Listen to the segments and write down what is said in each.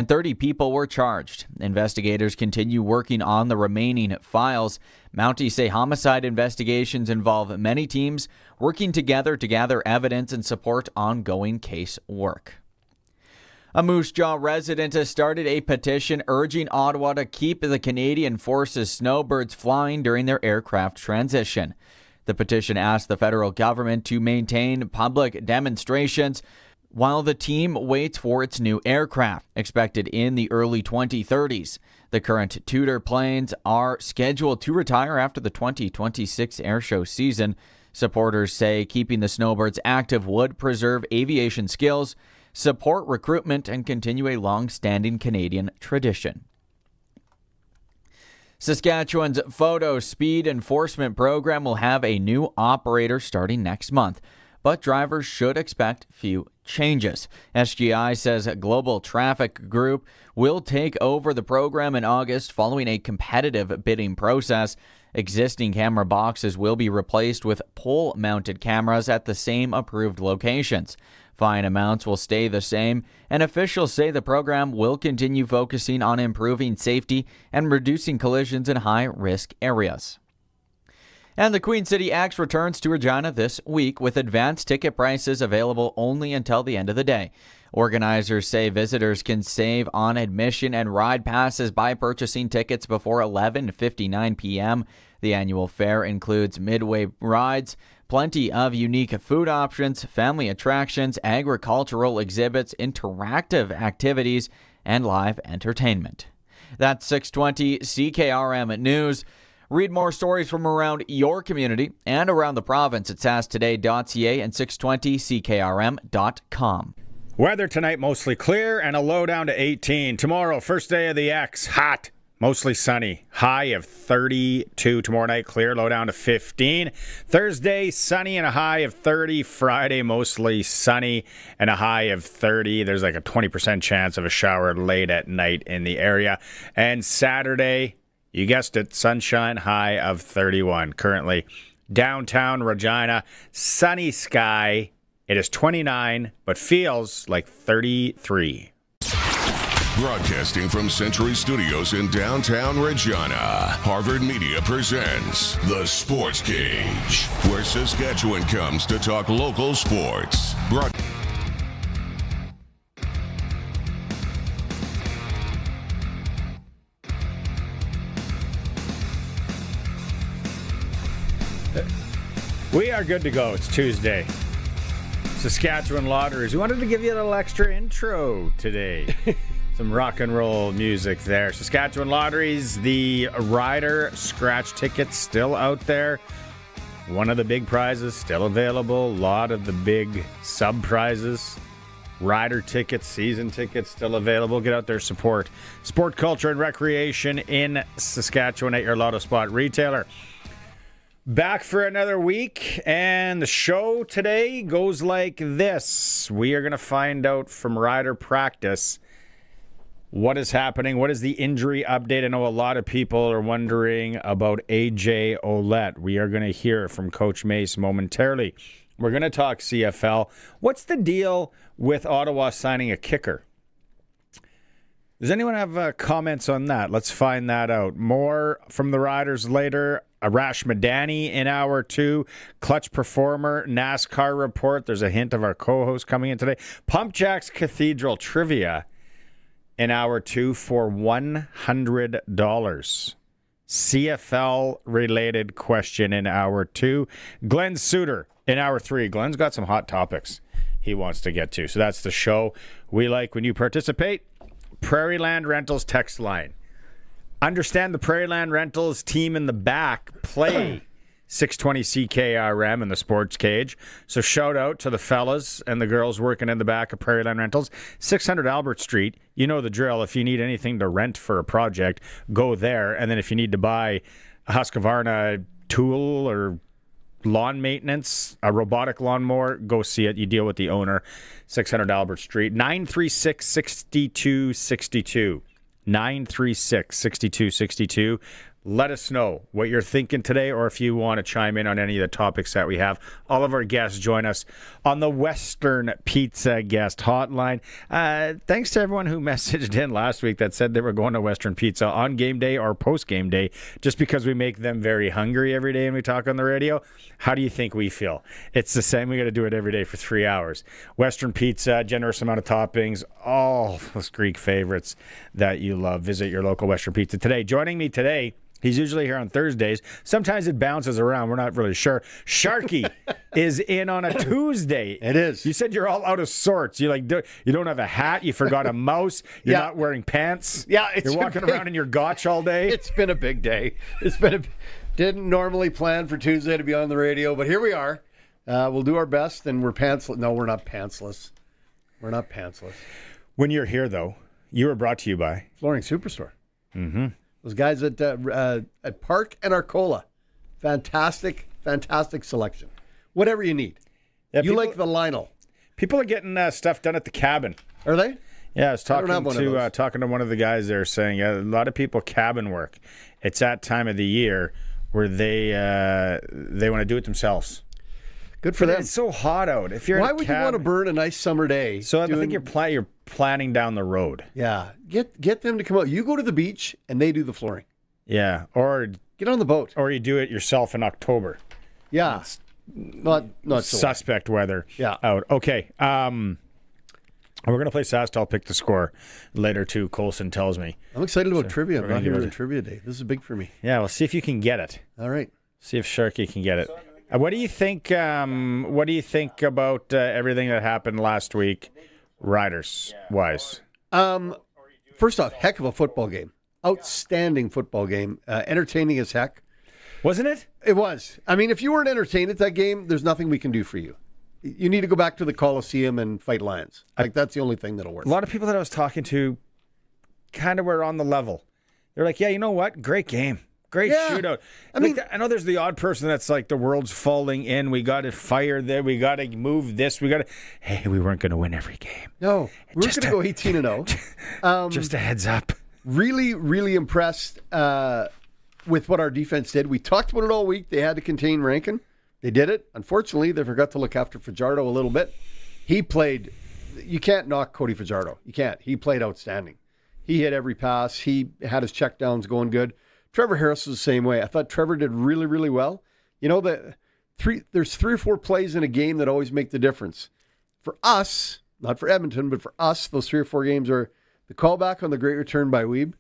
30 people were charged. Investigators continue working on the remaining files. Mounties say homicide investigations involve many teams working together to gather evidence and support ongoing case work. A Moose Jaw resident has started a petition urging Ottawa to keep the Canadian Forces snowbirds flying during their aircraft transition. The petition asks the federal government to maintain public demonstrations while the team waits for its new aircraft, expected in the early 2030s. The current Tudor planes are scheduled to retire after the 2026 airshow season. Supporters say keeping the snowbirds active would preserve aviation skills, support recruitment, and continue a long-standing Canadian tradition. Saskatchewan's photo speed enforcement program will have a new operator starting next month, but drivers should expect few changes. SGI says a Global Traffic Group will take over the program in August following a competitive bidding process. Existing camera boxes will be replaced with pole-mounted cameras at the same approved locations. Fine amounts will stay the same, and officials say the program will continue focusing on improving safety and reducing collisions in high-risk areas. And the Queen City X returns to Regina this week with advanced ticket prices available only until the end of the day. Organizers say visitors can save on admission and ride passes by purchasing tickets before 11:59 p.m. The annual fair includes midway rides, plenty of unique food options, family attractions, agricultural exhibits, interactive activities, and live entertainment. That's 620 CKRM News. Read more stories from around your community and around the province at sastoday.ca and 620ckrm.com. Weather tonight mostly clear and a low down to 18. Tomorrow, first day of the X, hot, mostly sunny. High of 32. Tomorrow night, clear, low down to 15. Thursday, sunny and a high of 30. Friday, mostly sunny and a high of 30. There's like a 20% chance of a shower late at night in the area. And Saturday, you guessed it, sunshine, high of 31. Currently, downtown Regina, sunny sky. It is 29, but feels like 33. Broadcasting from Century Studios in downtown Regina, Harvard Media presents The Sportscage, where Saskatchewan comes to talk local sports. We are good to go. It's Tuesday. Saskatchewan Roughriders. We wanted to give you a little extra intro today. Some rock and roll music there. Saskatchewan Roughriders, the rider scratch tickets still out there. One of the big prizes still available. A lot of the big sub prizes. Rider tickets, season tickets still available. Get out there, support sport, culture, and recreation in Saskatchewan at your Lotto Spot retailer. Back for another week, and the show today goes like this. We are going to find out from rider practice what is happening. What is the injury update? I know a lot of people are wondering about AJ Ouellette. We are going to hear from Coach Mace momentarily. We're going to talk CFL. What's the deal with Ottawa signing a kicker? Does anyone have comments on that? Let's find that out. More from the Riders later. Arash Madani in hour 2. Clutch performer, NASCAR report. There's a hint of our co-host coming in today. Pumpjacks Cathedral trivia in hour 2 for $100. CFL-related question in hour 2. Glen Suitor in hour 3. Glen's got some hot topics he wants to get to. So that's the show we like when you participate. Prairie Land Rentals text line. Understand the Prairie Land Rentals team in the back play 620 CKRM in the Sportscage. So shout out to the fellas and the girls working in the back of Prairie Land Rentals. 600 Albert Street. You know the drill. If you need anything to rent for a project, go there. And then if you need to buy a Husqvarna tool or lawn maintenance, a robotic lawnmower, go see it. You deal with the owner. 600 Albert Street. 936-6262. 936-6262. Let us know what you're thinking today, or if you want to chime in on any of the topics that we have. All of our guests join us on the Western Pizza Guest Hotline. Thanks to everyone who messaged in last week that said they were going to Western Pizza on game day or post-game day just because we make them very hungry every day and we talk on the radio. How do you think we feel? It's the same. We got to do it every day for 3 hours. Western Pizza, generous amount of toppings, all those Greek favorites that you love. Visit your local Western Pizza today. Joining me today, he's usually here on Thursdays. Sometimes it bounces around. We're not really sure. Sharky is in on a Tuesday. It is. You said you're all out of sorts. You you don't have a hat. You forgot a mouse. You're not wearing pants. Yeah, you're walking around in your gotch all day. It's been a big day. Didn't normally plan for Tuesday to be on the radio, but here we are. We'll do our best, and we're pantsless. No, we're not pantsless. We're not pantsless. When you're here, though, you are brought to you by Flooring Superstore. Mm-hmm. Those guys at Park and Arcola. Fantastic selection. Whatever you need. Yeah, you like the Lionel. People are getting stuff done at the cabin. Are they? Yeah, I was talking to one of the guys there saying a lot of people cabin work. It's that time of the year where they want to do it themselves. Good for them. It's so hot out. If you're Why would you want to burn a nice summer day? So I think you're planning down the road. Yeah, get them to come out. You go to the beach and they do the flooring. Yeah, or get on the boat, or you do it yourself in October. Yeah, it's not suspect weather. Yeah, out. Okay. We're going to play Sask. I'll pick the score later, too. Colson tells me. I'm excited about trivia. I'm not here on Trivia Day. This is big for me. Yeah, we'll see if you can get it. All right. See if Sharky can get it. What do you think? What do you think about everything that happened last week, Riders-wise? First off, heck of a football game. Outstanding football game. Entertaining as heck. Wasn't it? It was. I mean, if you weren't entertained at that game, there's nothing we can do for you. You need to go back to the Coliseum and fight lions. That's the only thing that'll work. A lot of people that I was talking to kind of were on the level. They're like, yeah, you know what? Great game. Great shootout. I know there's the odd person that's like the world's falling in. We got to fire there. We got to move this. Hey, we weren't going to win every game. No, we're going to go 18-0. Just a heads up. Really, really impressed with what our defense did. We talked about it all week. They had to contain Rankin. They did it. Unfortunately, they forgot to look after Fajardo a little bit. He played. You can't knock Cody Fajardo. You can't. He played outstanding. He hit every pass. He had his checkdowns going good. Trevor Harris was the same way. I thought Trevor did really, really well. You know, there's 3 or 4 plays in a game that always make the difference. For us, not for Edmonton, but for us, those 3 or 4 games are the callback on the great return by Weeb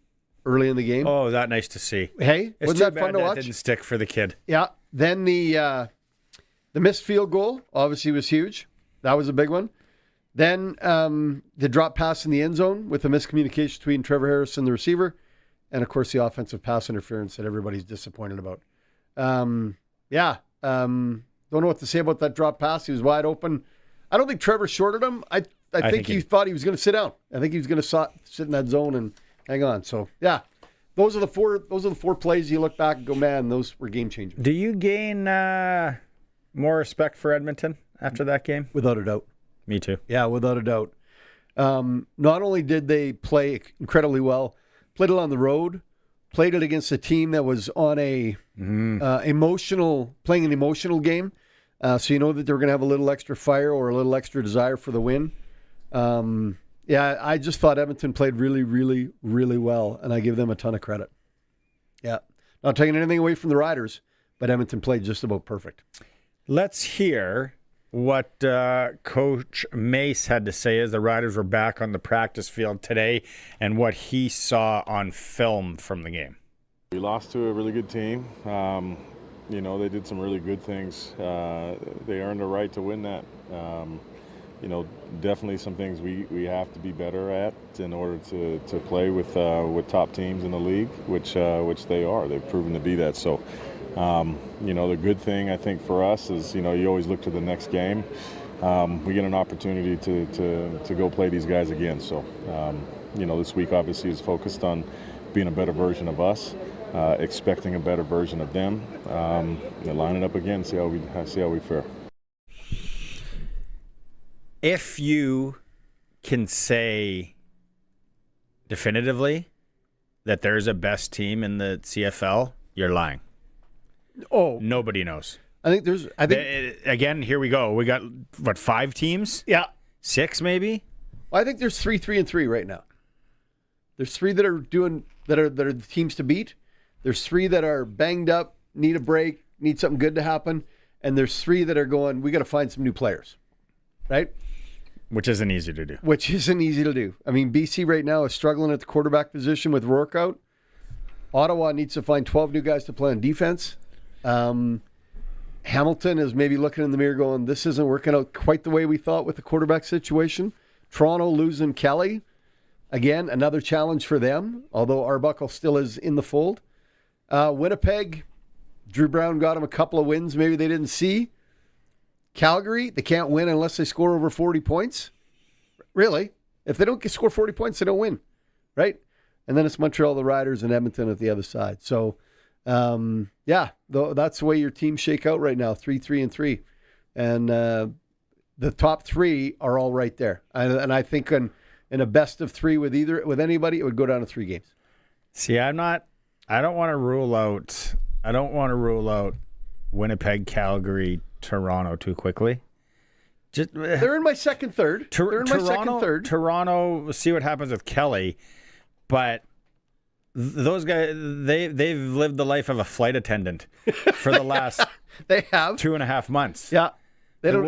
early in the game. Oh, that nice to see. Hey, wasn't that fun to watch? That didn't stick for the kid. Yeah. Then the missed field goal obviously was huge. That was a big one. Then the drop pass in the end zone with the miscommunication between Trevor Harris and the receiver. And, of course, the offensive pass interference that everybody's disappointed about. Don't know what to say about that drop pass. He was wide open. I don't think Trevor shorted him. I think he thought he was going to sit down. I think he was going to sit in that zone and hang on. So, yeah, those are the 4 plays you look back and go, man, those were game-changing. Do you gain more respect for Edmonton after that game? Without a doubt. Me too. Yeah, without a doubt. Not only did they play incredibly well, played it on the road, played it against a team that was on playing an emotional game. So you know that they were going to have a little extra fire or a little extra desire for the win. I just thought Edmonton played really, really, really well, and I give them a ton of credit. Yeah. Not taking anything away from the Riders, but Edmonton played just about perfect. Let's hear what Coach Mace had to say as the Riders were back on the practice field today and what he saw on film from the game. We lost to a really good team. They did some really good things. They earned a right to win that. Definitely some things we have to be better at in order to play with top teams in the league, which they are. They've proven to be that. So, the good thing I think for us is, you always look to the next game. We get an opportunity to go play these guys again. So, this week obviously is focused on being a better version of us, expecting a better version of them. Line it up again, see how we fare. If you can say definitively that there's a best team in the CFL, you're lying. Oh, Nobody knows. I think Again, here we go. We got, 5 teams? yeah. 6 maybe? I think there's 3-3-3 right now. There's 3 that are the teams to beat. There's 3 that are banged up, need a break, need something good to happen, and there's 3 that are going, we got to find some new players, right? Which isn't easy to do. Which isn't easy to do. I mean, BC right now is struggling at the quarterback position with Rourke out. Ottawa needs to find 12 new guys to play on defense. Hamilton is maybe looking in the mirror going, this isn't working out quite the way we thought with the quarterback situation. Toronto losing Kelly. Again, another challenge for them, although Arbuckle still is in the fold. Winnipeg, Drew Brown got them a couple of wins maybe they didn't see. Calgary, they can't win unless they score over 40 points. Really? If they don't score 40 points, they don't win, right? And then it's Montreal, the Riders, and Edmonton at the other side. So, that's the way your teams shake out right now, 3-3-3. And the top 3 are all right there. And I think in a best of 3 with anybody, it would go down to 3 games. See, I don't want to rule out Winnipeg, Calgary, Toronto too quickly. They're in my second third. Toronto, we'll see what happens with Kelly, but those guys, they've lived the life of a flight attendant for the last they have 2.5 months. Yeah. They don't.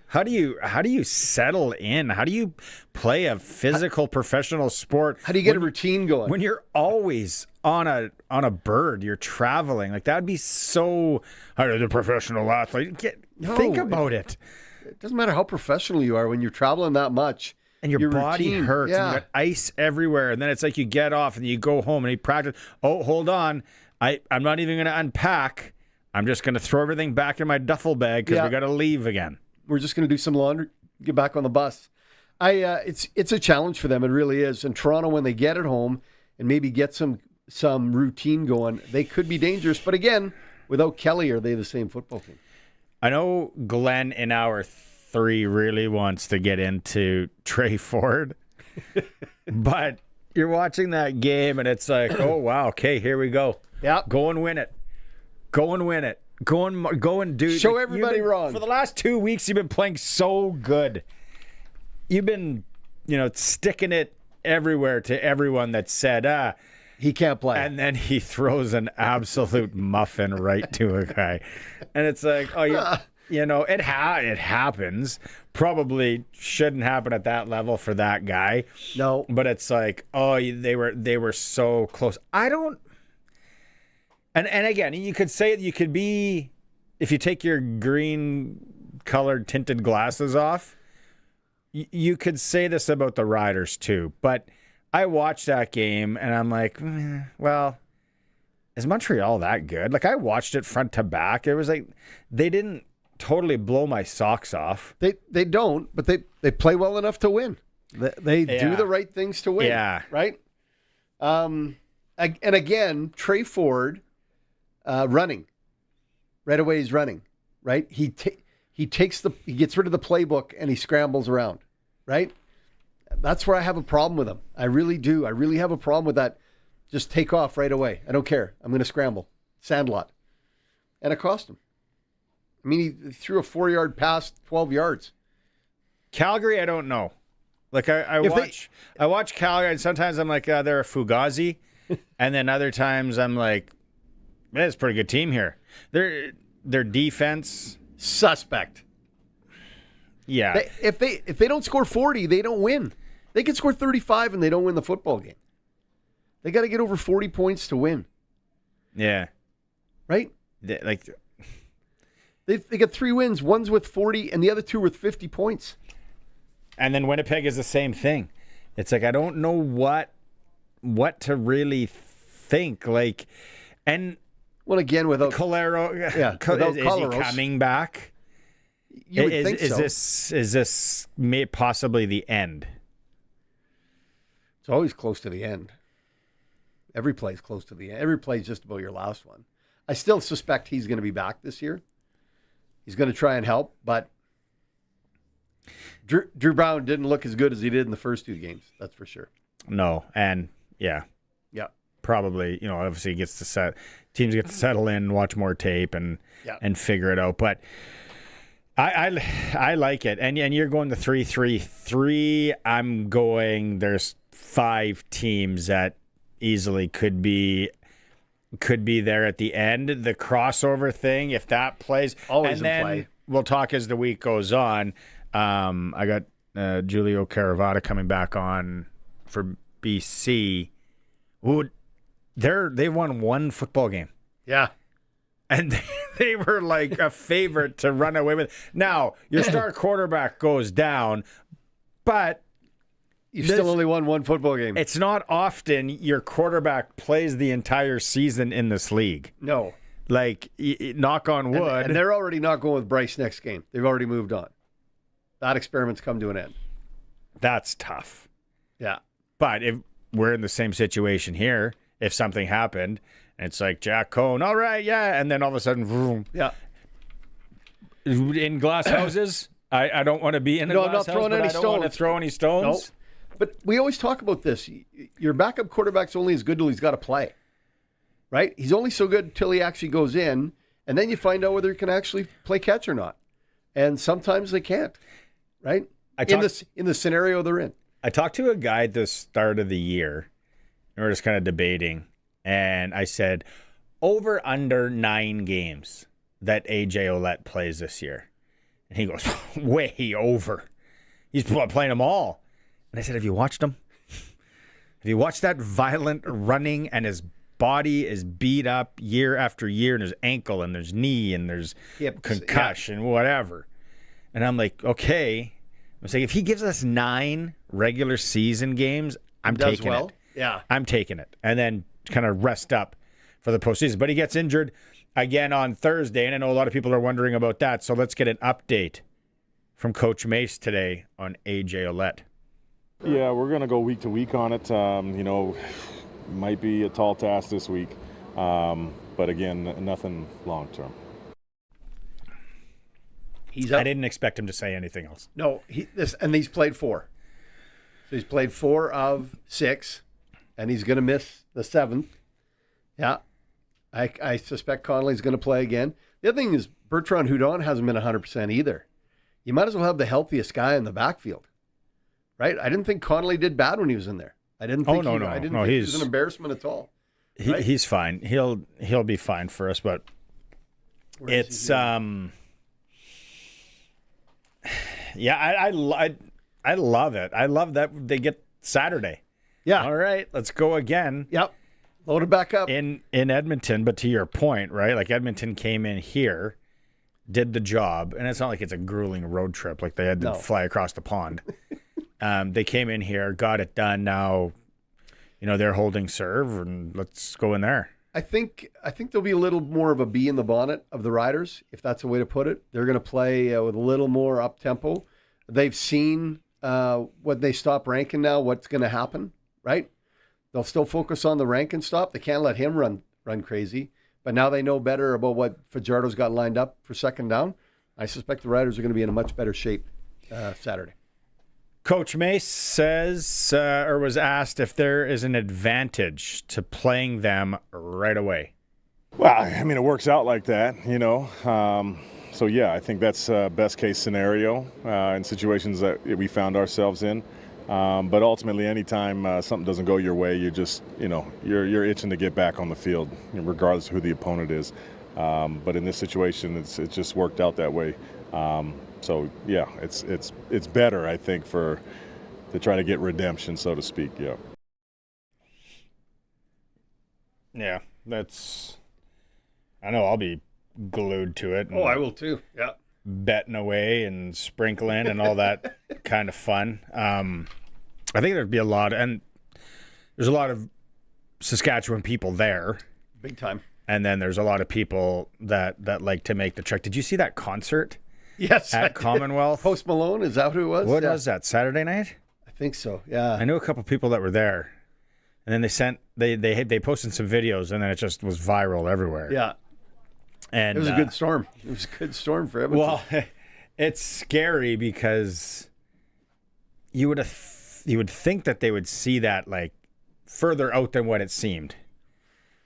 How do you settle in? How do you play a physical professional sport? How do you get a routine going when you're always on a bird? You're traveling like that would be so. How does a professional athlete think about it? It doesn't matter how professional you are when you're traveling that much, and your body routine, hurts. Yeah. And you got ice everywhere, and then it's like you get off and you go home and you practice. Oh, hold on, I'm not even going to unpack. I'm just going to throw everything back in my duffel bag because we got to leave again. We're just going to do some laundry, get back on the bus. It's a challenge for them. It really is. And Toronto, when they get it home and maybe get some routine going, they could be dangerous. But again, without Kelly, are they the same football team? I know Glen in hour 3 really wants to get into Trey Ford, but you're watching that game and it's like, oh wow, okay, here we go. Yeah, go and win it. Go and win it. Go and do. Show everybody wrong. For the last 2 weeks, you've been playing so good. You've been, sticking it everywhere to everyone that said, he can't play. And then he throws an absolute muffin right to a guy. And it's like, it happens. Probably shouldn't happen at that level for that guy. No. But it's like, they were so close. I don't. And again, you could say you could be, if you take your green-colored tinted glasses off, you could say this about the Riders too. But I watched that game, and I'm like, well, is Montreal that good? Like, I watched it front to back. It was like they didn't totally blow my socks off. They don't, but they play well enough to win. They do the right things to win. Yeah. Right? And again, Trey Ford... running. Right away he's running, right? He gets rid of the playbook and he scrambles around, right? That's where I have a problem with him. I really do. I really have a problem with that. Just take off right away. I don't care. I'm going to scramble. Sandlot. And it cost him. I mean, he threw a 4-yard pass, 12 yards. Calgary, I don't know. Like I watch Calgary and sometimes I'm like, they're a Fugazi. And then other times I'm like, man, it's a pretty good team here. Their defense suspect. Yeah. If they don't score 40, they don't win. They can score 35 and they don't win the football game. They got to get over 40 points to win. Yeah. Right? They got 3 wins. One's with 40 and the other 2 with 50 points. And then Winnipeg is the same thing. It's like I don't know what to really think. Well, again, without Calero, is he coming back? You would think so. Is this possibly the end? It's always close to the end. Every play is close to the end. Every play is just about your last one. I still suspect he's going to be back this year. He's going to try and help, but Drew Brown didn't look as good as he did in the first 2 games. That's for sure. No, and yeah. Yeah. probably, obviously teams get to settle in, watch more tape, and figure it out. But I like it. And you're going the 3-3-3. I'm going. There's 5 teams that easily could be there at the end. The crossover thing, if that plays, always and then in play. We'll talk as the week goes on. I got Julio Caravata coming back on for BC. Ooh, they won one football game. Yeah. And they were like a favorite to run away with. Now, your star quarterback goes down, but You've still only won one football game. it's not often your quarterback plays the entire season in this league. No. Like, knock on wood. And they're already not going with Bryce next game. They've already moved on. That experiment's come to an end. That's tough. Yeah. But if we're in the same situation here, if something happened, and it's like Jack Cohn, all right, yeah, and then all of a sudden, vroom. Yeah. In glass houses, I don't want to be in a glass I'm not house, throwing but any I don't want to stones. throw any stones. No. But we always talk about this. Your backup quarterback's only as good till he's got to play. Right? He's only so good till he actually goes in, and then you find out whether he can actually play catch or not. And sometimes they can't. Right? In the scenario they're in. I talked to a guy at the start of the year, and we're just kind of debating, and I said, over under 9 games that AJ Ouellette plays this year. And he goes, way over. He's playing them all. And I said, have you watched him? Have you watched that violent running, and his body is beat up year after year, and there's ankle and there's knee and there's concussion, whatever. And I'm like, okay. I'm saying if he gives us 9 regular season games, I'm taking it. Yeah. I'm taking it. And then kind of rest up for the postseason. But he gets injured again on Thursday, and I know a lot of people are wondering about that. So let's get an update from Coach Mace today on AJ Ouellette. Yeah, we're going to go week to week on it. Might be a tall task this week, but again, nothing long term. I didn't expect him to say anything else. No, he's played 4. So he's played 4 of 6, and he's going to miss the 7th. Yeah, I suspect Connolly's going to play again. The other thing is Bertrand Houdon hasn't been 100% either. You might as well have the healthiest guy in the backfield, right? I didn't think Connolly did bad when he was in there. I didn't think I didn't think he was an embarrassment at all. Right? He's fine. He'll be fine for us, but it's yeah, I love it. I love that they get Saturday. Yeah. All right, let's go again. Yep. Load it back up. In Edmonton, but to your point, right? Like Edmonton came in here, did the job, and it's not like it's a grueling road trip like they had to fly across the pond. They came in here, got it done. Now, they're holding serve, and let's go in there. I think there'll be a little more of a bee in the bonnet of the Riders, if that's a way to put it. They're going to play with a little more up tempo. They've seen when they stop Rankin now, what's going to happen, right? They'll still focus on the Rankin stop. They can't let him run crazy. But now they know better about what Fajardo's got lined up for second down. I suspect the Riders are going to be in a much better shape Saturday. Coach Mace says, or was asked if there is an advantage to playing them right away. Well, I mean, it works out like that, So, yeah, I think that's best case scenario in situations that we found ourselves in. But ultimately, anytime something doesn't go your way, you're itching to get back on the field, regardless of who the opponent is. But in this situation, it's just worked out that way. So yeah, it's better, I think, to try to get redemption, so to speak. Yeah. Yeah, I know I'll be glued to it. I will too. Yeah. Betting away and sprinkling and all that kind of fun. I think there'd be there's a lot of Saskatchewan people there. Big time. And then there's a lot of people that like to make the trek. Did you see that concert? Yes. At Commonwealth? Post Malone, is that who it was? What was that, Saturday night? I think so, yeah. I knew a couple people that were there. And then they posted some videos, and then it just was viral everywhere. Yeah. And it was a good storm. It was a good storm for everyone. Well, it's scary because you would think that they would see that like further out than what it seemed.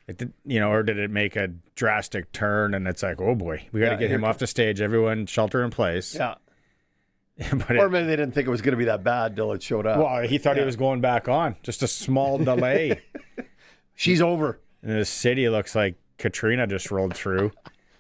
Or did it make a drastic turn and it's like, oh boy, we got to get him off the stage. Everyone shelter in place. Yeah. Or maybe they didn't think it was going to be that bad till it showed up. Well, he thought he was going back on. Just a small delay. She's over. And the city looks like Katrina just rolled through.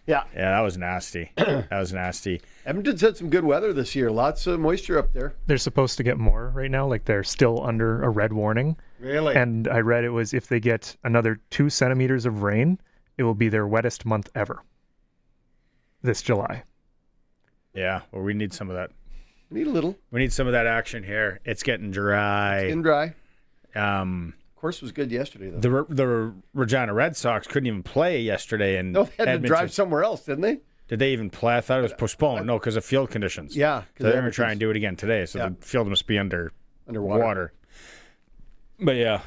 Yeah. Yeah, that was nasty. That was nasty. Edmonton's had some good weather this year. Lots of moisture up there. They're supposed to get more right now. Like, they're still under a red warning. Really? And I read it was if they get another 2 centimeters of rain, it will be their wettest month ever this July. Yeah, well, we need some of that. We need a little. We need some of that action here. It's getting dry. It's getting dry. Course was good yesterday, though. The Regina Red Sox couldn't even play yesterday. And no, they had to drive somewhere else, didn't they? Did they even play? I thought it was postponed. No, because of field conditions. Yeah. So they're going to try and do it again today. So the field must be underwater. But yeah.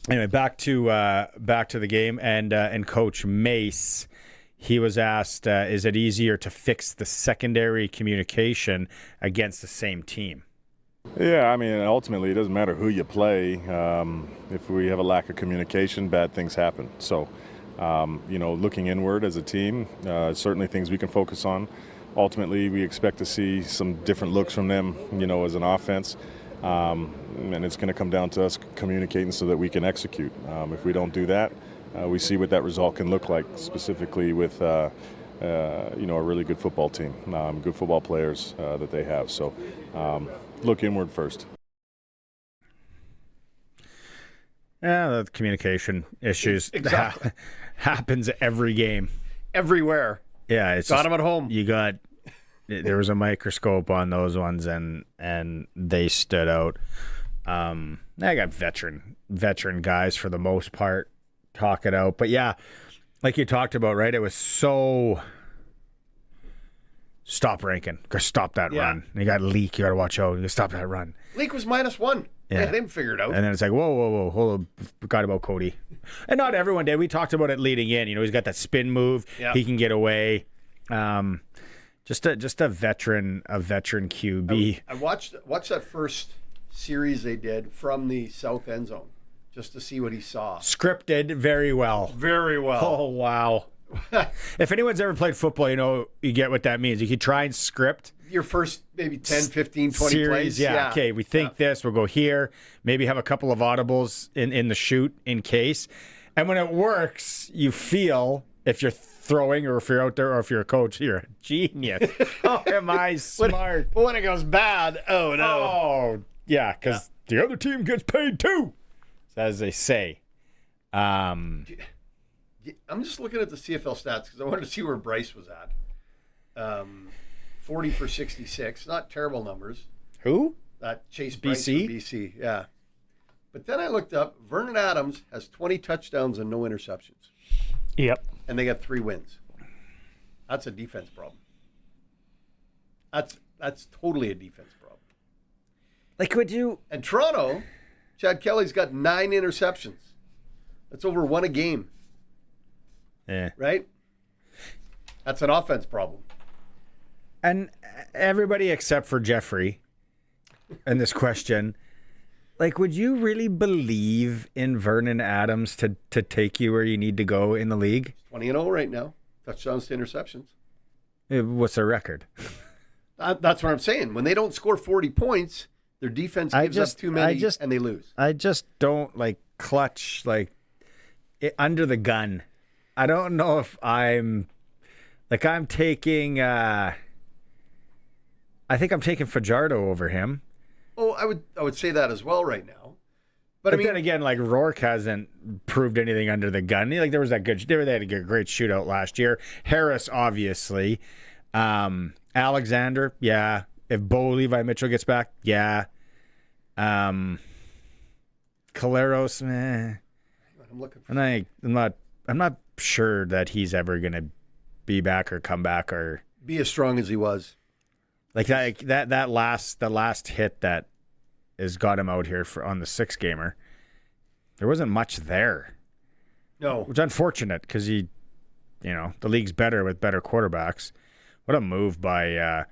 Anyway, back to the game and Coach Mace. He was asked, "Is it easier to fix the secondary communication against the same team?" Yeah, I mean, ultimately, it doesn't matter who you play. If we have a lack of communication, bad things happen. So, looking inward as a team, certainly things we can focus on. Ultimately, we expect to see some different looks from them, as an offense. And it's going to come down to us communicating so that we can execute. If we don't do that, we see what that result can look like, specifically with a really good football team, good football players that they have. So look inward first. Yeah, the communication issues happens every game. Everywhere. Yeah, it's got them at home. There was a microscope on those ones, and they stood out. I got veteran guys for the most part talk it out, but yeah, like you talked about, right? It was so stop Rankin, stop that run. And you got Leak, you got to watch out. You stop that run. Leak was -1. Yeah, they figured it out. And then it's like, whoa, hold on, forgot about Cody. And not everyone did. We talked about it leading in. He's got that spin move. Yeah. He can get away. Just a veteran QB. I watched that first series they did from the south end zone just to see what he saw. Scripted very well. Very well. Oh, wow. If anyone's ever played football, you get what that means. You can try and script your first maybe 10, 15, 20 series, plays. Yeah. Okay, we think this, we'll go here, maybe have a couple of audibles in the shoot in case. And when it works, you feel, if you're throwing or if you're out there or if you're a coach, you're a genius. Oh, am I smart? But when it goes bad, oh no. Oh, yeah, because the other team gets paid too, as they say. I'm just looking at the CFL stats because I wanted to see where Bryce was at. 40 for 66, not terrible numbers. Who? Chase Bryce from BC, yeah. But then I looked up, Vernon Adams has 20 touchdowns and no interceptions. Yep. And they got 3 wins. That's a defense problem. That's totally a defense problem. Like, would you... And Toronto, Chad Kelly's got 9 interceptions. That's over 1 a game. Yeah. Right? That's an offense problem. And everybody except for Jeffrey in this question, like, would you really believe in Vernon Adams to take you where you need to go in the league? 20-0 right now. Touchdowns to interceptions. What's their record? That's what I'm saying. When they don't score 40 points, their defense gives up too many and they lose. I just don't, clutch, under the gun. I don't know if I'm taking... I think I'm taking Fajardo over him. Oh, I would say that as well right now. But I mean, then again, Rourke hasn't proved anything under the gun. There was that good. They had a great shootout last year. Harris, obviously. Alexander, yeah. If Bo Levi Mitchell gets back, yeah. Caleros, meh. I'm looking for. I'm not sure that he's ever gonna be back or come back or be as strong as he was. The last hit that has got him out here on the 6-gamer, there wasn't much there. No. Which is unfortunate because the league's better with better quarterbacks. What a move by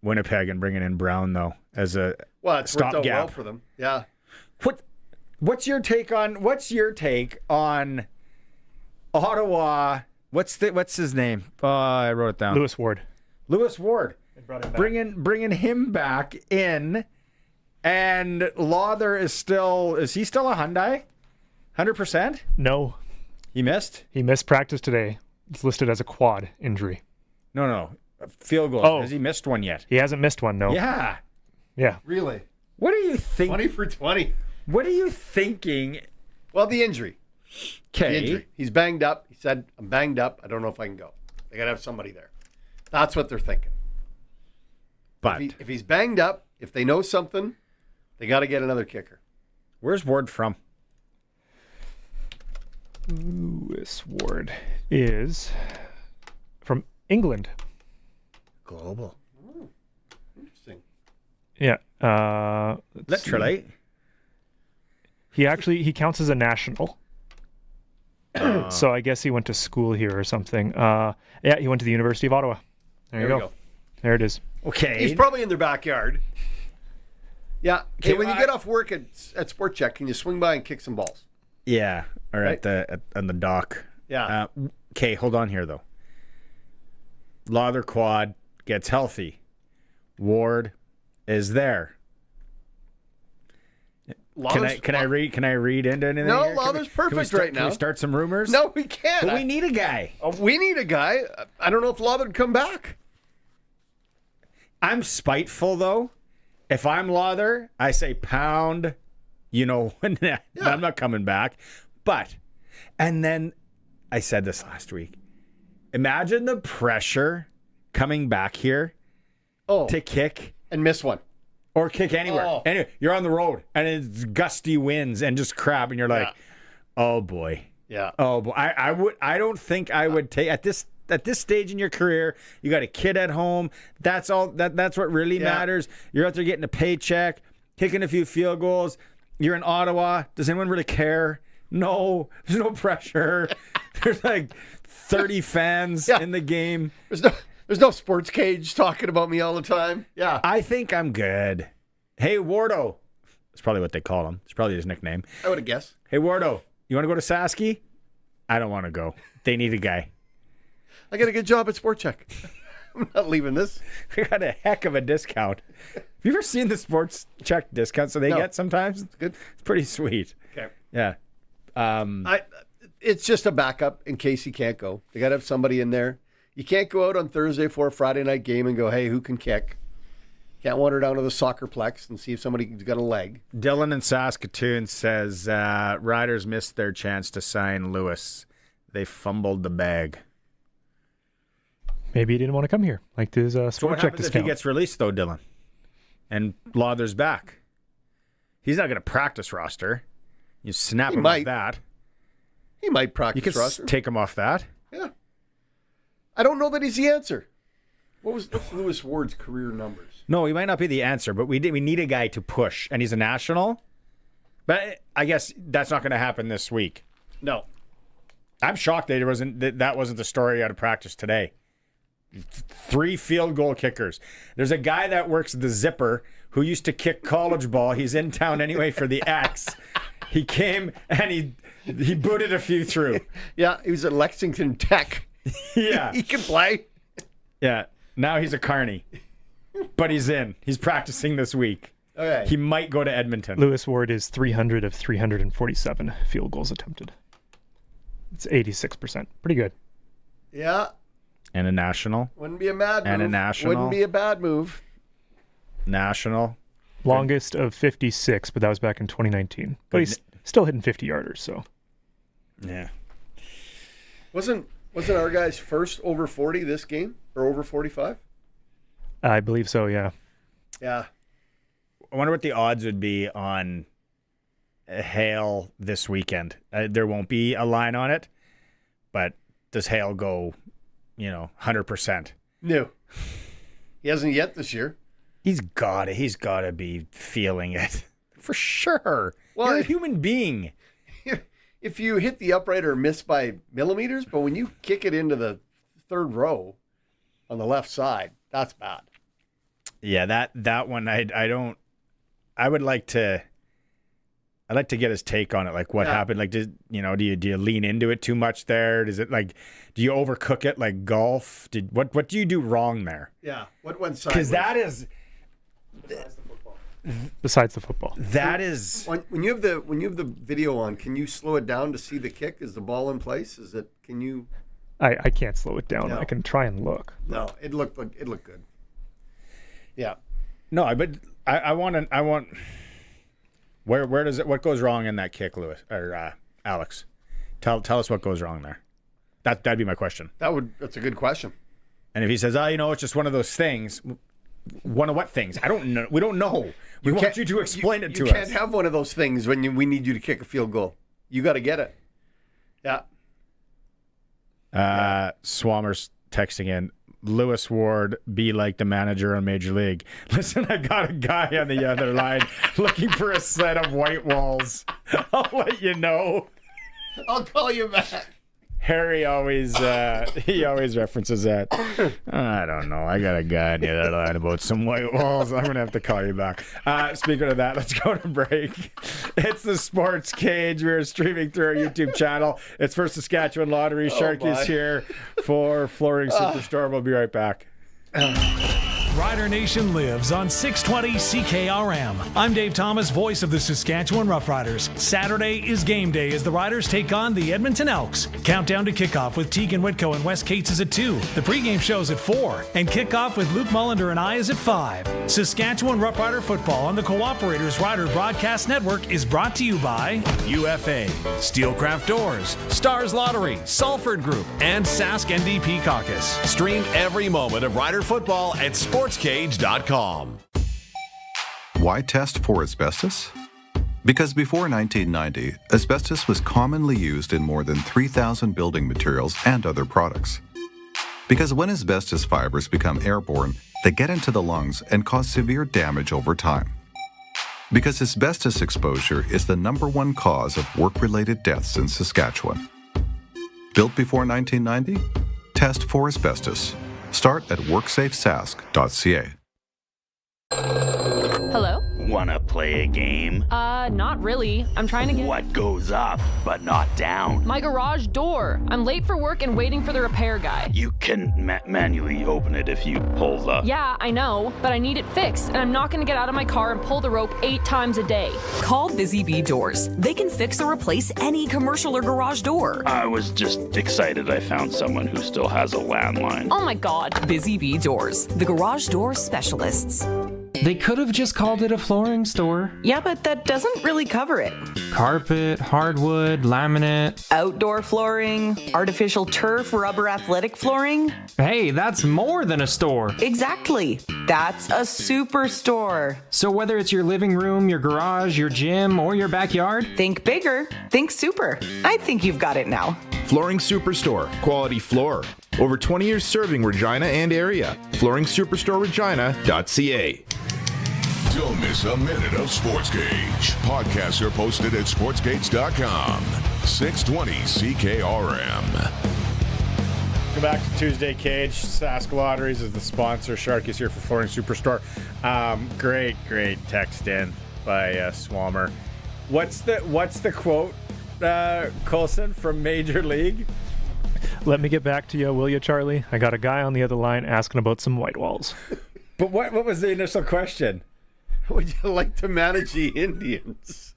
Winnipeg and bringing in Brown though as a it's worked out stopgap well for them. Yeah. What's your take on Ottawa? What's his name? I wrote it down. Lewis Ward. Lewis Ward. They brought him back. Bringing him back in, and Lawther is he still a Hyundai? 100%? No, He missed? he missed practice today. It's listed as a quad injury. No. Field goal. Oh. Has he missed one yet? He hasn't missed one, no. Yeah. Yeah. Really? What are you thinking? 20 for 20. What are you thinking? Well, the injury. The Okay. injury. He's banged up. He said, I'm banged up. I don't know if I can go. They got to have somebody there. That's what they're thinking. But If he's banged up, if they know something, they got to get another kicker. where's Ward from? Lewis Ward is from England. Global. Interesting. Yeah. Let's see. Literally. He counts as a national. So I guess he went to school here or something. Yeah, he went to the University of Ottawa. There you we go. There it is. Okay. He's probably in their backyard. Yeah. Okay, Hey, when you well, get off work at Sportscage, can you swing by and kick some balls? Yeah. Or Right? on the dock. Yeah. Okay, hold on here though. Lawther quad gets healthy. Ward is there. Can I read into anything? No, here? Lawther's Can we perfect start, right Can we now. start some rumors? No, we can't. But we need a guy. We need a guy. I don't know if Lawler would come back. I'm spiteful though. If I'm Lawther, I say pound. I'm not coming back. But, and then I said this last week. Imagine the pressure coming back here to kick and miss one. or kick anywhere. Oh. Anyway, you're on the road and it's gusty winds and just crap, and you're like, oh boy. Yeah. Oh boy. I don't think I would take at this stage in your career. You got a kid at home. That's all. That's what really matters. You're out there getting a paycheck, kicking a few field goals. You're in Ottawa. Does anyone really care? No. There's no pressure. There's like 30 fans in the game. There's no Sportscage talking about me all the time. Yeah. I think I'm good. Hey, Wardo. That's probably what they call him. It's probably his nickname. I would have guessed. Hey, Wardo. You want to go to Sasky? I don't want to go. They need a guy. I got a good job at Sportscage. I'm not leaving this. We got a heck of a discount. Have you ever seen the sports check discounts that they get sometimes? It's good. It's pretty sweet. Okay. Yeah. It's just a backup in case he can't go. They got to have somebody in there. You can't go out on Thursday for a Friday night game and go, hey, who can kick? Can't wander down to the soccerplex and see if somebody's got a leg. Dylan in Saskatoon says Riders missed their chance to sign Lewis. They fumbled the bag. Maybe he didn't want to come here. Like his So what sport check happens if discount. he gets released, though, Dylan? And Lawther's back. He's not going to practice roster. You snap him off that. He might practice You can roster. take him off that. Yeah. I don't know that he's the answer. What's Lewis Ward's career numbers? No, he might not be the answer, but we need a guy to push, and he's a national. But I guess that's not going to happen this week. No. I'm shocked that wasn't the story out of practice today. 3 field goal kickers. There's a guy that works the zipper who used to kick college ball. He's in town anyway for the X. He came and he booted a few through. Yeah, he was at Lexington Tech. Yeah. He can play. Yeah. Now he's a carny. But he's in. He's practicing this week. Okay. He might go to Edmonton. Lewis Ward is 300 of 347 field goals attempted. It's 86%. Pretty good. Yeah. And a national. Wouldn't be a bad move. And a national. Wouldn't be a bad move. National. Longest of 56, but that was back in 2019. But he's still hitting 50-yarders, so. Yeah. Wasn't our guy's first over 40 this game? Or over 45? I believe so, yeah. Yeah. I wonder what the odds would be on Hale this weekend. There won't be a line on it, but does Hale go, 100%? No. He hasn't yet this year. He's got to be feeling it for sure. Well, you're a human being. If you hit the upright or miss by millimeters, but when you kick it into the third row on the left side, that's bad. Yeah, that one I would like to I'd like to get his take on it. Like what happened? Like, do you lean into it too much there? Does it do you overcook it like golf? What do you do wrong there? Yeah. What went sideways? Because that is Besides the football. that is when you have the video on, can you slow it down to see the kick? Is the ball in place? Can you? I can't slow it down. No. I can try and look. No, it looked good. Yeah. no. But I want. Where does it? What goes wrong in that kick, Lewis or Alex? Tell us what goes wrong there. That'd be my question. That's a good question. And if he says, it's just one of those things. One of what things? I don't know. We don't know. We want you to explain it to us. You can't have one of those things when we need you to kick a field goal. You got to get it. Yeah. Swammer's texting in. Lewis Ward, be like the manager on Major League. Listen, I got a guy on the other line looking for a set of white walls. I'll let you know. I'll call you back. Harry always references that. I don't know. I got a guy on the other line about some white walls. I'm going to have to call you back. Speaking of that, let's go to break. It's the Sports Cage. We're streaming through our YouTube channel. It's for Saskatchewan Lottery. Sharky's here for Flooring Superstore. We'll be right back. Rider Nation lives on 620 CKRM. I'm Dave Thomas, voice of the Saskatchewan Roughriders. Saturday is game day as the Riders take on the Edmonton Elks. Countdown to kickoff with Tegan Whitco and Wes Cates is at 2. The pregame show's at 4. And kickoff with Luke Mullender and I is at 5. Saskatchewan Roughrider football on the Cooperators Rider Broadcast Network is brought to you by UFA, Steelcraft Doors, Stars Lottery, Salford Group, and Sask NDP Caucus. Stream every moment of Rider football at Sportscage.com. Why test for asbestos? Because before 1990, asbestos was commonly used in more than 3,000 building materials and other products. Because when asbestos fibers become airborne, they get into the lungs and cause severe damage over time. Because asbestos exposure is the #1 cause of work-related deaths in Saskatchewan. Built before 1990? Test for asbestos. Start at worksafesask.ca. Hello? Wanna play a game? Not really. I'm trying to get... What goes up, but not down? My garage door. I'm late for work and waiting for the repair guy. You can manually open it if you pull the... Yeah, I know, but I need it fixed, and I'm not gonna get out of my car and pull the rope 8 times a day. Call Busy Bee Doors. They can fix or replace any commercial or garage door. I was just excited I found someone who still has a landline. Oh my God. Busy Bee Doors, the garage door specialists. They could have just called it a flooring store. Yeah, but that doesn't really cover it. Carpet, hardwood, laminate. Outdoor flooring, artificial turf, rubber athletic flooring. Hey, that's more than a store. Exactly. That's a superstore. So whether it's your living room, your garage, your gym, or your backyard? Think bigger. Think super. I think you've got it now. Flooring Superstore. Quality floor. Over 20 years serving Regina and area. FlooringSuperstoreRegina.ca. Don't miss a minute of Sports Cage. Podcasts are posted at sportscage.com. 620 CKRM. Welcome back to Tuesday Cage. Sask Lotteries is the sponsor. Sharky's here for Flooring Superstore. Great text in by Swammer. What's the quote, Colson, from Major League? Let me get back to you, will you, Charlie? I got a guy on the other line asking about some white walls. But what was the initial question? Would you like to manage the Indians?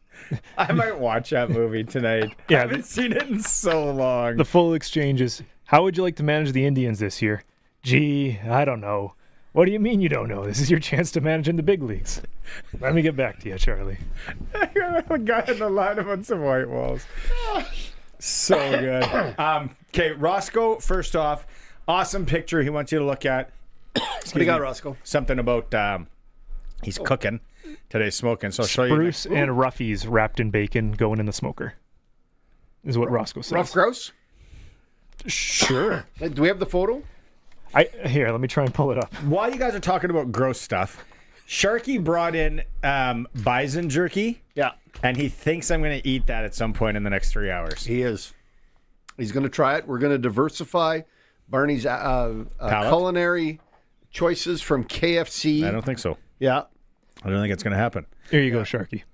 I might watch that movie tonight. Yeah, I haven't seen it in so long. The full exchange is, how would you like to manage the Indians this year? Gee, I don't know. What do you mean you don't know? This is your chance to manage in the big leagues. Let me get back to you, Charlie. I got a guy in the line about some white walls. So good. Okay, Roscoe, first off, awesome picture he wants you to look at. What do you got, Roscoe? Something about he's cooking. Today's smoking. So I'll show you. Spruce and Roughies wrapped in bacon going in the smoker is what Roscoe says. Rough grouse? Sure. Do we have the photo? Here, let me try and pull it up. While you guys are talking about gross stuff, Sharky brought in bison jerky. Yeah. And he thinks I'm going to eat that at some point in the next 3 hours. He is. He's going to try it. We're going to diversify Barney's culinary choices from KFC. I don't think so. Yeah. I don't think it's going to happen. Here you go, Sharky.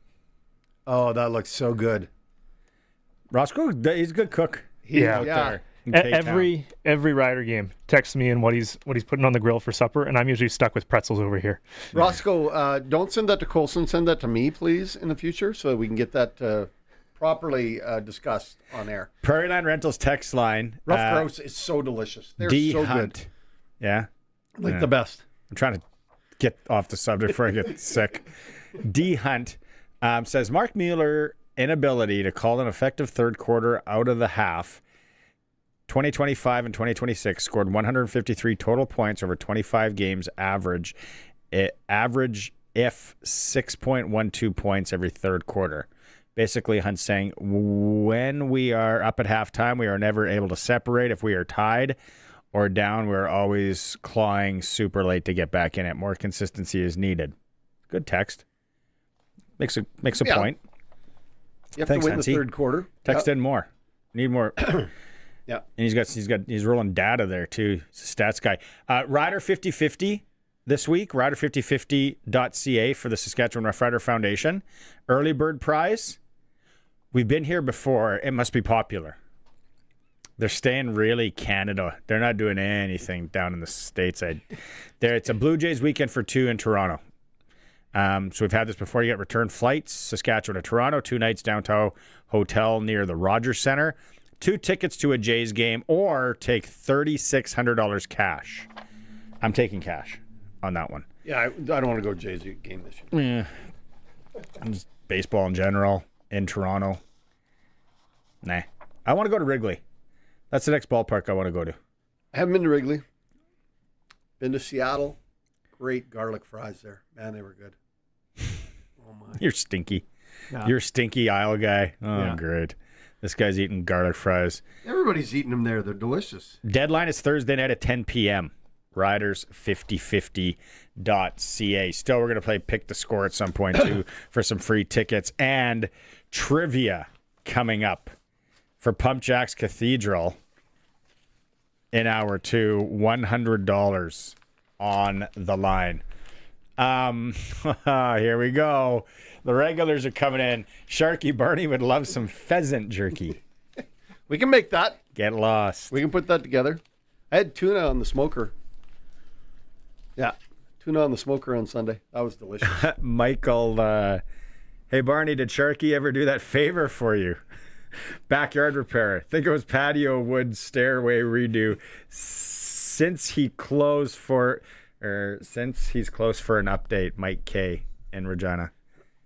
Oh, that looks so good. Roscoe, he's a good cook. Yeah. Out there in Every Rider game texts me and what he's putting on the grill for supper, and I'm usually stuck with pretzels over here. Roscoe, don't send that to Colson. Send that to me, please, in the future, so that we can get that properly discussed on air. Prairie Land Rentals text line. Rough grouse is so delicious. They're D so Hunt. good. Yeah? Like the best. I'm trying to get off the subject before I get sick. D Hunt says Mark Mueller inability to call an effective third quarter out of the half. 2025 and 2026 scored 153 total points over 25 games, average if 6.12 points every third quarter. Basically, Hunt's saying when we are up at halftime, we are never able to separate. If we are tied or down, we're always clawing super late to get back in it. More consistency is needed. Good text. Makes a point. You have Thanks, to win Hansi. the third quarter. Text in more. Need more. Yeah. And he's rolling data there too. He's a stats guy. Rider 50/50 this week. Rider5050.ca for the Saskatchewan Roughrider Foundation. Early bird prize. We've been here before. It must be popular. They're staying really Canada. They're not doing anything down in the States. It's a Blue Jays weekend for two in Toronto. So we've had this before. You get return flights, Saskatchewan to Toronto, 2 nights downtown hotel near the Rogers Centre, 2 tickets to a Jays game, or take $3,600 cash. I'm taking cash on that one. Yeah, I don't want to go Jays game this year. Just baseball in general in Toronto. Nah. I want to go to Wrigley. That's the next ballpark I want to go to. I haven't been to Wrigley. Been to Seattle. Great garlic fries there. Man, they were good. Oh my. You're stinky. Yeah. You're stinky aisle guy. Oh, Yeah. great. This guy's eating garlic fries. Everybody's eating them there. They're delicious. Deadline is Thursday night at 10 p.m. Riders5050.ca. Still, we're going to play Pick the Score at some point, too, for some free tickets. And trivia coming up for Pumpjacks Cathedral in hour 2. $100 on the line. Here we go. The regulars are coming in. Sharky Barney would love some pheasant jerky. We can make that. Get lost. We can put that together. I had tuna on the smoker. Yeah, tuna on the smoker on Sunday. That was delicious. Michael, hey Barney, did Sharky ever do that favor for you? Backyard repair. Think it was patio wood stairway redo. Since he's closed for an update, Mike K in Regina.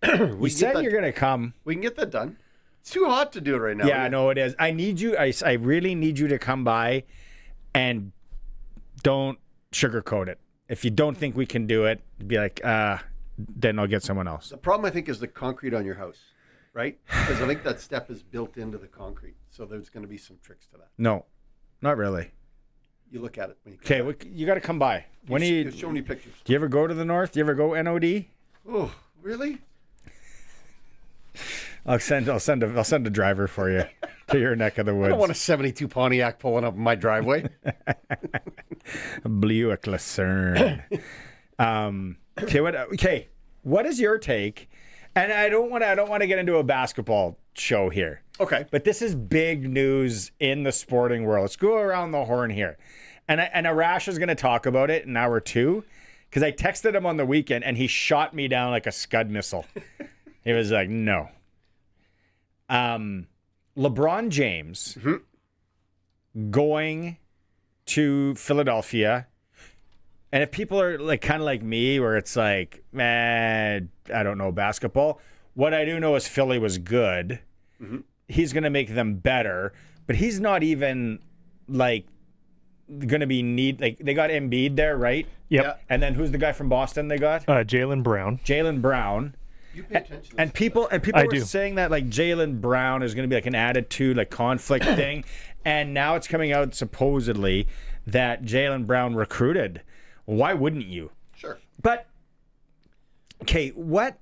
You said you're gonna come. We can get that done. It's too hot to do it right now. Yeah, I know it is. I need you. I really need you to come by, and don't sugarcoat it. If you don't think we can do it, be like, then I'll get someone else. The problem, I think, is the concrete on your house, right? Because I think that step is built into the concrete, so there's going to be some tricks to that. No, not really. You look at it when you come Okay, you got to come by. You've shown me pictures. Do you ever go to the north? Do you ever go NOD? Oh, really? I'll send a driver for you to your neck of the woods. I don't want a 72 Pontiac pulling up in my driveway. Buick Lucerne. Okay, what is your take? And I don't want to get into a basketball show here. Okay. But this is big news in the sporting world. Let's go around the horn here. And Arash is going to talk about it in hour 2 because I texted him on the weekend and he shot me down like a Scud missile. He was like, no. LeBron James going to Philadelphia. And if people are like kind of like me where it's like, man, I don't know basketball. What I do know is Philly was good. Mm-hmm. He's going to make them better. But he's not even like going to be like they got Embiid there, right? Yep. Yeah. And then who's the guy from Boston they got? Jaylen Brown. Jaylen Brown. You pay attention. And people were saying that like Jaylen Brown is going to be like an attitude, like conflict thing. And now it's coming out supposedly that Jaylen Brown recruited. Why wouldn't you? Sure. But okay, what?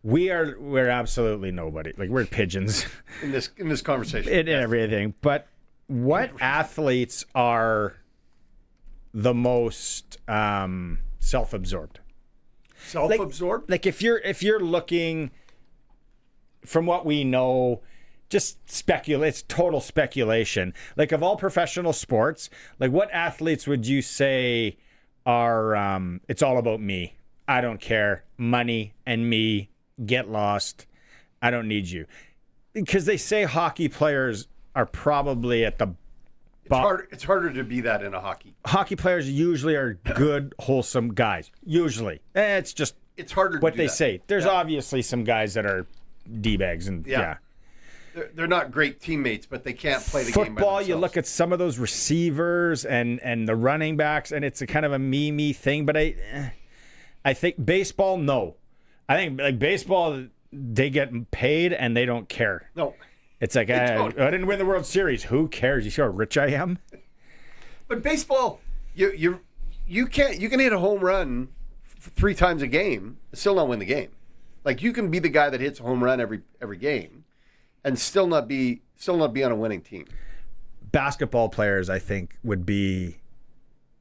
We're absolutely nobody. Like we're pigeons in this conversation. In everything. But what athletes are the most self-absorbed? Self-absorbed? Like if you're looking from what we know, just it's total speculation. Like, of all professional sports, like, what athletes would you say are, it's all about me? I don't care. Money and me. Get lost. I don't need you. Because they say hockey players are probably at the It's harder to be that in a hockey. Hockey players usually are good, wholesome guys. Usually. It's harder what to do they that. say. There's obviously some guys that are D-bags. And yeah. They're not great teammates, but they can't play the game by Football, themselves. you look at some of those receivers and the running backs, and it's a kind of a me thing. But I think baseball, no. I think, like, baseball, they get paid and they don't care. No. It's like, I didn't win the World Series. Who cares? You see how rich I am? But baseball, you can hit a home run 3 times a game and still not win the game. Like, you can be the guy that hits a home run every game and still not be on a winning team. Basketball players, I think, would be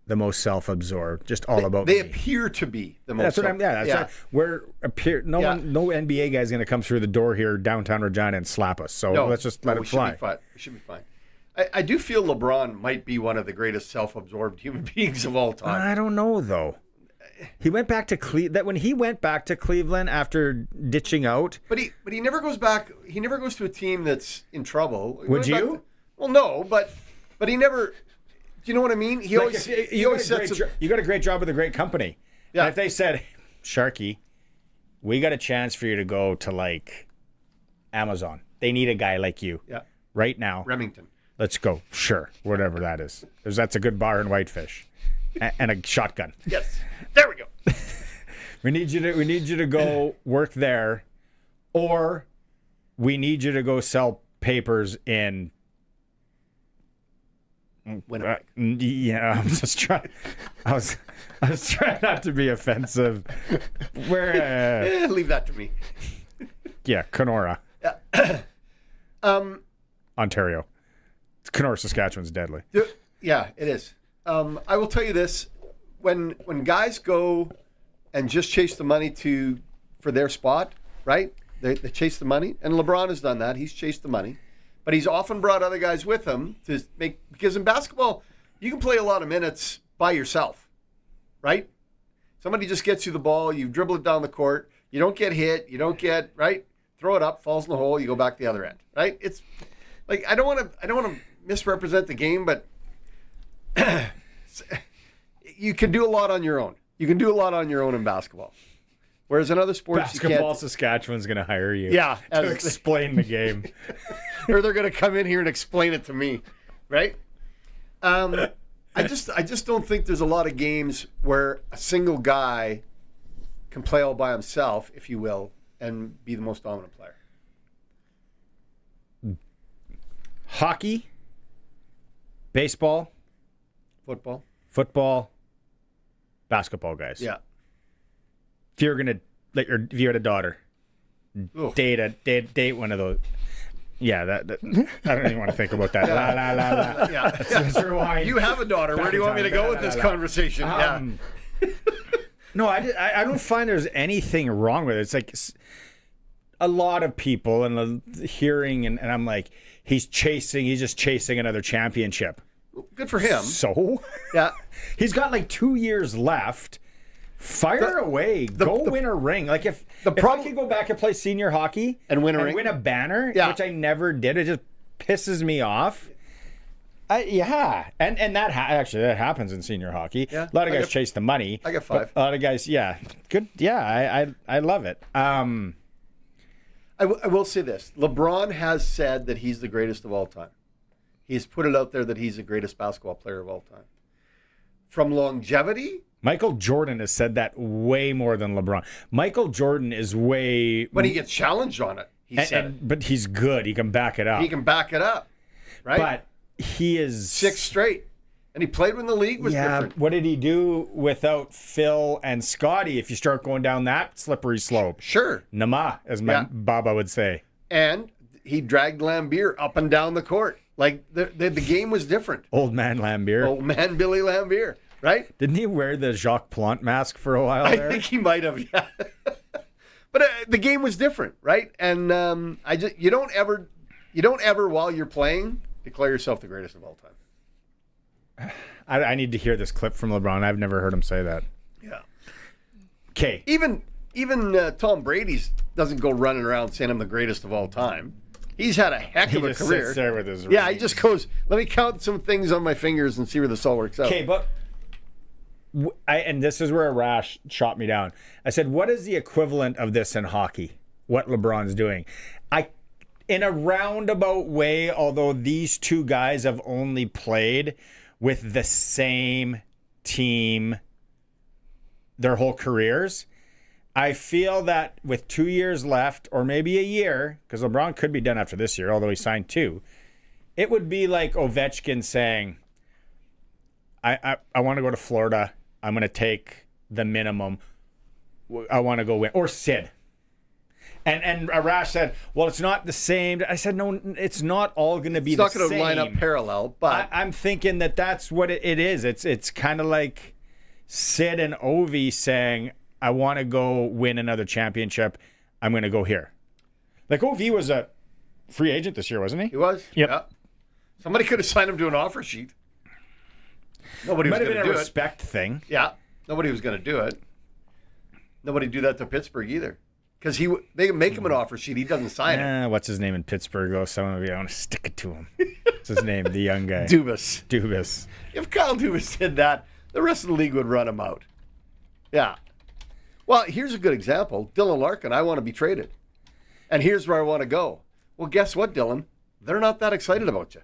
the most self-absorbed, just all about They me. appear to be the most. That's what I'm. Yeah, that's right. No NBA guy's going to come through the door here downtown Regina and slap us. So let's just let it fly. We should be fine. I do feel LeBron might be one of the greatest self-absorbed human beings of all time. I don't know though. He went back to Cleveland. When he went back to Cleveland after ditching out, but he never goes back. He never goes to a team that's in trouble. Would you? Well, no, but he never. Do you know what I mean? He always you got a great job with a great company. Yeah. And if they said, Sharky, we got a chance for you to go to, like, Amazon. They need a guy like you. Yeah. Right now. Remington. Let's go. Sure. Whatever that is. Because that's a good bar in Whitefish. And a shotgun. Yes. There we go. We need you to go work there, or we need you to go sell papers in yeah, I'm just trying. I was trying not to be offensive. Where? Leave that to me. Yeah, Kenora. Ontario. Kenora, Saskatchewan's deadly. Yeah, it is. I will tell you this: when guys go and just chase the money for their spot, right? They chase the money, and LeBron has done that. He's chased the money. But he's often brought other guys with him because in basketball, you can play a lot of minutes by yourself, right? Somebody just gets you the ball, you dribble it down the court, you don't get hit, right? Throw it up, falls in the hole, you go back the other end, right? It's like I don't want to misrepresent the game, but you can do a lot on your own. You can do a lot on your own in basketball. Whereas in other sports, basketball, you can't. Saskatchewan's going to hire you. Yeah, to explain the game. Or they're going to come in here and explain it to me, right? I just don't think there's a lot of games where a single guy can play all by himself, if you will, and be the most dominant player. Hockey, baseball, football, basketball guys. Yeah. If you're gonna if you had a daughter, date one of those. Yeah, that I don't even want to think about that. La. Yeah. That's you have a daughter. Where do you want me to go with this conversation? No, I don't find there's anything wrong with it. It's like a lot of people and hearing, and I'm like, he's just chasing another championship. Good for him. So yeah, he's got like 2 years left. Fire away. Go win a ring. Like if I could go back and play senior hockey and win a ring, win a banner, which I never did. It just pisses me off. And that happens in senior hockey. Yeah. A lot of guys chase the money. I got 5. A lot of guys, good. Yeah, I love it. I will say this: LeBron has said that he's the greatest of all time. He's put it out there that he's the greatest basketball player of all time. From longevity. Michael Jordan has said that way more than LeBron. Michael Jordan is way... When he gets challenged on it, but he's good. He can back it up. Right? But he is... 6 straight. And he played when the league was different. What did he do without Phil and Scotty if you start going down that slippery slope? Sure. Nama, as my Baba would say. And he dragged Lambier up and down the court. Like, the game was different. Old man Lambier. Old man Billy Lambier. Right? Didn't he wear the Jacques Plante mask for a while there? I think he might have, yeah. But the game was different, right? And you don't ever while you're playing declare yourself the greatest of all time. I need to hear this clip from LeBron. I've never heard him say that. Yeah. Okay. Even Tom Brady doesn't go running around saying I'm the greatest of all time. He's had a heck of a career. Sits there with his yeah, he just goes, let me count some things on my fingers and see where this all works out. Okay, but and this is where Arash shot me down. I said, what is the equivalent of this in hockey? What LeBron's doing? In a roundabout way, although these two guys have only played with the same team their whole careers, I feel that with 2 years left, or maybe a year, because LeBron could be done after this year, although he signed 2, it would be like Ovechkin saying, I want to go to Florida. I'm going to take the minimum. I want to go win. Or Sid. And Arash said, well, it's not the same. I said, no, it's not all going to be the same. It's not going to line up parallel, but... I'm thinking that's what it is. It's kind of like Sid and Ovi saying, I want to go win another championship. I'm going to go here. Like Ovi was a free agent this year, wasn't he? He was? Yep. Yeah. Somebody could have signed him to an offer sheet. Nobody was going to do it. Might have been a respect thing. Yeah. Nobody was going to do it. Nobody do that to Pittsburgh either. Because they make him an offer sheet. He doesn't sign it. What's his name in Pittsburgh, though? Some of you, I want to stick it to him. What's his name? The young guy. Dubas. If Kyle Dubas did that, the rest of the league would run him out. Yeah. Well, here's a good example. Dylan Larkin, I want to be traded. And here's where I want to go. Well, guess what, Dylan? They're not that excited about you.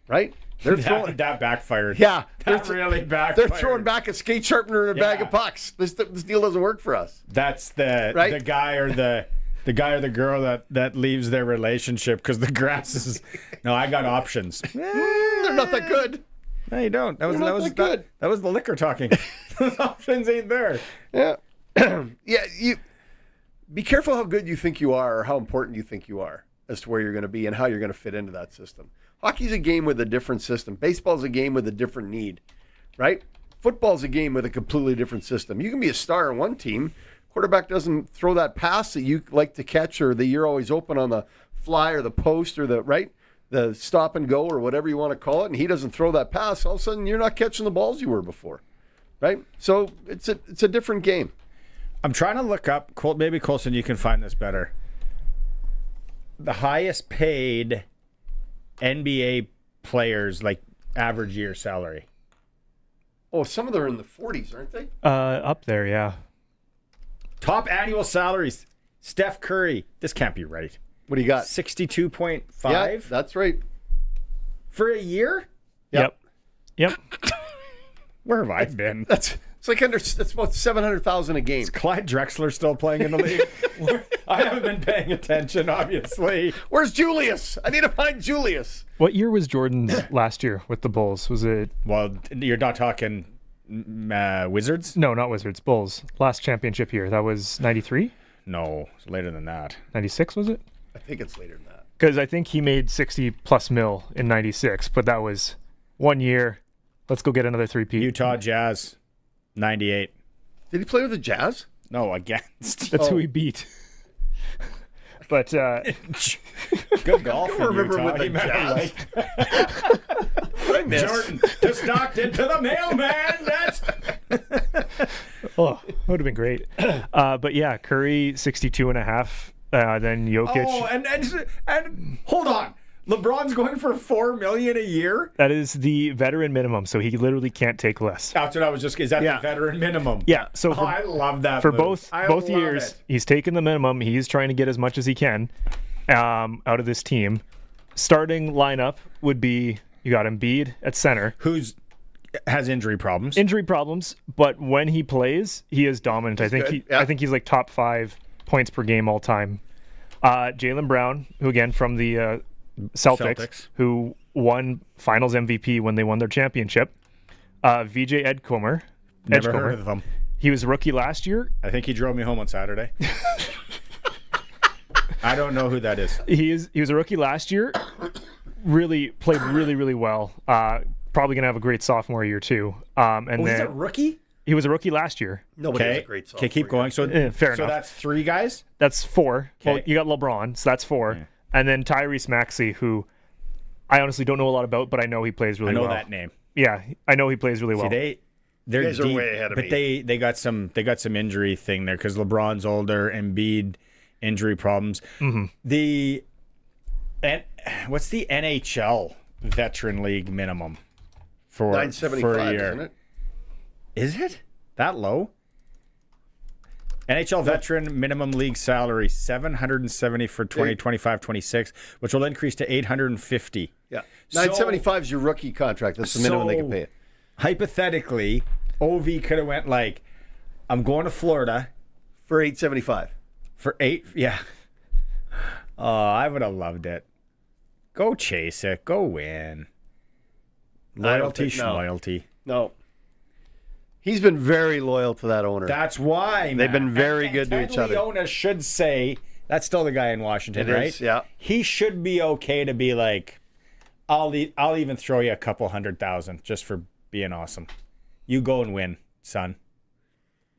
Right? They're throwing that backfired. Yeah. That really backfired. They're throwing back a skate sharpener and a bag of pucks. This deal doesn't work for us. That's the guy or the guy or the girl that leaves their relationship because the grass is... No, I got options. They're not that good. No, you don't. That was the liquor talking. Those options ain't there. Yeah. Yeah, you be careful how good you think you are or how important you think you are as to where you're going to be and how you're going to fit into that system. Hockey's a game with a different system. Baseball's a game with a different need, right? Football's a game with a completely different system. You can be a star on one team. Quarterback doesn't throw that pass that you like to catch or that you're always open on the fly or the post or the stop and go or whatever you want to call it, and he doesn't throw that pass. All of a sudden, you're not catching the balls you were before, right? So it's a different game. I'm trying to look up, maybe Colson, you can find this better. The highest paid NBA players, like average year salary. Oh, some of them are in the 40s, aren't they? Up there, yeah. Top annual salaries. Steph Curry. This can't be right. What do you got? 62.5? Yeah, that's right. For a year? Yep. Where have I been? That's about $700,000 a game. Is Clyde Drexler still playing in the league? I haven't been paying attention, obviously. Where's Julius? I need to find Julius. What year was Jordan's last year with the Bulls? Was it? Well, you're not talking Wizards? No, not Wizards. Bulls. Last championship year. That was 93? No, it's later than that. 96 was it? I think it's later than that. Because I think he made 60 plus mil in 96, but that was 1 year. Let's go get another three-peat. Utah Jazz, 98. Did he play with the Jazz? No, against. That's who he beat. But good golf. I don't remember with the Jazz. Jordan to Stockton to the mailman. That's. Oh, that would have been great. But yeah, Curry 62.5. Then Jokic. Oh, and hold on. LeBron's going for $4 million a year. That is the veteran minimum, so he literally can't take less. That's what I was just. Is that the veteran minimum? Yeah. So I love that. For move. both years, he's taken the minimum. He's trying to get as much as he can out of this team. Starting lineup would be you got Embiid at center, has injury problems. But when he plays, he is dominant. I think he's like top 5 points per game all time. Jaylen Brown, who again from the Celtics, who won Finals MVP when they won their championship. VJ Edcomer. Never heard of him. He was rookie last year. I think he drove me home on Saturday. I don't know who that is. He was a rookie last year. Played really well. Probably gonna have a great sophomore year too. And he's a rookie? He was a rookie last year. Nobody has a great sophomore. Okay, keep going. So, fair so enough. that's 3 guys? That's 4. Okay. Well, you got LeBron, so that's 4. Yeah. And then Tyrese Maxey, who I honestly don't know a lot about, but I know he plays really well. I know that name. Yeah, I know he plays really well. See, they're You guys are deep, way ahead of but me. they got some injury thing there because LeBron's older, Embiid injury problems. What's the NHL Veteran League minimum for $975, a year? isn't it? Is it that low? NHL veteran minimum league salary $770 for 2025-26, which will increase to $850. Yeah, $975 is your rookie contract. That's the minimum they can pay it. Hypothetically, OV could have went like, I'm going to Florida for $875. For $8, yeah. Oh, I would have loved it. Go chase it. Go win. Loyalty, schmoyalty. No. He's been very loyal to that owner. That's why, man. They've been very good to each other. Leona should say, that's still the guy in Washington, right? Is, yeah. He should be okay to be like, I'll even throw you a couple $100,000 just for being awesome. You go and win, son.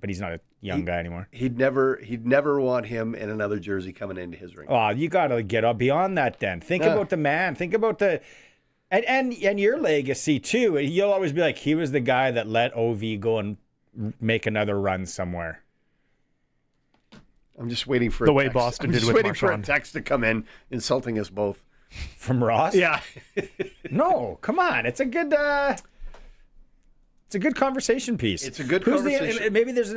But he's not a young guy anymore. He'd never want him in another jersey coming into his ring. Oh, you got to get up beyond that then. Think about the man. Think about the... And your legacy, too. You'll always be like, he was the guy that let OV go and make another run somewhere. I'm just waiting for the way Boston did with I'm just waiting for a Marchand. text to come in insulting us both. From Ross? Yeah. No, come on. It's a good conversation piece. It's a good conversation. Maybe there's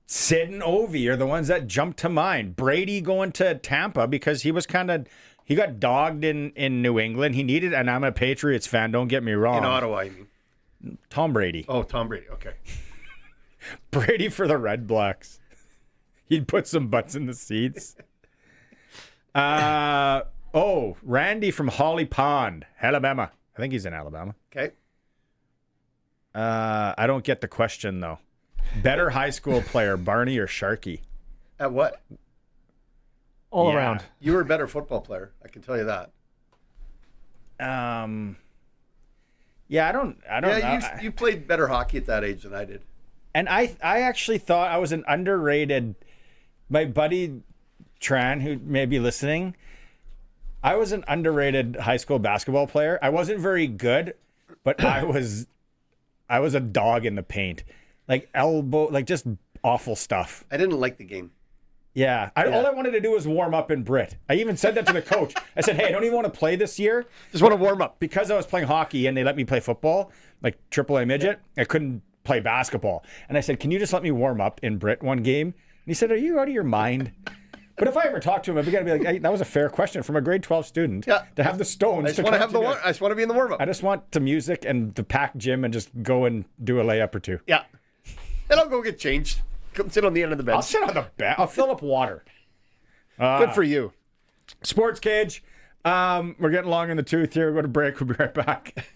Sid and Ovi are the ones that jump to mind. Brady going to Tampa because he was he got dogged in New England. He needed, and I'm a Patriots fan, don't get me wrong. In Ottawa, I mean. Tom Brady. Oh, Tom Brady. Okay. Brady for the Red Blacks. He'd put some butts in the seats. Randy from Holly Pond, Alabama. I think he's in Alabama. Okay. I don't get the question, though. Better high school player, Barney or Sharky? At what? All around. You were a better football player. I can tell you that. Yeah, I don't know. You played better hockey at that age than I did. And I actually thought I was an underrated. My buddy Tran, who may be listening, I was an underrated high school basketball player. I wasn't very good, but I was a dog in the paint, like elbow, like just awful stuff. I didn't like the game. Yeah. All I wanted to do was warm up in Brit. I even said that to the coach. I said, hey, I don't even want to play this year. Just want to warm up. Because I was playing hockey and they let me play football, like AAA midget, I couldn't play basketball. And I said, can you just let me warm up in Brit one game? And he said, are you out of your mind? But if I ever talk to him, I'd got to be like, hey, that was a fair question from a grade 12 student to have the stones. I just want to be in the warm up. I just want the music and the packed gym and just go and do a layup or two. Yeah. And I'll go get changed. Come sit on the end of the bench. I'll sit on the bench. I'll fill up water. Good for you. Sportscage. We're getting long in the tooth here. We'll go to break. We'll be right back.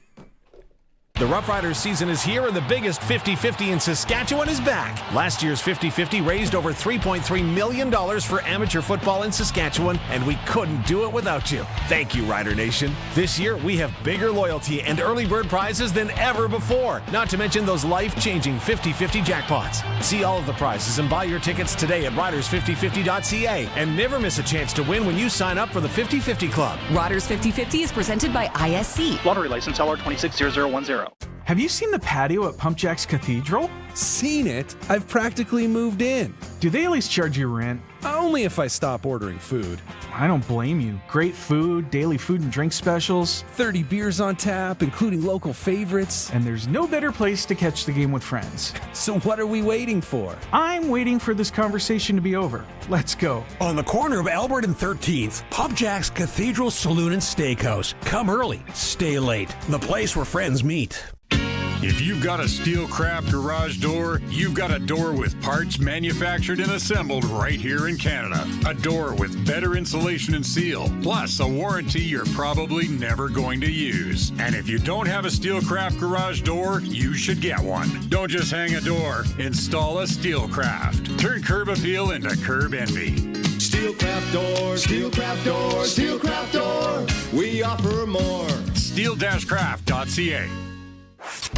The Roughriders season is here, and the biggest 50-50 in Saskatchewan is back. Last year's 50-50 raised over $3.3 million for amateur football in Saskatchewan, and we couldn't do it without you. Thank you, Rider Nation. This year, we have bigger loyalty and early bird prizes than ever before, not to mention those life-changing 50-50 jackpots. See all of the prizes and buy your tickets today at riders5050.ca, and never miss a chance to win when you sign up for the 50-50 Club. Riders 50-50 is presented by ISC. Lottery license LR260010. Have you seen the patio at Pumpjacks Cathedral? Seen it? I've practically moved in. Do they at least charge you rent? Only if I stop ordering food. I don't blame you. Great food, daily food and drink specials. 30 beers on tap, including local favorites. And there's no better place to catch the game with friends. So what are we waiting for? I'm waiting for this conversation to be over. Let's go. On the corner of Albert and 13th, Pumpjacks Cathedral Saloon and Steakhouse. Come early, stay late. The place where friends meet. If you've got a Steelcraft garage door, you've got a door with parts manufactured and assembled right here in Canada. A door with better insulation and seal, plus a warranty you're probably never going to use. And if you don't have a Steelcraft garage door, you should get one. Don't just hang a door, install a Steelcraft. Turn curb appeal into curb envy. Steelcraft door, Steelcraft door, Steelcraft door. We offer more. Steel-craft.ca.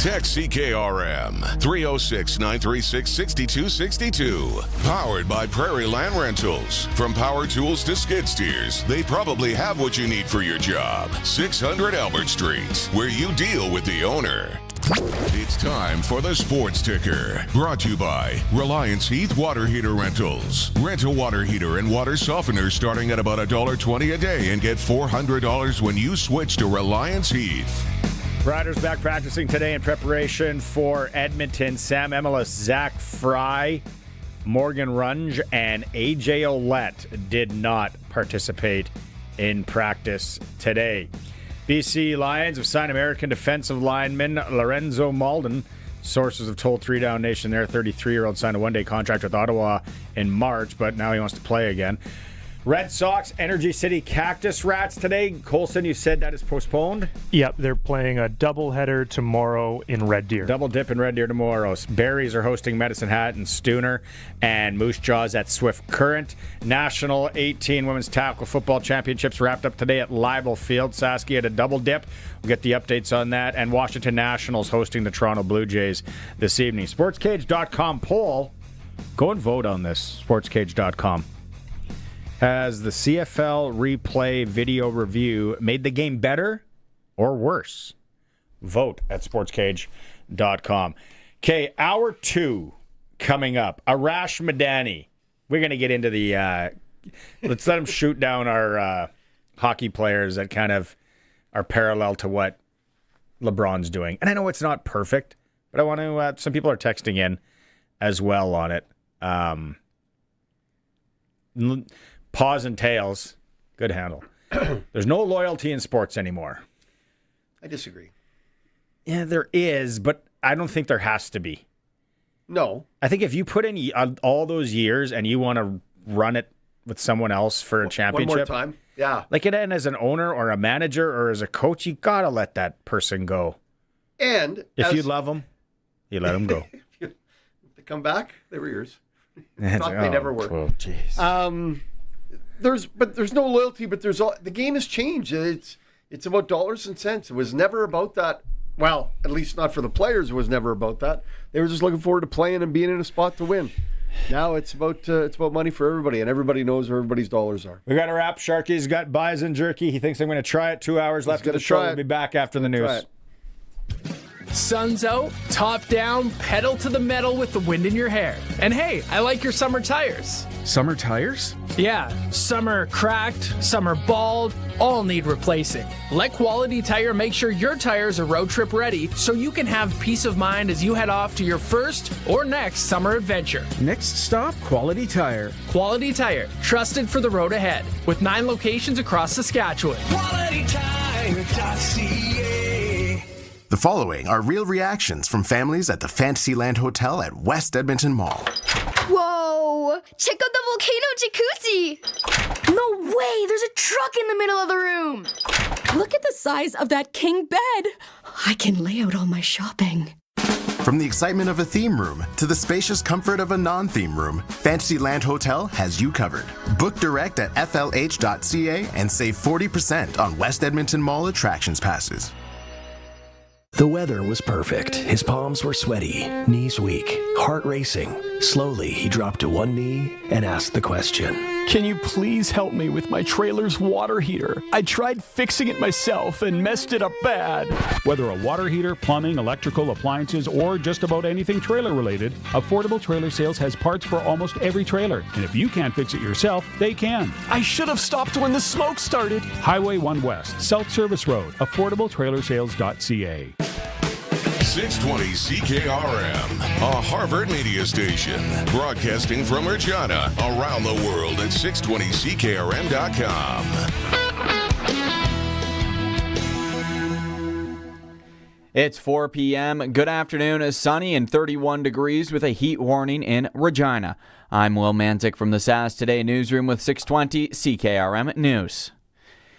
Text CKRM 306-936-6262. Powered by Prairie Land Rentals. From power tools to skid steers, they probably have what you need for your job. 600 Albert Street, where you deal with the owner. It's time for the Sports Ticker, brought to you by Reliance Heath Water Heater Rentals. Rent a water heater and water softener starting at about $1.20 a day and get $400 when you switch to Reliance Heath. Riders back practicing today in preparation for Edmonton. Sam Emilus, Zach Fry, Morgan Runge, and AJ Ouellette did not participate in practice today. BC Lions have signed American defensive lineman Lorenzo Malden. Sources have told 3 Down Nation their 33-year-old signed a one-day contract with Ottawa in March, but now he wants to play again. Red Sox, Energy City Cactus Rats today. Colson, you said that is postponed? Yep, they're playing a doubleheader tomorrow in Red Deer. Double dip in Red Deer tomorrow. Berries are hosting Medicine Hat and Stooner, and Moose Jaws at Swift Current. National 18 Women's Tackle Football Championships wrapped up today at Leibel Field. Sasky had a double dip. We'll get the updates on that. And Washington Nationals hosting the Toronto Blue Jays this evening. Sportscage.com poll. Go and vote on this. Sportscage.com. Has the CFL replay video review made the game better or worse? Vote at sportscage.com. Okay, hour 2 coming up. Arash Madani. We're going to get into the... let's let him shoot down our hockey players that kind of are parallel to what LeBron's doing. And I know it's not perfect, but I want to... some people are texting in as well on it. Paws and tails. Good handle. There's no loyalty in sports anymore. I disagree. Yeah, there is, but I don't think there has to be. No. I think if you put in all those years and you want to run it with someone else for a championship. One more time. Yeah. Like it, and as an owner or a manager or as a coach, you got to let that person go. And if you love them, you let them go. If they come back, they were yours. They never were. Oh, jeez. There's no loyalty, but the game has changed. It's about dollars and cents. It was never about that. Well, at least not for the players. It was never about that. They were just looking forward to playing and being in a spot to win. Now it's about money for everybody, and everybody knows where everybody's dollars are. We got a wrap. Sharky's got bison jerky. He thinks I'm going to try it. 2 hours left of the show. We'll be back after the news. Sun's out, top down, pedal to the metal with the wind in your hair. And hey, I like your summer tires. Summer tires? Yeah, some are cracked, some are bald, all need replacing. Let Quality Tire make sure your tires are road trip ready so you can have peace of mind as you head off to your first or next summer adventure. Next stop, Quality Tire. Quality Tire, trusted for the road ahead, with 9 locations across Saskatchewan. QualityTire.ca. The following are real reactions from families at the Fantasyland Hotel at West Edmonton Mall. Whoa! Check out the volcano jacuzzi! No way! There's a truck in the middle of the room! Look at the size of that king bed! I can lay out all my shopping. From the excitement of a theme room to the spacious comfort of a non-theme room, Fantasyland Hotel has you covered. Book direct at flh.ca and save 40% on West Edmonton Mall attractions passes. The weather was perfect. His palms were sweaty, knees weak, heart racing. Slowly, he dropped to one knee and asked the question. Can you please help me with my trailer's water heater? I tried fixing it myself and messed it up bad. Whether a water heater, plumbing, electrical, appliances, or just about anything trailer related, Affordable Trailer Sales has parts for almost every trailer. And if you can't fix it yourself, they can. I should have stopped when the smoke started. Highway 1 West, South Service Road, AffordableTrailerSales.ca. 620 CKRM, a Harvard media station, broadcasting from Regina, around the world at 620CKRM.com. It's 4 p.m. Good afternoon. Sunny and 31 degrees with a heat warning in Regina. I'm Will Manzik from the SAS Today newsroom with 620 CKRM News.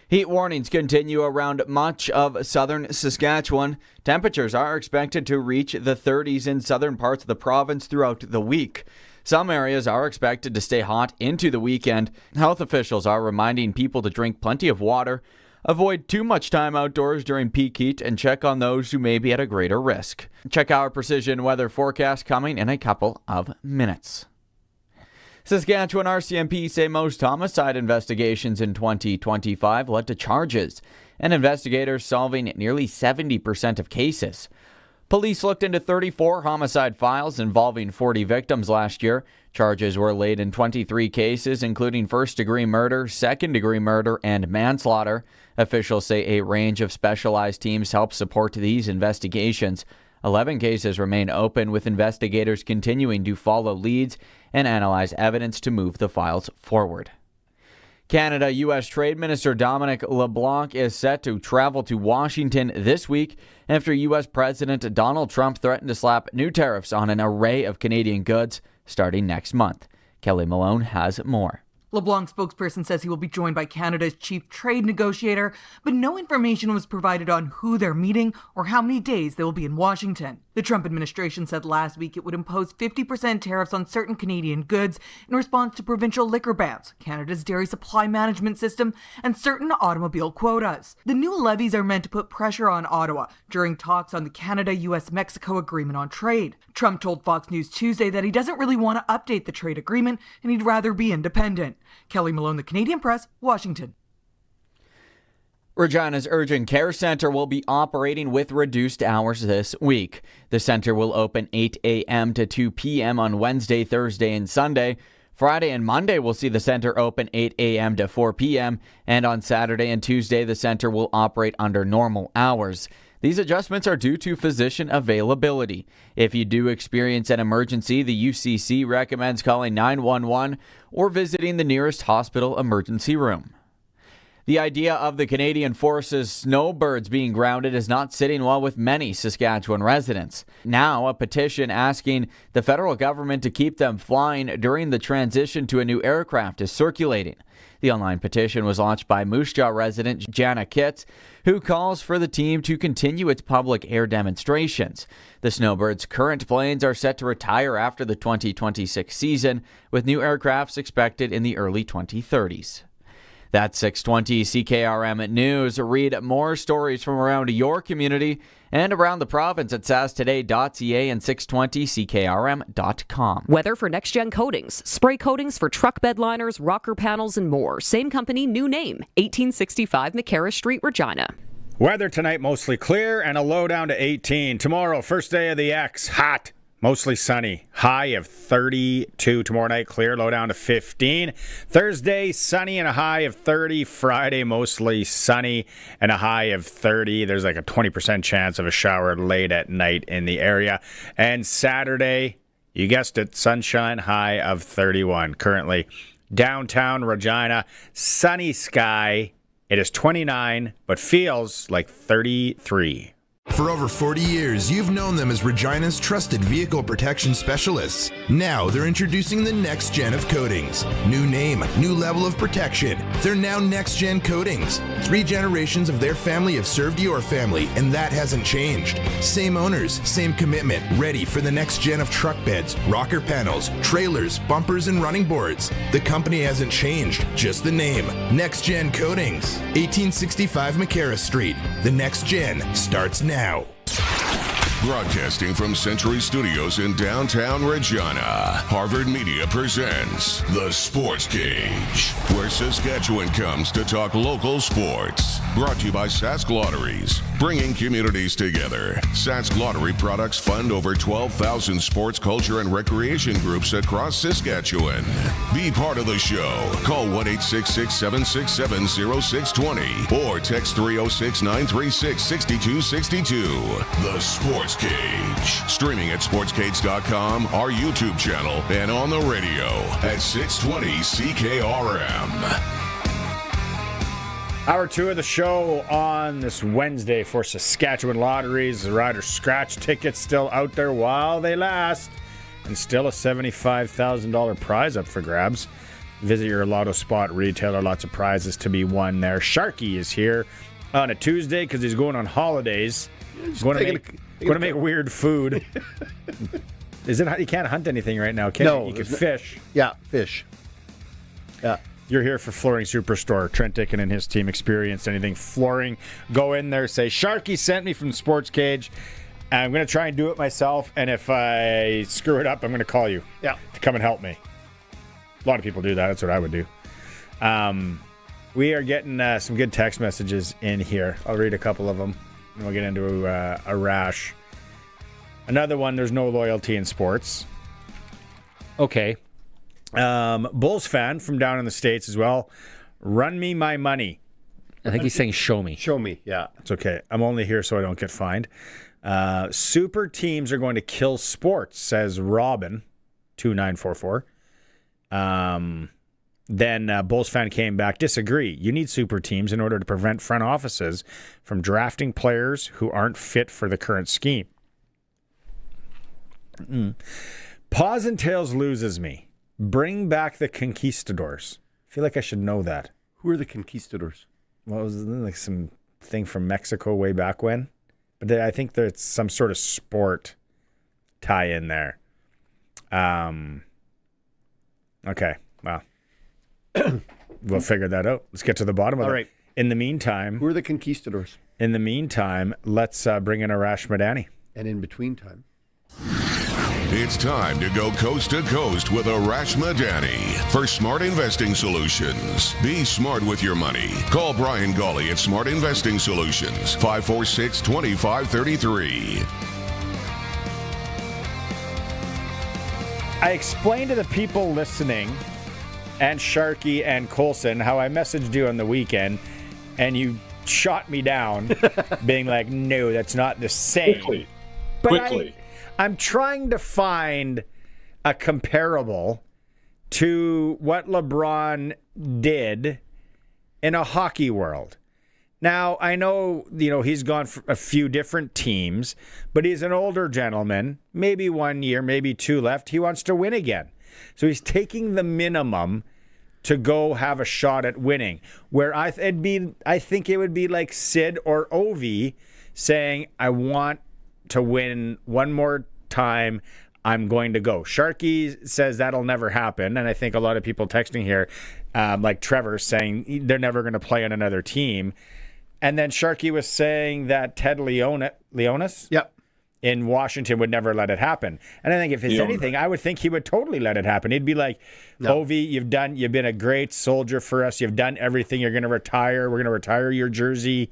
Heat warnings continue around much of southern Saskatchewan. Temperatures are expected to reach the 30s in southern parts of the province throughout the week. Some areas are expected to stay hot into the weekend. Health officials are reminding people to drink plenty of water. Avoid too much time outdoors during peak heat and check on those who may be at a greater risk. Check our precision weather forecast coming in a couple of minutes. Saskatchewan RCMP say most homicide investigations in 2025 led to charges, and investigators solving nearly 70% of cases. Police looked into 34 homicide files involving 40 victims last year. Charges were laid in 23 cases, including first-degree murder, second-degree murder, and manslaughter. Officials say a range of specialized teams help support these investigations. 11 cases remain open, with investigators continuing to follow leads and analyze evidence to move the files forward. Canada-U.S. Trade Minister Dominic LeBlanc is set to travel to Washington this week after U.S. President Donald Trump threatened to slap new tariffs on an array of Canadian goods starting next month. Kelly Malone has more. LeBlanc's spokesperson says he will be joined by Canada's chief trade negotiator, but no information was provided on who they're meeting or how many days they will be in Washington. The Trump administration said last week it would impose 50% tariffs on certain Canadian goods in response to provincial liquor bans, Canada's dairy supply management system, and certain automobile quotas. The new levies are meant to put pressure on Ottawa during talks on the Canada-US-Mexico Agreement on Trade. Trump told Fox News Tuesday that he doesn't really want to update the trade agreement and he'd rather be independent. Kelly Malone, The Canadian Press, Washington. Regina's Urgent Care Center will be operating with reduced hours this week. The center will open 8 a.m. to 2 p.m. on Wednesday, Thursday, and Sunday. Friday and Monday will see the center open 8 a.m. to 4 p.m. And on Saturday and Tuesday, the center will operate under normal hours. These adjustments are due to physician availability. If you do experience an emergency, the UCC recommends calling 911 or visiting the nearest hospital emergency room. The idea of the Canadian Forces snowbirds being grounded is not sitting well with many Saskatchewan residents. Now, a petition asking the federal government to keep them flying during the transition to a new aircraft is circulating. The online petition was launched by Moose Jaw resident Jana Kitts, who calls for the team to continue its public air demonstrations. The Snowbirds' current planes are set to retire after the 2026 season, with new aircrafts expected in the early 2030s. That's 620 CKRM News. Read more stories from around your community and around the province at sastoday.ca and 620ckrm.com. Weather for Next Gen Coatings. Spray coatings for truck bed liners, rocker panels, and more. Same company, new name. 1865 McCarra Street, Regina. Weather tonight mostly clear and a low down to 18. Tomorrow, first day of the X, hot. Mostly sunny. High of 32 tomorrow night. Clear. Low down to 15. Thursday, sunny and a high of 30. Friday, mostly sunny and a high of 30. There's like a 20% chance of a shower late at night in the area. And Saturday, you guessed it, sunshine, high of 31. Currently, downtown Regina, sunny sky. It is 29, but feels like 33. For over 40 years, you've known them as Regina's trusted vehicle protection specialists. Now they're introducing the next gen of coatings. New name, new level of protection. They're now Next Gen Coatings. 3 generations of their family have served your family, and that hasn't changed. Same owners, same commitment, ready for the next gen of truck beds, rocker panels, trailers, bumpers, and running boards. The company hasn't changed, just the name. Next Gen Coatings. 1865 McCarra Street. The next gen starts now. Broadcasting from Century Studios in downtown Regina, Harvard Media presents The Sports Cage, where Saskatchewan comes to talk local sports. Brought to you by Sask Lotteries, bringing communities together. Sask Lottery products fund over 12,000 sports, culture, and recreation groups across Saskatchewan. Be part of the show. Call 1-866-767-0620 or text 306-936-6262. The Sports Cage. Streaming at sportscage.com, our YouTube channel, and on the radio at 620 CKRM. Hour 2 of the show on this Wednesday for Saskatchewan Lotteries. The Rider Scratch tickets still out there while they last. And still a $75,000 prize up for grabs. Visit your Lotto Spot retailer. Lots of prizes to be won there. Sharky is here on a Tuesday because he's going on holidays. He's going to make weird food. Is it? You can't hunt anything right now, can you? You can fish. Yeah, fish. Yeah. You're here for Flooring Superstore. Trent Dickin and his team experienced anything flooring. Go in there, say, Sharky sent me from Sportscage. I'm going to try and do it myself, and if I screw it up, I'm going to call you to come and help me. A lot of people do that. That's what I would do. We are getting some good text messages in here. I'll read a couple of them, and we'll get into Arash. Another one, there's no loyalty in sports. Okay. Bulls fan from down in the States as well. Run me my money. I think he's saying show me. Show me, yeah. It's okay. I'm only here so I don't get fined. Super teams are going to kill sports, says Robin, 2944. Then Bulls fan came back, disagree. You need super teams in order to prevent front offices from drafting players who aren't fit for the current scheme. Paws and Tails loses me. Bring back the conquistadors. I feel like I should know that. Who are the conquistadors? Well, it was like some thing from Mexico way back when. But I think there's some sort of sport tie in there. Okay, well, we'll figure that out. Let's get to the bottom of it. All right. In the meantime... Who are the conquistadors? In the meantime, let's bring in Arash Madani. And in between time... It's time to go coast to coast with Arash Madani for Smart Investing Solutions. Be smart with your money. Call Brian Gawley at Smart Investing Solutions, 546-2533. I explained to the people listening, and Sharky and Colson, how I messaged you on the weekend, and you shot me down, being like, no, that's not the same. Quickly. I'm trying to find a comparable to what LeBron did in a hockey world. Now, I know, he's gone for a few different teams, but he's an older gentleman, maybe 1 year, maybe 2 left. He wants to win again. So he's taking the minimum to go have a shot at winning. Where I think it would be like Sid or Ovi saying, I want to win one more time, I'm going to go. Sharky says that'll never happen, and I think a lot of people texting here, like Trevor, saying they're never going to play on another team. And then Sharky was saying that Ted Leonis in Washington would never let it happen. And I think if it's anything, I would think he would totally let it happen. He'd be like, Ovi, you've been a great soldier for us. You've done everything. You're going to retire. We're going to retire your jersey.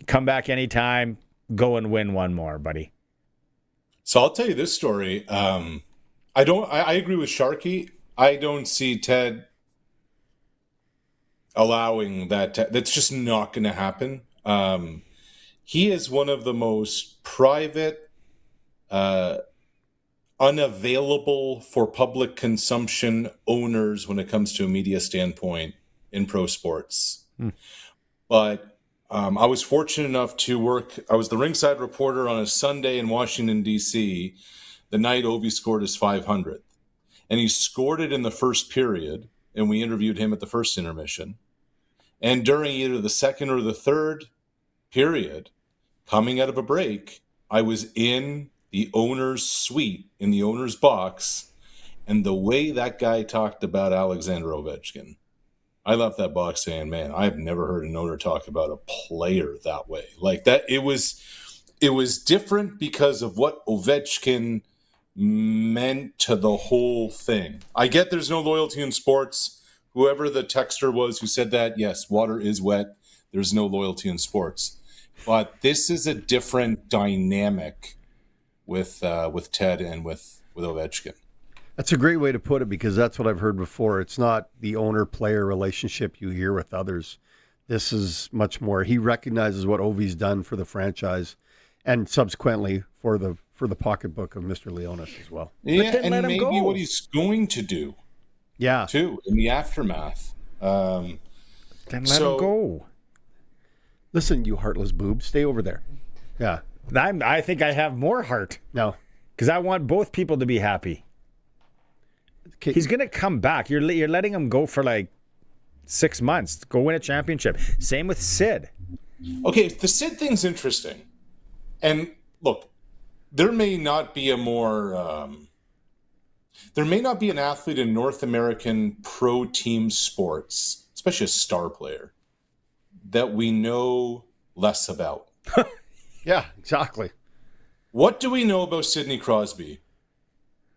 Come back anytime. Go and win one more, buddy. So I'll tell you this story. I agree with Sharky. I don't see Ted allowing that. That's just not going to happen. He is one of the most private, unavailable for public consumption owners when it comes to a media standpoint in pro sports. But I was fortunate enough to work. I was the ringside reporter on a Sunday in Washington, D.C., the night Ovi scored his 500th. And he scored it in the first period, and we interviewed him at the first intermission. And during either the second or the third period, coming out of a break, I was in the owner's suite, in the owner's box, and the way that guy talked about Alexander Ovechkin, I left that box saying, man, I've never heard an owner talk about a player that way. Like that, it was different because of what Ovechkin meant to the whole thing. I get there's no loyalty in sports. Whoever the texter was who said that, yes, water is wet. There's no loyalty in sports. But this is a different dynamic with Ted and with Ovechkin. That's a great way to put it, because that's what I've heard before. It's not the owner-player relationship you hear with others. This is much more. He recognizes what Ovi's done for the franchise, and subsequently for the pocketbook of Mr. Leonis as well. Yeah, and maybe what he's going to do. Yeah, too, in the aftermath. Then let him go. Listen, you heartless boob, stay over there. Yeah, I think I have more heart. No, because I want both people to be happy. He's going to come back. You're letting him go for like 6 months. Go win a championship. Same with Sid. Okay, the Sid thing's interesting. And look, there may not be a more There may not be an athlete in North American pro team sports, especially a star player, that we know less about. Yeah, exactly. What do we know about Sidney Crosby?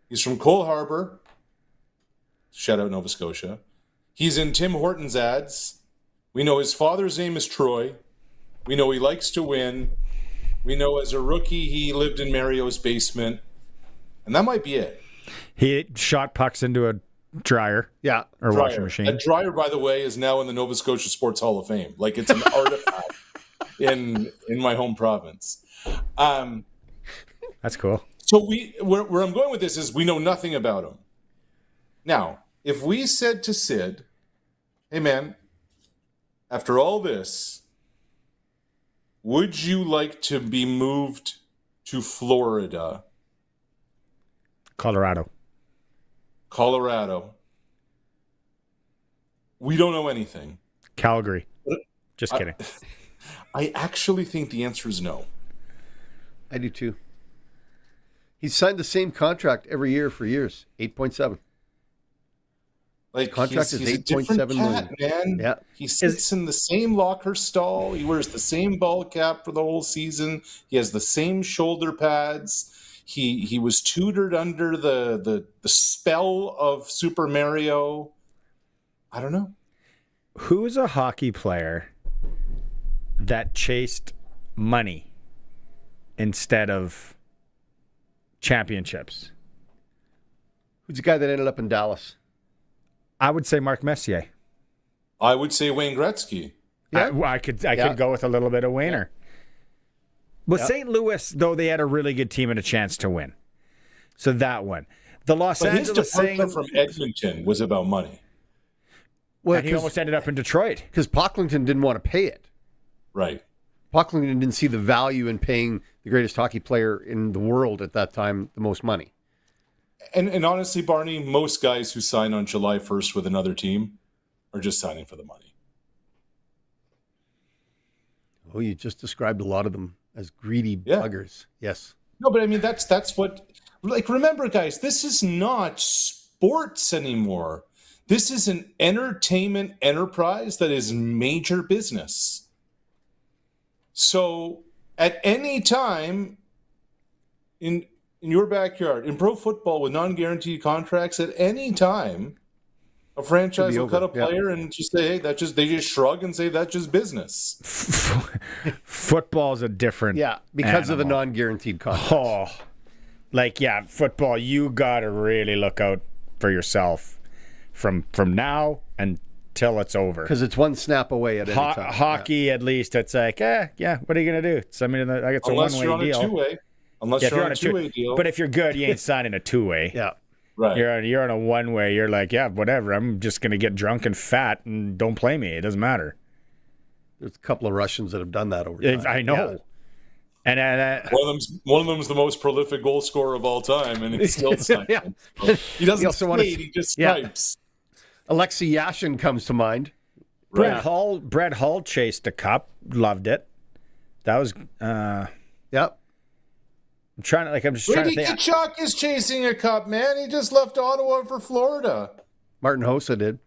He's from Cole Harbour. Shout out Nova Scotia. He's in Tim Hortons ads. We know his father's name is Troy. We know he likes to win. We know as a rookie he lived in Mario's basement. And that might be it. He shot pucks into a dryer. Yeah. Or washing machine. That dryer, by the way, is now in the Nova Scotia Sports Hall of Fame. Like, it's an artifact in my home province. That's cool. So where I'm going with this is we know nothing about him. Now, if we said to Sid, hey, man, after all this, would you like to be moved to Florida? Colorado. We don't know anything. Calgary. Just kidding. I actually think the answer is no. I do too. He's signed the same contract every year for years. 8.7. Like, contract is 8.7 million. Man. Yeah. He sits in the same locker stall. He wears the same ball cap for the whole season. He has the same shoulder pads. He was tutored under the spell of Super Mario. I don't know. Who's a hockey player that chased money instead of championships? Who's the guy that ended up in Dallas? I would say Mark Messier. I would say Wayne Gretzky. Yeah. I could go with a little bit of Wayner. With St. Louis, though, they had a really good team and a chance to win. So that one. The Los Angeles his departure from Edmonton was about money. Well, and he almost ended up in Detroit. Because Pocklington didn't want to pay it. Right. Pocklington didn't see the value in paying the greatest hockey player in the world at that time the most money. And honestly, Barney, most guys who sign on July 1st with another team are just signing for the money. Oh, you just described a lot of them as greedy buggers. Yes. No, but I mean, that's what... Like, remember, guys, this is not sports anymore. This is an entertainment enterprise that is major business. So, at any time in your backyard, in pro football with non-guaranteed contracts, at any time, a franchise will cut a player and just say, hey, they just shrug and say, that's just business. Football's a different because of the non-guaranteed contracts. Football, you got to really look out for yourself from now until it's over. Because it's one snap away at any time. Hockey, at least, it's like, what are you going to do? I mean, I guess it's a one-way deal. Unless you're on a two-way deal. But if you're good, you ain't signing a two-way. Yeah. Right. You're on a one-way. You're like, whatever. I'm just going to get drunk and fat and don't play me. It doesn't matter. There's a couple of Russians that have done that over time. I know. Yeah. And one of them's the most prolific goal scorer of all time, and he's still sniping. He doesn't skate, he just snipes. Alexei Yashin comes to mind. Brett Hull chased a cup, loved it. That was I'm trying to think. Brady Tkachuk is chasing a cup, man. He just left Ottawa for Florida. Martin Hossa did.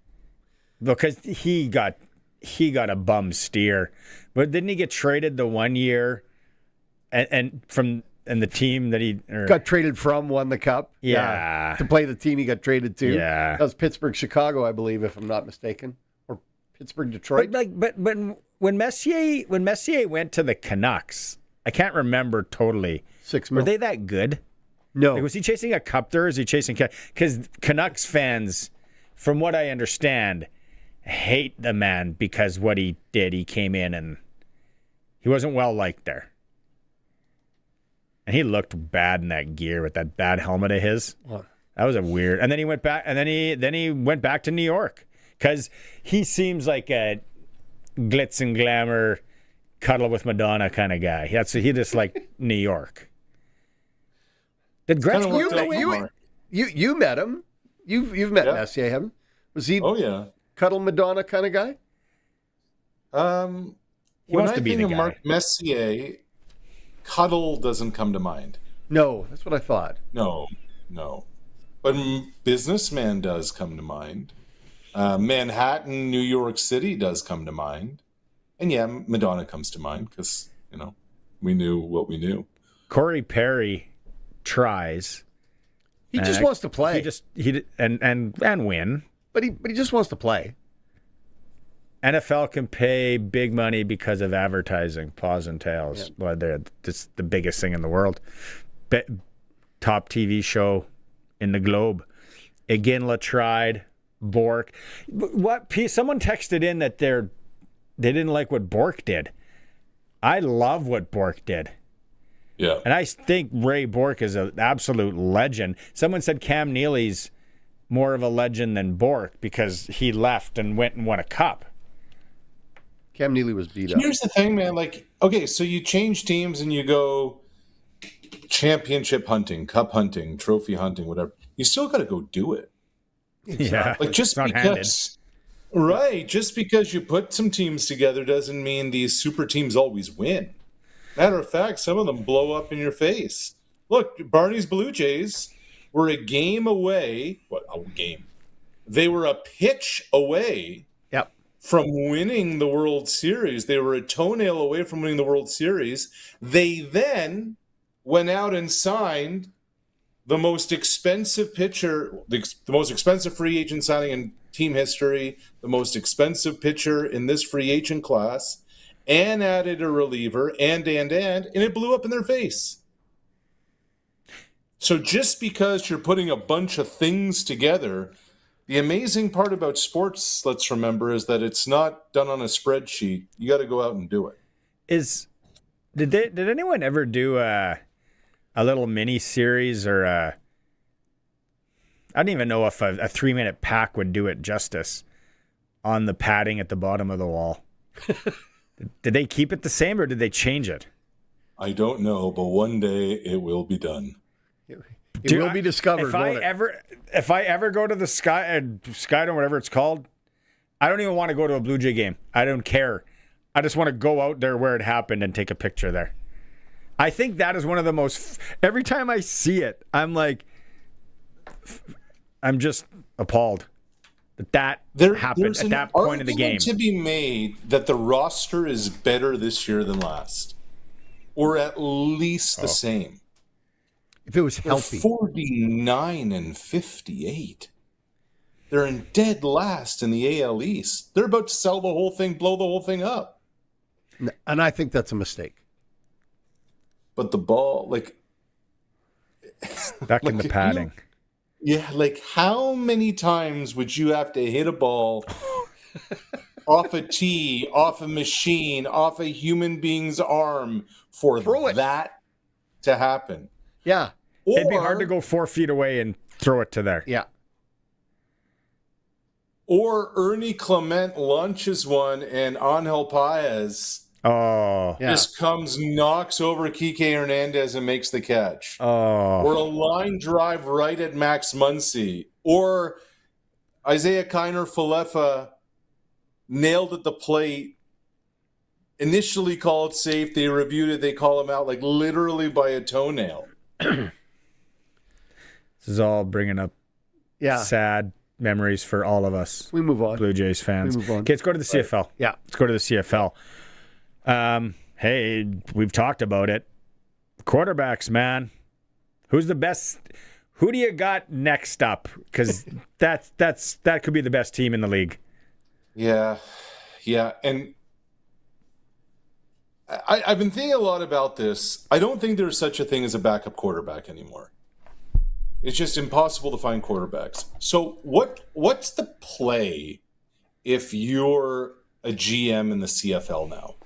Because he got a bum steer. But didn't he get traded the 1 year and the team that he got traded from won the cup? Yeah. To play the team he got traded to. Yeah. That was Pittsburgh, Chicago, I believe, if I'm not mistaken. Or Pittsburgh, Detroit. But when Messier went to the Canucks, I can't remember totally. $6 million. Were they that good? No. Was he chasing a cup there? Or is he chasing? Because Canucks fans, from what I understand, hate the man because what he did. He came in and he wasn't well liked there, and he looked bad in that gear with that bad helmet of his. What? That was a weird. And then he went back. And then he went back to New York because he seems like a glitz and glamour, cuddle with Madonna kind of guy. He just like New York. Did Gretzky? You met him. You've met Messier, haven't you? Was he? Oh yeah. Cuddle Madonna kind of guy. When I think of Mark Messier, cuddle doesn't come to mind. No, that's what I thought. No. But businessman does come to mind. Manhattan, New York City does come to mind. And yeah, Madonna comes to mind because, we knew what we knew. Corey Perry tries. He just wants to play. And win. But he just wants to play. NFL can pay big money because of advertising, paws and tails. Yeah. Well, they're just the biggest thing in the world. Top TV show in the globe. Iginla tried. Bork. Someone texted in that they didn't like what Bork did. I love what Bork did. Yeah. And I think Ray Bork is an absolute legend. Someone said Cam Neely's more of a legend than Bork because he left and went and won a cup. Cam Neely was beat up. Here's the thing, man. Okay, so you change teams and you go championship hunting, cup hunting, trophy hunting, whatever. You still got to go do it. Yeah. Just because, right? Just because you put some teams together doesn't mean these super teams always win. Matter of fact, some of them blow up in your face. Look, Barney's Blue Jays were a game away. What a game! They were a pitch away. From winning the World Series. They were a toenail away from winning the World Series. They then went out and signed the most expensive pitcher, the most expensive free agent signing in team history, the most expensive pitcher in this free agent class, and added a reliever, and it blew up in their face. So just because you're putting a bunch of things together, the amazing part about sports, let's remember, is that it's not done on a spreadsheet. You got to go out and do it. Did anyone ever do a little mini series or I don't even know if a 3-minute pack would do it justice on the padding at the bottom of the wall? Did they keep it the same or did they change it? I don't know, but one day it will be done. It will be discovered. If I ever go to the Skydome, whatever it's called, I don't even want to go to a Blue Jay game. I don't care. I just want to go out there where it happened and take a picture there. I think that is one of the most. Every time I see it, I'm just appalled that happened at that point in the game. There's an argument to be made that the roster is better this year than last, or at least the same. If it was healthy. They're 49-58. They're in dead last in the AL East. They're about to sell the whole thing, blow the whole thing up. And I think that's a mistake. But the ball, back in the padding. How many times would you have to hit a ball off a tee, off a machine, off a human being's arm for that to happen? Yeah. It'd be hard to go 4 feet away and throw it to there. Yeah. Or Ernie Clement launches one and Angel Paez just comes, knocks over Kike Hernandez and makes the catch. Or a line drive right at Max Muncy. Or Isaiah Kiner-Falefa nailed at the plate. Initially called safe. They reviewed it. They call him out literally by a toenail. This is all bringing up sad memories for all of us. We move on. Blue Jays fans. We move on. Okay, let's go to the CFL. Right. Yeah. Let's go to the CFL. Hey, we've talked about it. Quarterbacks, man. Who's the best? Who do you got next up? Because that could be the best team in the league. Yeah. And I've been thinking a lot about this. I don't think there's such a thing as a backup quarterback anymore. It's just impossible to find quarterbacks. So what's the play if you're a GM in the CFL now?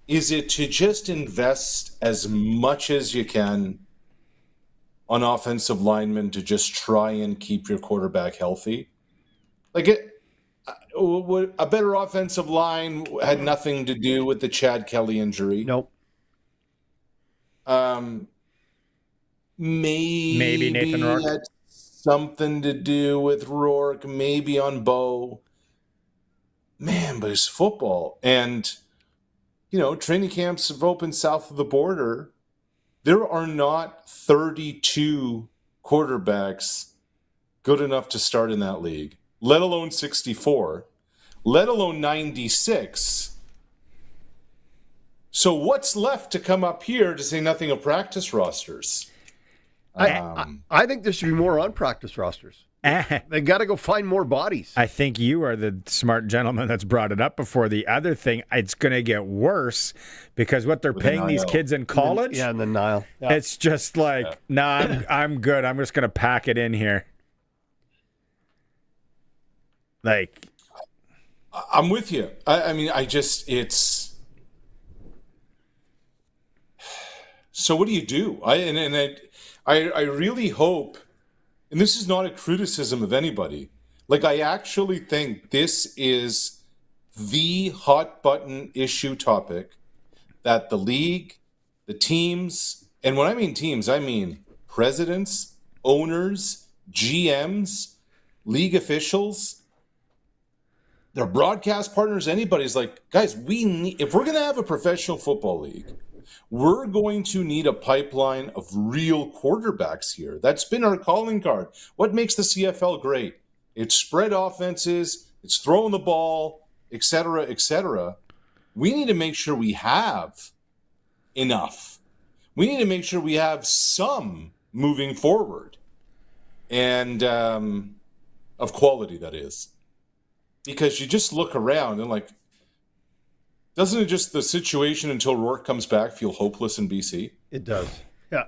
Is it to just invest as much as you can on offensive linemen to just try and keep your quarterback healthy? A better offensive line had nothing to do with the Chad Kelly injury. Nope. Maybe Nathan Rourke had something to do with Rourke. Maybe on Bo. Man, but it's football, and training camps have opened south of the border. There are not 32 quarterbacks good enough to start in that league, let alone 64, let alone 96. So what's left to come up here, to say nothing of practice rosters? I think there should be more on practice rosters. They got to go find more bodies. I think you are the smart gentleman that's brought it up before. The other thing, it's going to get worse because what they're paying these kids in college. In the Nile. Yeah. It's just like, I'm good. I'm just going to pack it in here. Like, I'm with you. I mean, it's. So what do you do? I really hope. And this is not a criticism of anybody. Like, I actually think this is the hot button issue topic that the league, the teams, and when I mean teams, I mean presidents, owners, GMs, league officials, their broadcast partners, anybody's like, guys, if we're going to have a professional football league, we're going to need a pipeline of real quarterbacks here. That's been our calling card. What makes the CFL great? It's spread offenses, it's throwing the ball, et cetera, et cetera. We need to make sure we have enough. We need to make sure we have some moving forward. And of quality, that is. Because you just look around and like, doesn't it just the situation until Rourke comes back feel hopeless in BC? It does. Yeah.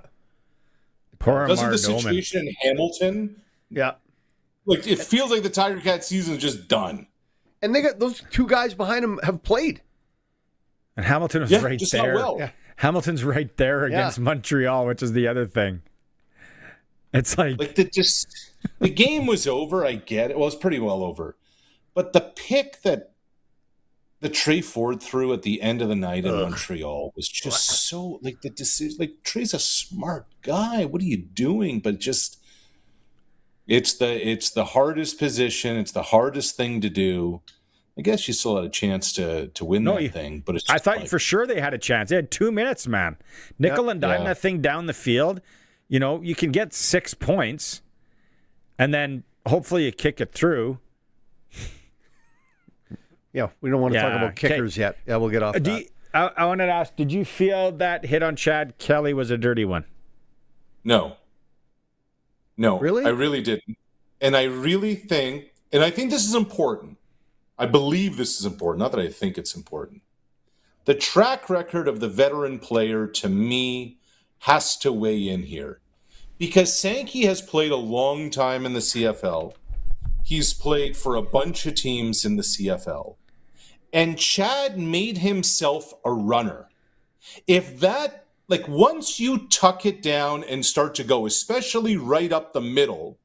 Poor Doesn't Amar the Doman. situation in Hamilton? Yeah. Like, it feels like the Tiger Cat season is just done. And they got those two guys behind him have played. And Hamilton was right just there. not well. Yeah. Hamilton's right there against Montreal, which is the other thing. It's like the game was over. I get it. Well, it's pretty well over. But the pick that the Trey Ford threw at the end of the night in Montreal was just so like the decision. Like, Trey's a smart guy. What are you doing? But just it's the hardest position. It's the hardest thing to do. I guess you still had a chance to win that thing, but it's. I thought for sure they had a chance. They had 2 minutes, man. Nickel and dime that thing down the field. You know, you can get 6 points, and then hopefully you kick it through. Yeah, we don't want to talk about kickers yet. Yeah, we'll get off that. I wanted to ask, did you feel that hit on Chad Kelly was a dirty one? No. Really? I really didn't. And I really think, and I think this is important. I believe this is important, not that I think it's important. The track record of the veteran player, to me, has to weigh in here. Because Sankey has played a long time in the CFL. He's played for a bunch of teams in the CFL. And Chad made himself a runner. If that, like, once you tuck it down and start to go, especially right up the middle,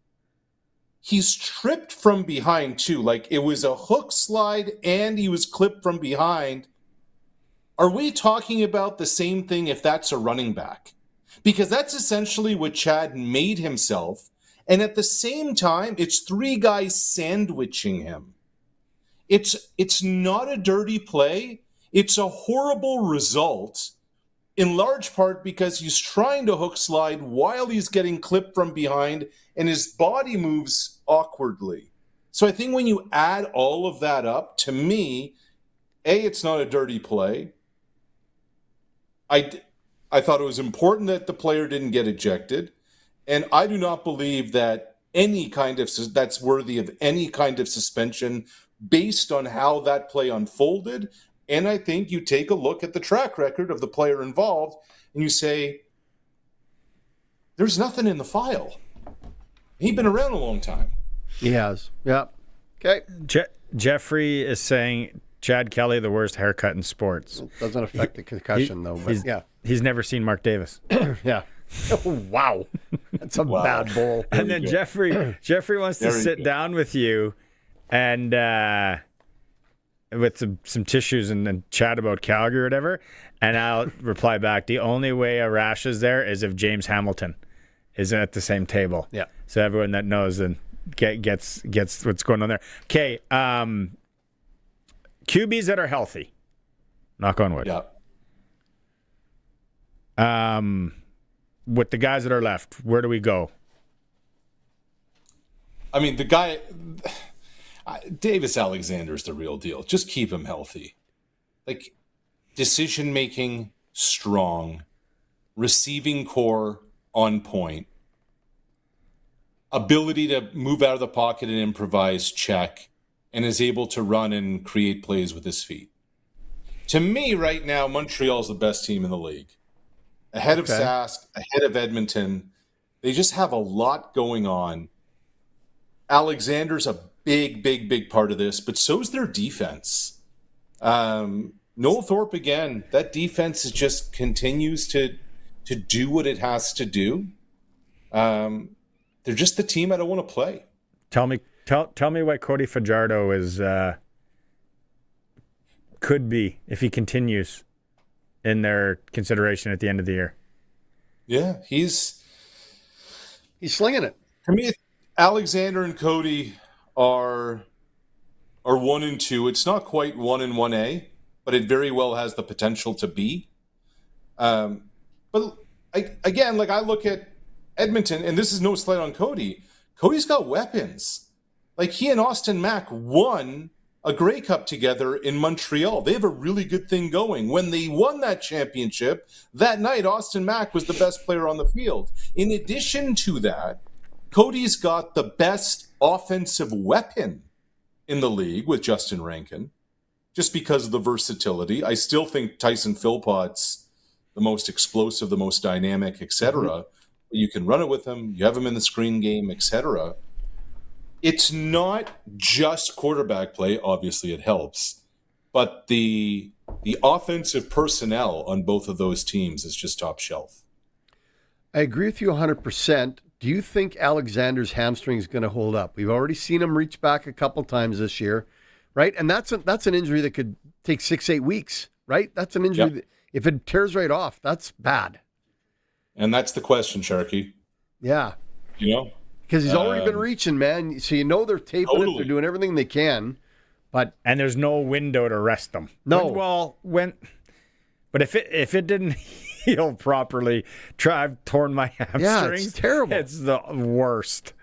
he's tripped from behind too. Like, it was a hook slide and he was clipped from behind. Are we talking about the same thing if that's a running back? Because that's essentially what Chad made himself. And at the same time, it's 3 guys sandwiching him. It's not a dirty play. It's a horrible result, in large part because he's trying to hook slide while he's getting clipped from behind and his body moves awkwardly. So I think when you add all of that up, to me, A, it's not a dirty play. I thought it was important that the player didn't get ejected. And I do not believe that that's worthy of any kind of suspension based on how that play unfolded. And I think you take a look at the track record of the player involved and you say, there's nothing in the file. He's been around a long time. He has. Yeah. Okay. Jeffrey is saying Chad Kelly, the worst haircut in sports. It doesn't affect the concussion, though. But he's never seen Mark Davis. Yeah. Oh, wow. That's a bad bowl. And then Jeffrey wants to sit down with you and with some tissues and chat about Calgary or whatever. And I'll reply back, the only way Arash is there is if James Hamilton is at the same table. Yeah. So everyone that knows and gets what's going on there. Okay. QBs that are healthy. Knock on wood. Yeah. With the guys that are left, where do we go? I mean, the guy, Davis Alexander is the real deal. Just keep him healthy. Like, decision-making, strong, receiving core on point, ability to move out of the pocket and improvise, check, and is able to run and create plays with his feet. To me, right now, Montreal's the best team in the league. Ahead of Sask, ahead of Edmonton. They just have a lot going on. Alexander's a big part of this, but so's their defense. Noel Thorpe, again, that defense is just continues to do what it has to do. They're just the team I don't want to play. Tell me why Cody Fajardo is could be, if he continues, in their consideration at the end of the year. Yeah, he's slinging it. To me, Alexander and Cody are 1 and 2. It's not quite 1 and 1A, but it very well has the potential to be. But I look at Edmonton, and this is no slight on Cody. Cody's got weapons. Like, he and Austin Mack won a Grey Cup together in Montreal. They have a really good thing going. When they won that championship, that night, Austin Mack was the best player on the field. In addition to that, Cody's got the best offensive weapon in the league with Justin Rankin, just because of the versatility. I still think Tyson Philpott's the most explosive, the most dynamic, etc. Mm-hmm. You can run it with him. You have him in the screen game, etc. It's not just quarterback play. Obviously, it helps. But the offensive personnel on both of those teams is just top shelf. I agree with you 100%. Do you think Alexander's hamstring is going to hold up? We've already seen him reach back a couple times this year, right? And that's an injury that could take 6-8 weeks, right? That's an injury that, if it tears right off, that's bad. And that's the question, Sharky. Yeah. You know? Because he's already been reaching, man. So they're taping it. They're doing everything they can. And there's no window to rest them. No. But if it didn't heal properly, I've torn my hamstrings. Yeah, it's terrible. It's the worst.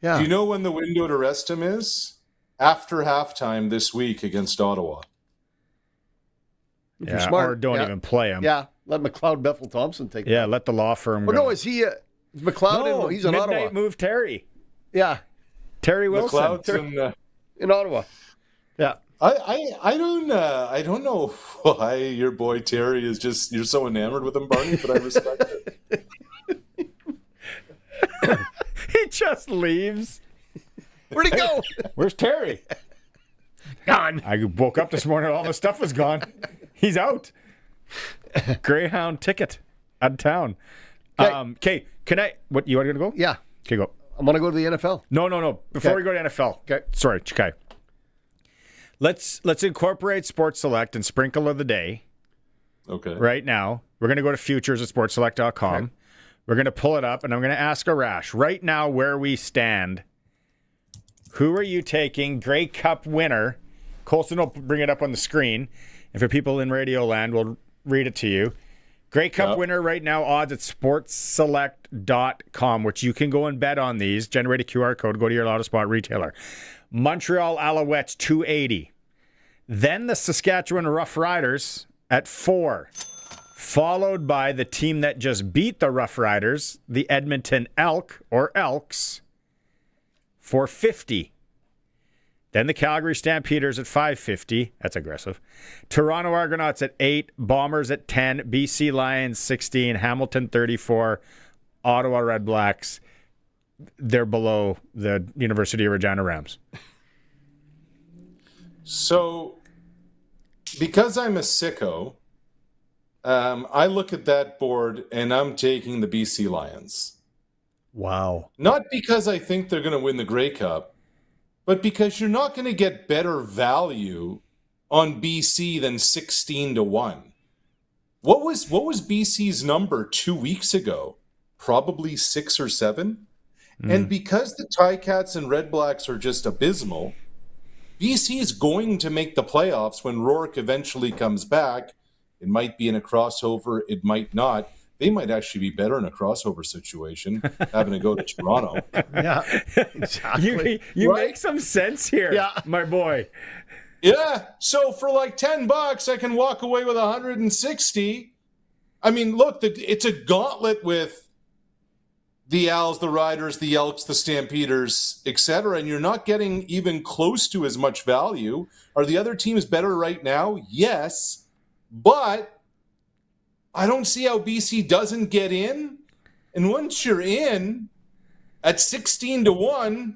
Yeah. Do you know when the window to rest him is? After halftime this week against Ottawa. If you're smart. Or don't even play him. Yeah, let McLeod Bethel Thompson take that. Let the law firm go. No, is he McLeod? No, he's in midnight Ottawa. Move Terry. Yeah. Terry Wilson. McLeod's in Ottawa. Yeah. I don't know why your boy Terry is just, you're so enamored with him, Barney, but I respect it. He just leaves. Where'd he go? Where's Terry? Gone. I woke up this morning, all the stuff was gone. He's out. Greyhound ticket out of town. Okay, can I? What, you want to go? Yeah. Okay, go. I want to go to the NFL. No. Before we go to NFL. Okay. Sorry, Chikai. Let's incorporate Sports Select and Sprinkle of the Day. Okay. Right now. We're going to go to futures at sportselect.com. Okay. We're going to pull it up, and I'm going to ask Arash, right now where we stand, who are you taking? Grey Cup winner. Colson will bring it up on the screen. And for people in Radio Land, we'll read it to you. Grey Cup winner right now, odds at sportselect.com, which you can go and bet on these. Generate a QR code, go to your loudest spot retailer. Montreal Alouettes, 280. Then the Saskatchewan Roughriders at 4. Followed by the team that just beat the Roughriders, the Edmonton Elk, or Elks, for 50. Then the Calgary Stampeders at 550. That's aggressive. Toronto Argonauts at 8. Bombers at 10. BC Lions 16. Hamilton 34. Ottawa Redblacks. They're below the University of Regina Rams. So, because I'm a sicko, I look at that board and I'm taking the BC Lions. Wow. Not because I think they're going to win the Grey Cup, but because you're not going to get better value on BC than 16-1. What was BC's number 2 weeks ago? Probably 6 or 7. And because the Ticats and Redblacks are just abysmal, BC is going to make the playoffs when Rourke eventually comes back. It might be in a crossover, it might not. they might actually be better in a crossover situation, having to go to Toronto. Yeah, exactly. You make some sense here, my boy. Yeah. So for like $10, I can walk away with 160. I mean, look, it's a gauntlet with the Als, the Riders, the Elks, the Stampeders, etc., and you're not getting even close to as much value. Are the other teams better right now? Yes, but I don't see how BC doesn't get in. And once you're in at 16-1,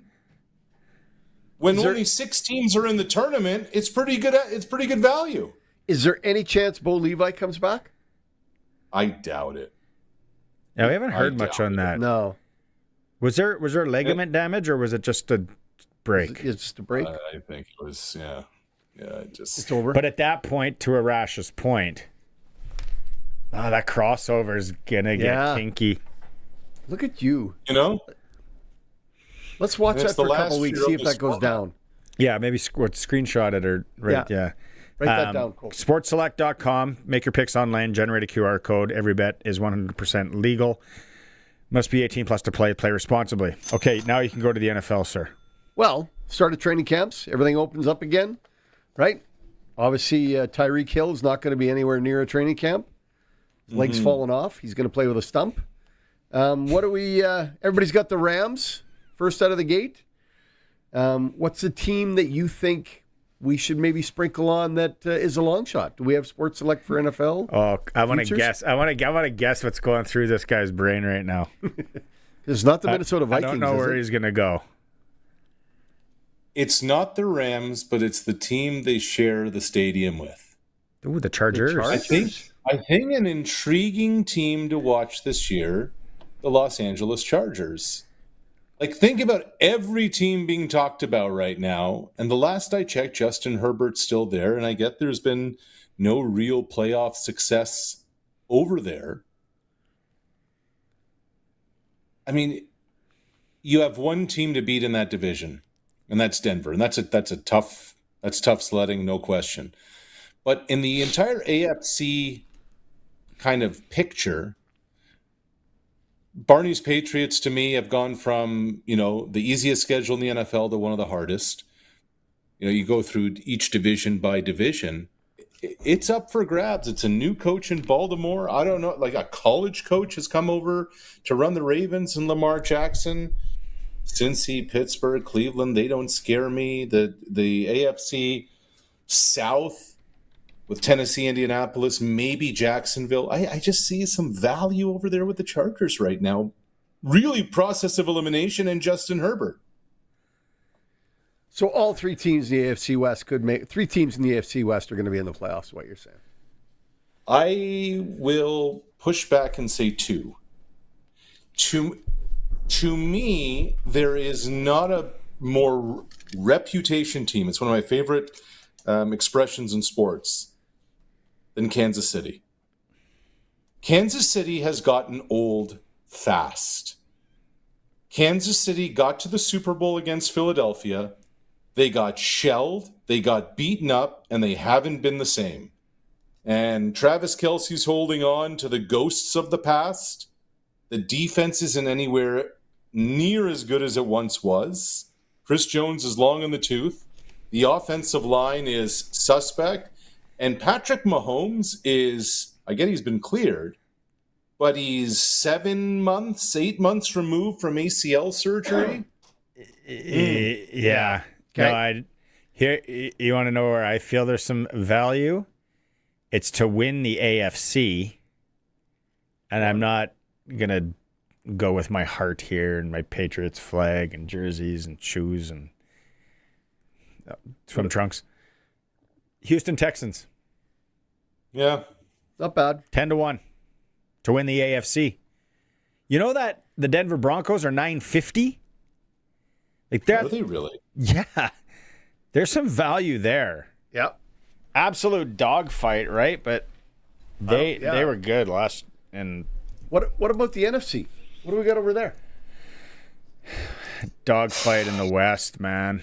when only 6 teams are in the tournament, it's pretty good. It's pretty good value. Is there any chance Bo Levi comes back? I doubt it. Yeah, we haven't heard much on that. No. Was there ligament damage, or was it just a break? It's just a break. I think it was. Yeah. It's over. But at that point, to Arash's point, that crossover is gonna get kinky. Look at you. You know. Let's watch that for a couple weeks. See if that goes down. Yeah, maybe screenshot it or yeah. Write that down, Cole. Sportselect.com. Make your picks online. Generate a QR code. Every bet is 100% legal. Must be 18 plus to play. Play responsibly. Okay, now you can go to the NFL, sir. Well, started training camps. Everything opens up again, right? Obviously, Tyreek Hill is not going to be anywhere near a training camp. His leg's fallen off. He's going to play with a stump. What do we? Everybody's got the Rams first out of the gate. What's the team that you think we should maybe sprinkle on that is a long shot? Do we have Sports Select for NFL? Oh, I want to guess. I want to guess what's going through this guy's brain right now. It's not the Minnesota Vikings. I don't know where he's going to go. It's not the Rams, but it's the team they share the stadium with. Ooh, the Chargers. I think an intriguing team to watch this year, the Los Angeles Chargers. Like, think about every team being talked about right now. And the last I checked, Justin Herbert's still there. And I get there's been no real playoff success over there. I mean, you have one team to beat in that division, and that's Denver. And that's tough sledding, no question. But in the entire AFC kind of picture, Barney's Patriots, to me, have gone from, the easiest schedule in the NFL to one of the hardest. You go through each division by division. It's up for grabs. It's a new coach in Baltimore. I don't know, like a college coach has come over to run the Ravens, and Lamar Jackson. Cincy, Pittsburgh, Cleveland, they don't scare me. The AFC South with Tennessee, Indianapolis, maybe Jacksonville. I just see some value over there with the Chargers right now. Really process of elimination and Justin Herbert. So all 3 teams in the AFC West are going to be in the playoffs, is what you're saying. I will push back and say 2. To me, there is not a more reputation team. It's one of my favorite expressions in sports than Kansas City. Kansas City has gotten old fast. Kansas City got to the Super Bowl against Philadelphia. They got shelled, they got beaten up, and they haven't been the same. And Travis Kelce's holding on to the ghosts of the past. The defense isn't anywhere near as good as it once was. Chris Jones is long in the tooth. The offensive line is suspect. And Patrick Mahomes is, I get he's been cleared, but he's 8 months removed from ACL surgery. Yeah. Okay. No, you want to know where I feel there's some value? It's to win the AFC. And I'm not going to go with my heart here and my Patriots flag and jerseys and shoes and swim trunks. Houston Texans. Yeah. Not bad. 10-1 to win the AFC. You know that the Denver Broncos are $9.50? Like that. Are they really? Yeah. There's some value there. Yep. Absolute dogfight, right? But they were good last. And what about the NFC? What do we got over there? Dogfight in the West, man.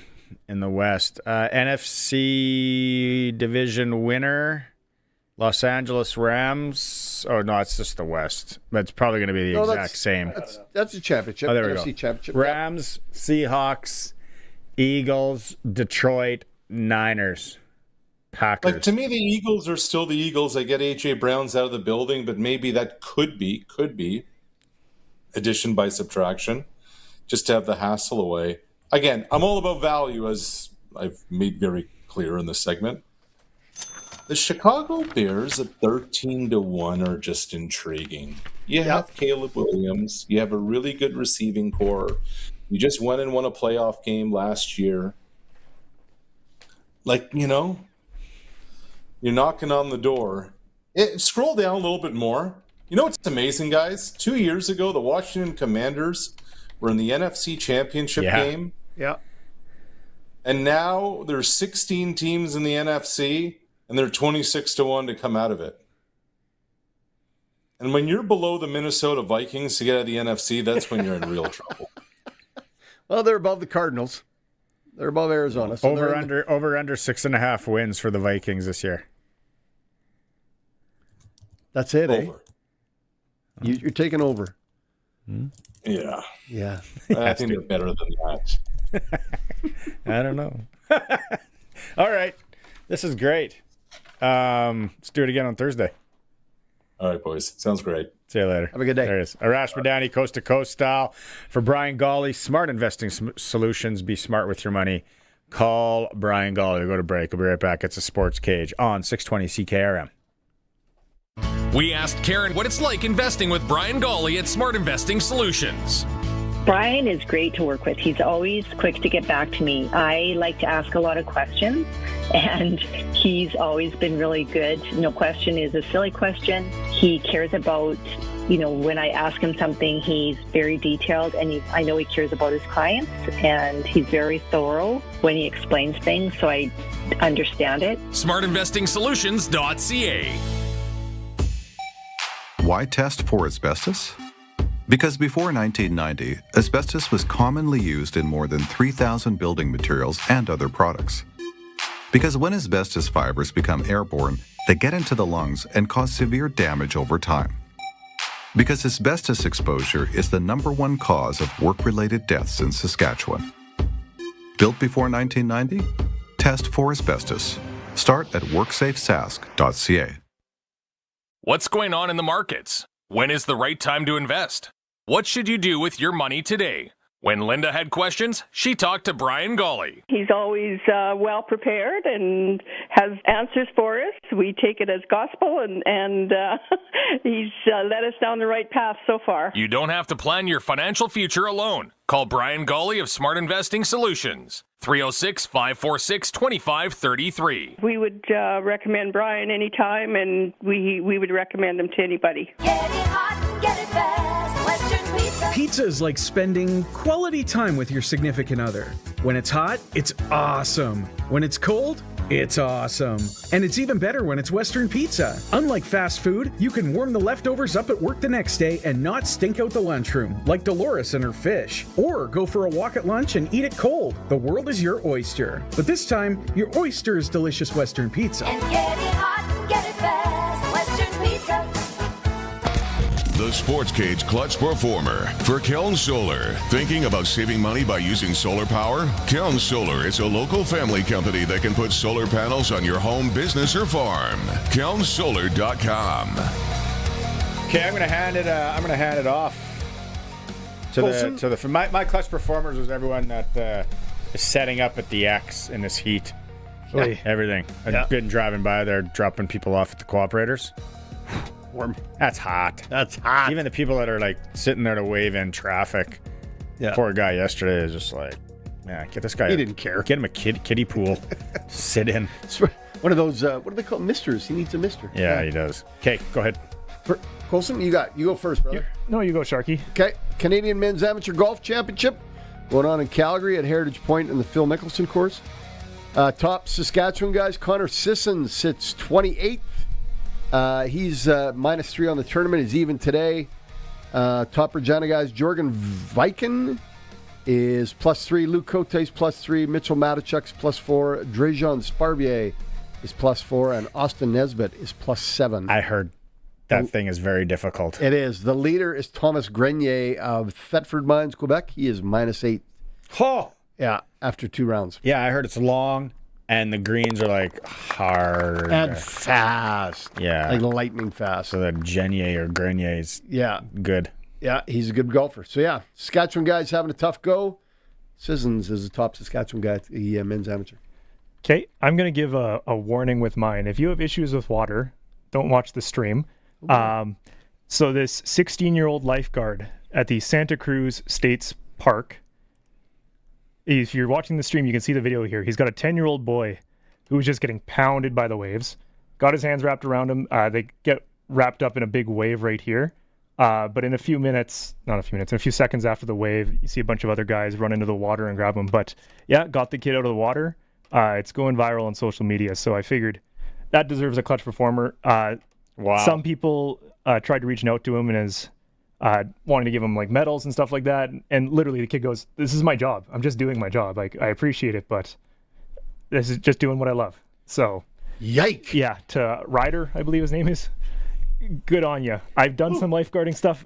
In the West. NFC division winner. Los Angeles Rams. Oh, no, it's just the West. But it's probably going to be the exact same. That's a championship. Oh, there we NFC go. Championship. Rams, Seahawks, Eagles, Detroit, Niners, Packers. Like, to me, the Eagles are still the Eagles. I get A.J. Brown's out of the building, but maybe that could be addition by subtraction, just to have the hassle away. Again, I'm all about value, as I've made very clear in this segment. The Chicago Bears at 13-1 are just intriguing. You have Caleb Williams. You have a really good receiving core. You just went and won a playoff game last year. Like, you're knocking on the door. Scroll down a little bit more. You know what's amazing, guys? 2 years ago, the Washington Commanders were in the NFC Championship game. Yeah. And now there's 16 teams in the NFC, and they're 26-1 to come out of it. And when you're below the Minnesota Vikings to get out of the NFC, that's when you're in real trouble. Well, they're above the Cardinals. They're above Arizona. So over under 6.5 wins for the Vikings this year. That's it, over. You're taking over. Yeah. Yeah. I think they're better than that. I don't know. All right. This is great. Let's do it again on Thursday. All right, boys. Sounds great. See you later. Have a good day. There it is. Arash Madani, Coast to Coast style. For Brian Gawley, Smart Investing Solutions. Be smart with your money. Call Brian Gawley. We'll go to break. We'll be right back. It's a Sports Cage on 620 CKRM. We asked Karen what it's like investing with Brian Gawley at Smart Investing Solutions. Brian is great to work with. He's always quick to get back to me. I like to ask a lot of questions, and he's always been really good. No question is a silly question. He cares about, when I ask him something, he's very detailed, and I know he cares about his clients, and he's very thorough when he explains things, so I understand it. SmartInvestingSolutions.ca. Why test for asbestos? Because before 1990, asbestos was commonly used in more than 3,000 building materials and other products. Because when asbestos fibers become airborne, they get into the lungs and cause severe damage over time. Because asbestos exposure is the #1 cause of work-related deaths in Saskatchewan. Built before 1990? Test for asbestos. Start at WorksafeSask.ca. What's going on in the markets? When is the right time to invest? What should you do with your money today? When Linda had questions, she talked to Brian Gawley. He's always well prepared and has answers for us. We take it as gospel, and he's led us down the right path so far. You don't have to plan your financial future alone. Call Brian Gawley of Smart Investing Solutions. 306-546-2533. We would recommend Brian anytime, and we would recommend him to anybody. Get it hot, get it fast. Western Pizza. Pizza is like spending quality time with your significant other. When it's hot, it's awesome. When it's cold, it's awesome. And it's even better when it's Western Pizza. Unlike fast food, you can warm the leftovers up at work the next day and not stink out the lunchroom, like Dolores and her fish. Or go for a walk at lunch and eat it cold. The world is your oyster. But this time, your oyster is delicious Western Pizza. And get it hot, get it fast. Western Pizza. The Sports Cage Clutch Performer for Keln Solar. Thinking about saving money by using solar power? Keln Solar is a local family company that can put solar panels on your home, business, or farm. KelnSolar.com. Okay, I'm gonna hand it off to my Clutch Performers was everyone that is setting up at the X in this heat. Everything. I've been driving by there, dropping people off at the cooperators. Warm. That's hot. That's hot. Even the people that are like sitting there to wave in traffic. Yeah. Poor guy yesterday is just like, man, get this guy. He didn't care. Get him a kiddie pool. Sit in. One of those, what do they call misters? He needs a mister. Yeah, he does. Okay, go ahead. Colson, you go first, brother. No, you go, Sharky. Okay, Canadian Men's Amateur Golf Championship going on in Calgary at Heritage Point in the Phil Mickelson course. Top Saskatchewan guys, Connor Sisson sits 28th. He's -3 on the tournament. He's even today. Top Regina guys, Jorgen Viken is +3. Luke Cote's +3. Mitchell Matichuk's +4. Drejan Sparvier is +4, and Austin Nesbitt is +7. I heard that thing is very difficult. It is. The leader is Thomas Grenier of Thetford Mines, Quebec. He is -8. Oh! Yeah, after 2 rounds. Yeah, I heard it's long, and the greens are like hard. And fast. Yeah. Like lightning fast. So that Grenier is good. Yeah, he's a good golfer. So, yeah, Saskatchewan guy's having a tough go. Sissons is the top Saskatchewan guy at the men's amateur. Okay, I'm going to give a warning with mine. If you have issues with water, don't watch the stream. So this 16-year-old lifeguard at the Santa Cruz States Park, if you're watching the stream, you can see the video here. He's got a 10-year-old boy who was just getting pounded by the waves. Got his hands wrapped around him. They get wrapped up in a big wave right here. But in a few seconds after the wave, you see a bunch of other guys run into the water and grab him. But yeah, got the kid out of the water. It's going viral on social media. So I figured that deserves a clutch performer. Wow. Some people tried to reach out to him and is wanting to give him like medals and stuff like that. And literally the kid goes, "This is my job. I'm just doing my job. Like, I appreciate it, but this is just doing what I love." So yike. Yeah, to Ryder, I believe his name is. Good on you. I've done some lifeguarding stuff.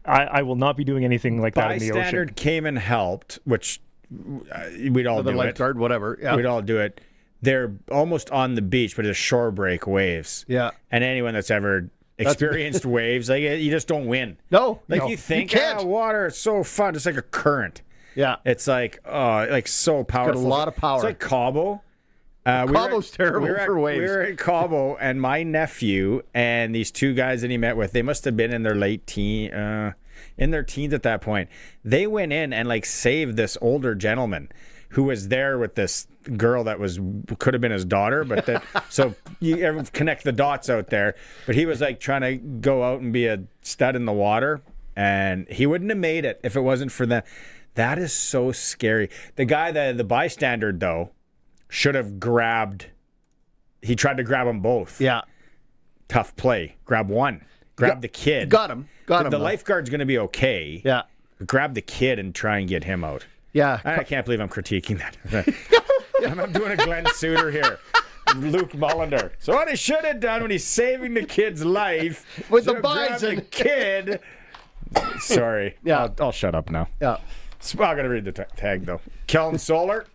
I will not be doing anything like that in the ocean. Bystander came and helped, which we'd all do lifeguard, it. whatever. Yeah. We'd all do it. They're almost on the beach, but it's shore break waves. Yeah. And anyone that's ever experienced waves, like, you just don't win. No. Like, no, you think, you can't. water is so fun. It's like a current. Yeah. It's like, so powerful. Got a lot of power. It's like Cabo. Cabo's terrible for waves. We were at Cabo, and my nephew and these 2 guys that he met with, they must have been in their in their teens at that point. They went in and like saved this older gentleman who was there with this girl that could have been his daughter, but so you ever connect the dots out there. But he was like trying to go out and be a stud in the water, and he wouldn't have made it if it wasn't for them. That is so scary. The guy, the bystander though, should have grabbed. He tried to grab them both. Yeah. Tough play. Grab one. Grab the kid. Got him. The lifeguard's going to be okay. Yeah. Grab the kid and try and get him out. Yeah. I can't believe I'm critiquing that. I'm doing a Glen Suitor here. Luke Mullender. So what he should have done when he's saving the kid's life with the grab the kid. Sorry. Yeah. I'll shut up now. Yeah. I'm going to read the tag, though. Kellen Solar.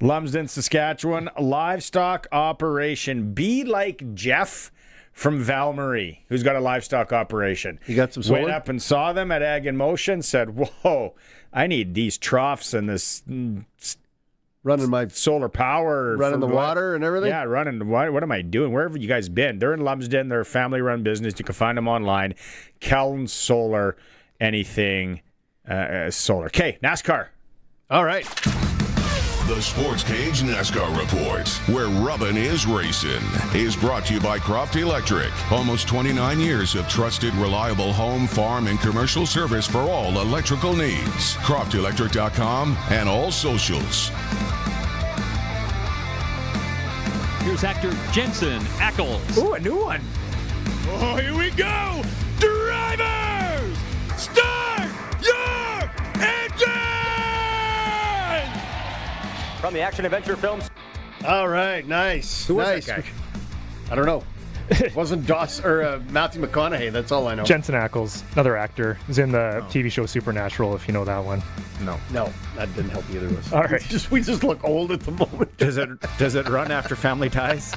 Lumsden, Saskatchewan. Livestock operation. Be like Jeff from Valmarie, who's got a livestock operation. You got some solar? Went up and saw them at Ag in Motion, said, whoa, I need these troughs and this running my solar power. Running the water and everything? Yeah, running. What am I doing? Where have you guys been? They're in Lumsden. They're a family-run business. You can find them online. Kellen Solar, anything solar. Okay, NASCAR. All right. The Sportscage NASCAR Report, where rubbin' is racing, is brought to you by Croft Electric. Almost 29 years of trusted, reliable home, farm, and commercial service for all electrical needs. CroftElectric.com and all socials. Here's actor Jensen Ackles. Ooh, a new one. Oh, here we go. Drivers, start your engine! From the action adventure films. All right, nice. Who was nice. that guy? I don't know. It wasn't Matthew McConaughey. That's all I know. Jensen Ackles, another actor, is in the TV show Supernatural, if you know that one. No, that didn't help either of us. All right. We just look old at the moment. Does it run after Family Ties?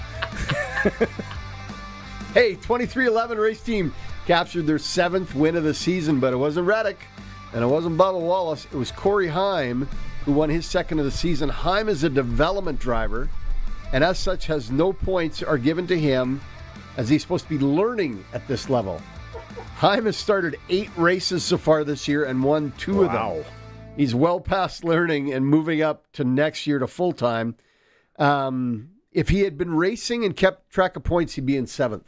Hey, 2311 race team captured their 7th win of the season, but it wasn't Reddick and it wasn't Bubba Wallace. It was Corey Heim who won his 2nd of the season. Heim is a development driver, and as such has no points are given to him as he's supposed to be learning at this level. Heim has started 8 races so far this year and won 2 of them. He's well past learning and moving up to next year to full-time. If he had been racing and kept track of points, he'd be in 7th.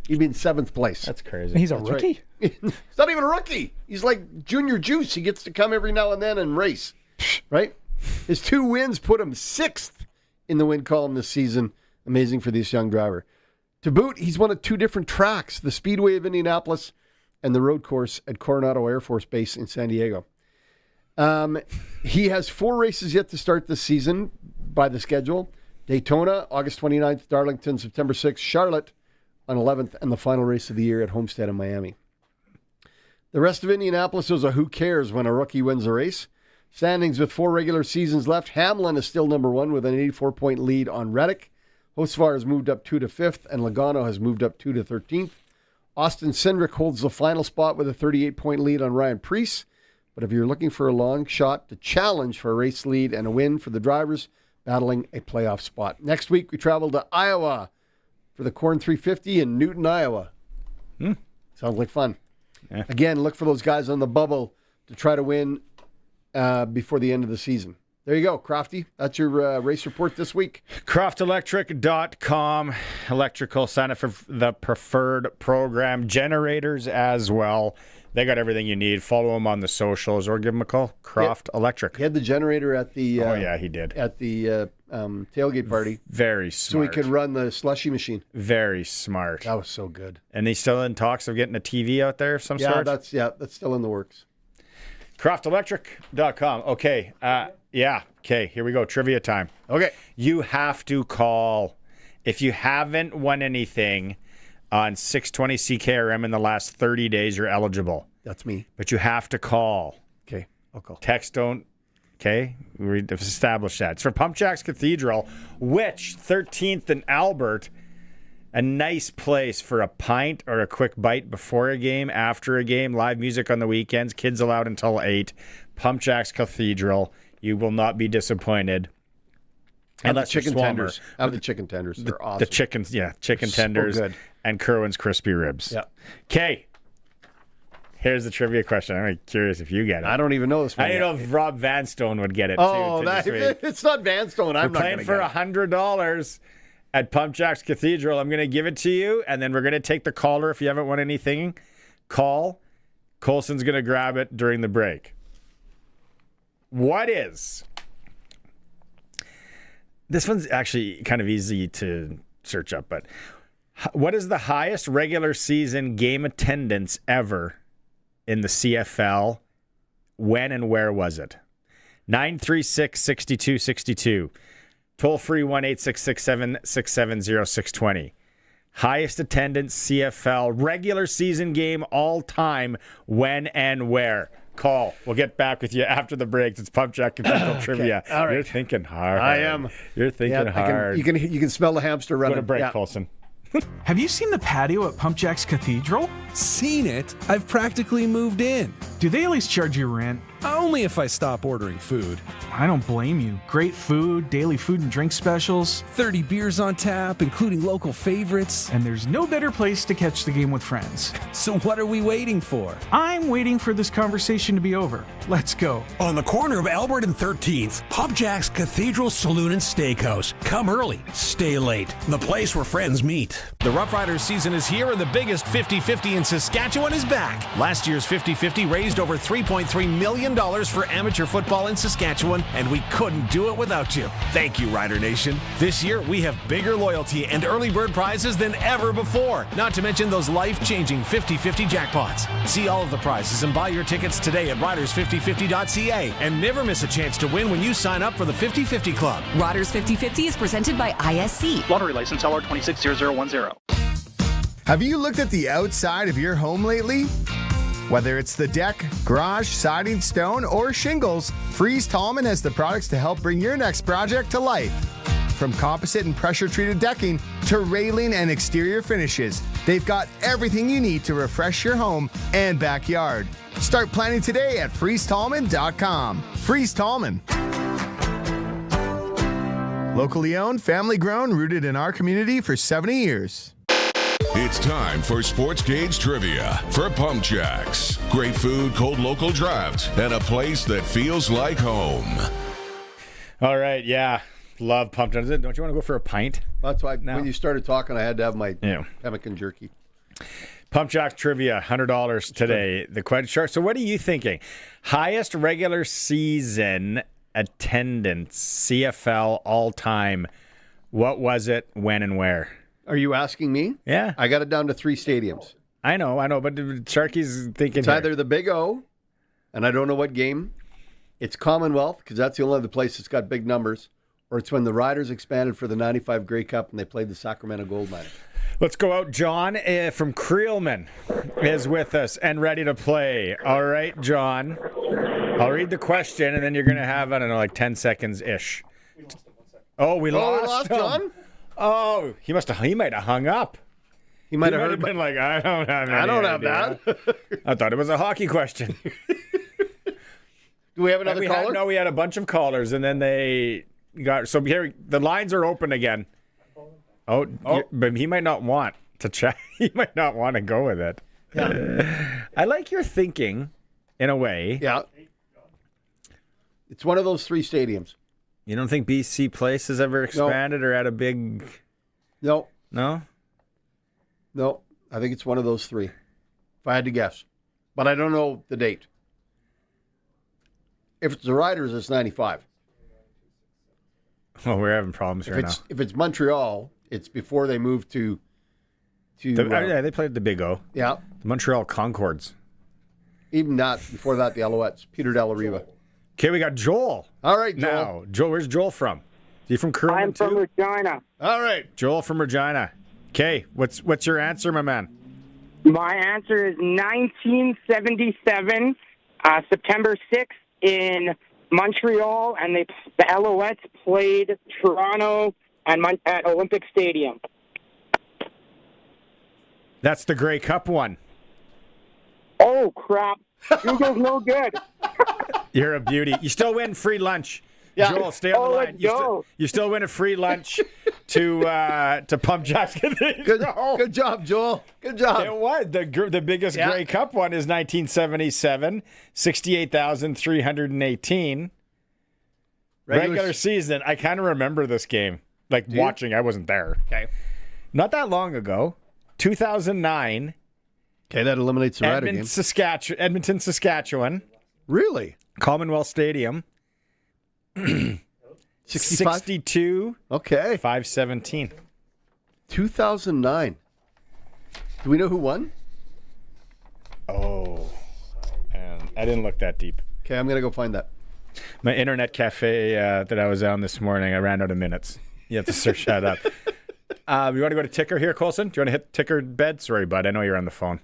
He'd be in 7th place. That's crazy. He's a rookie? Right. He's not even a rookie. He's like Junior Juice. He gets to come every now and then and race. Right? His 2 wins put him 6th in the win column this season. Amazing for this young driver. To boot, he's won at 2 different tracks, the Speedway of Indianapolis and the road course at Coronado Air Force Base in San Diego. He has 4 races yet to start this season by the schedule. Daytona, August 29th, Darlington, September 6th, Charlotte on 11th, and the final race of the year at Homestead in Miami. The rest of Indianapolis was a who cares when a rookie wins a race. Standings with 4 regular seasons left. Hamlin is still number 1 with an 84-point lead on Reddick. Hocevar has moved up 2 to 5th, and Logano has moved up 2 to 13th. Austin Cindric holds the final spot with a 38-point lead on Ryan Preece. But if you're looking for a long shot to challenge for a race lead and a win for the drivers, battling a playoff spot. Next week, we travel to Iowa for the Corn 350 in Newton, Iowa. Sounds like fun. Yeah. Again, look for those guys on the bubble to try to win before the end of the season. There you go, Crofty. That's your race report this week. CroftElectric.com. Electrical, sign up for the preferred program. Generators as well. They got everything you need. Follow them on the socials or give them a call. Croft Electric. He had the generator at the he did. At the tailgate party. Very smart. So he could run the slushy machine. Very smart. That was so good. And he's still in talks of getting a TV out there of some sort? That's still in the works. CroftElectric.com. Okay. Okay, here we go. Trivia time. Okay. You have to call. If you haven't won anything on 620 CKRM in the last 30 days, you're eligible. That's me. But you have to call. Okay, I'll call. Text don't. Okay, we've established that. It's for Pumpjacks Cathedral, which 13th and Albert, a nice place for a pint or a quick bite before a game, after a game, live music on the weekends, kids allowed until 8. Pumpjacks Cathedral. You will not be disappointed. And the chicken tenders. I have the chicken tenders. They're awesome. The chickens, chicken tenders good. And Kerwin's crispy ribs. Yeah. Okay. Here's the trivia question. I'm curious if you get it. I don't even know this one. I don't know if Rob Vanstone would get it, too. This It's not Vanstone. I'm not playing for $100 at Pumpjacks Cathedral. I'm going to give it to you, and then we're going to take the caller. If you haven't won anything, call. Colson's going to grab it during the break. What is... This one's actually kind of easy to search up, but what is the highest regular season game attendance ever in the CFL? When and where was it? 936-6262. Toll free 1-866-767-0620. Highest attendance CFL regular season game all time. When and where? Call. We'll get back with you after the break. It's Pumpjack Cathedral Trivia. All right. You're thinking hard. I am. You're thinking hard. You can smell the hamster running. Go to break, Colson. Have you seen the patio at Pumpjacks Cathedral? Seen it? I've practically moved in. Do they at least charge you rent? Only if I stop ordering food. I don't blame you. Great food, daily food and drink specials. 30 beers on tap, including local favorites. And there's no better place to catch the game with friends. So what are we waiting for? I'm waiting for this conversation to be over. Let's go. On the corner of Albert and 13th, Pumpjacks Cathedral Saloon and Steakhouse. Come early, stay late. The place where friends meet. The Roughriders season is here and the biggest 50-50 in Saskatchewan is back. Last year's 50-50 raised over $3.3 million for amateur football in Saskatchewan, and we couldn't do it without you. Thank you, Rider Nation. This year, we have bigger loyalty and early bird prizes than ever before, not to mention those life-changing 50-50 jackpots. See all of the prizes and buy your tickets today at riders5050.ca, and never miss a chance to win when you sign up for the 50-50 Club. Riders 50-50 is presented by ISC. Lottery license LR260010. Have you looked at the outside of your home lately? Whether it's the deck, garage, siding, stone, or shingles, Freeze Tallman has the products to help bring your next project to life. From composite and pressure-treated decking to railing and exterior finishes, they've got everything you need to refresh your home and backyard. Start planning today at freezetallman.com. Freeze Tallman. Locally owned, family grown, rooted in our community for 70 years. It's time for Sportscage Trivia for Pumpjacks. Great food, cold local draft, and a place that feels like home. All right, yeah. Love Pumpjacks. Don't you want to go for a pint? That's why when you started talking, I had to have my pemmican jerky. Pumpjacks Trivia, $100 today. The question. So what are you thinking? Highest regular season attendance, CFL all time. What was it, when, and where? Are you asking me? Yeah. I got it down to 3 stadiums. I know, but Sharky's thinking it's either the Big O, and I don't know what game. It's Commonwealth, because that's the only other place that's got big numbers, or it's when the Riders expanded for the 95 Grey Cup and they played the Sacramento Gold Miners. Let's go out. John from Creelman is with us and ready to play. All right, John. I'll read the question, and then you're going to have, I don't know, like 10 seconds-ish. Oh, we lost him. John? Oh, he might have hung up. He might have been like, I don't have that. I thought it was a hockey question. Do we have another caller? No, we had a bunch of callers, and then they got... So here, the lines are open again. Oh. But he might not want to chat. He might not want to go with it. Yeah. I like your thinking, in a way. Yeah. It's one of those 3 stadiums. You don't think BC Place has ever expanded or had a big... No. No? No. I think it's one of those 3, if I had to guess. But I don't know the date. If it's the Riders, it's 95. Well, we're having problems here now. If it's Montreal, it's before they moved to yeah, they played the Big O. Yeah. The Montreal Concords. Even that, before that, the Alouettes. Peter Delariva. Okay, we got Joel. All right, Joel. Now, Joel, where's Joel from? Is he from Kerwin I'm from Regina. All right. Joel from Regina. Okay, what's your answer, my man? My answer is 1977, September 6th in Montreal, and the Alouettes played Toronto at Olympic Stadium. That's the Grey Cup one. Oh, crap. Google's no good. You're a beauty. You still win free lunch. Yeah. Joel, stay on the line. Let's go. You still win a free lunch to Pumpjacks Cathedral. Good job, Joel. Good job. It was. The biggest Grey Cup one is 1977, 68,318. Regular season, I kind of remember this game. Like watching, I wasn't there. Okay. Not that long ago, 2009. Okay, that eliminates the Rider game. Edmonton, Saskatchewan. Really? Commonwealth Stadium. 62. Okay. 517. 2009. Do we know who won? Oh, and I didn't look that deep. Okay, I'm going to go find that. My internet cafe that I was on this morning, I ran out of minutes. You have to search that up. You want to go to ticker here, Colson? Do you want to hit ticker bed? Sorry, bud. I know you're on the phone.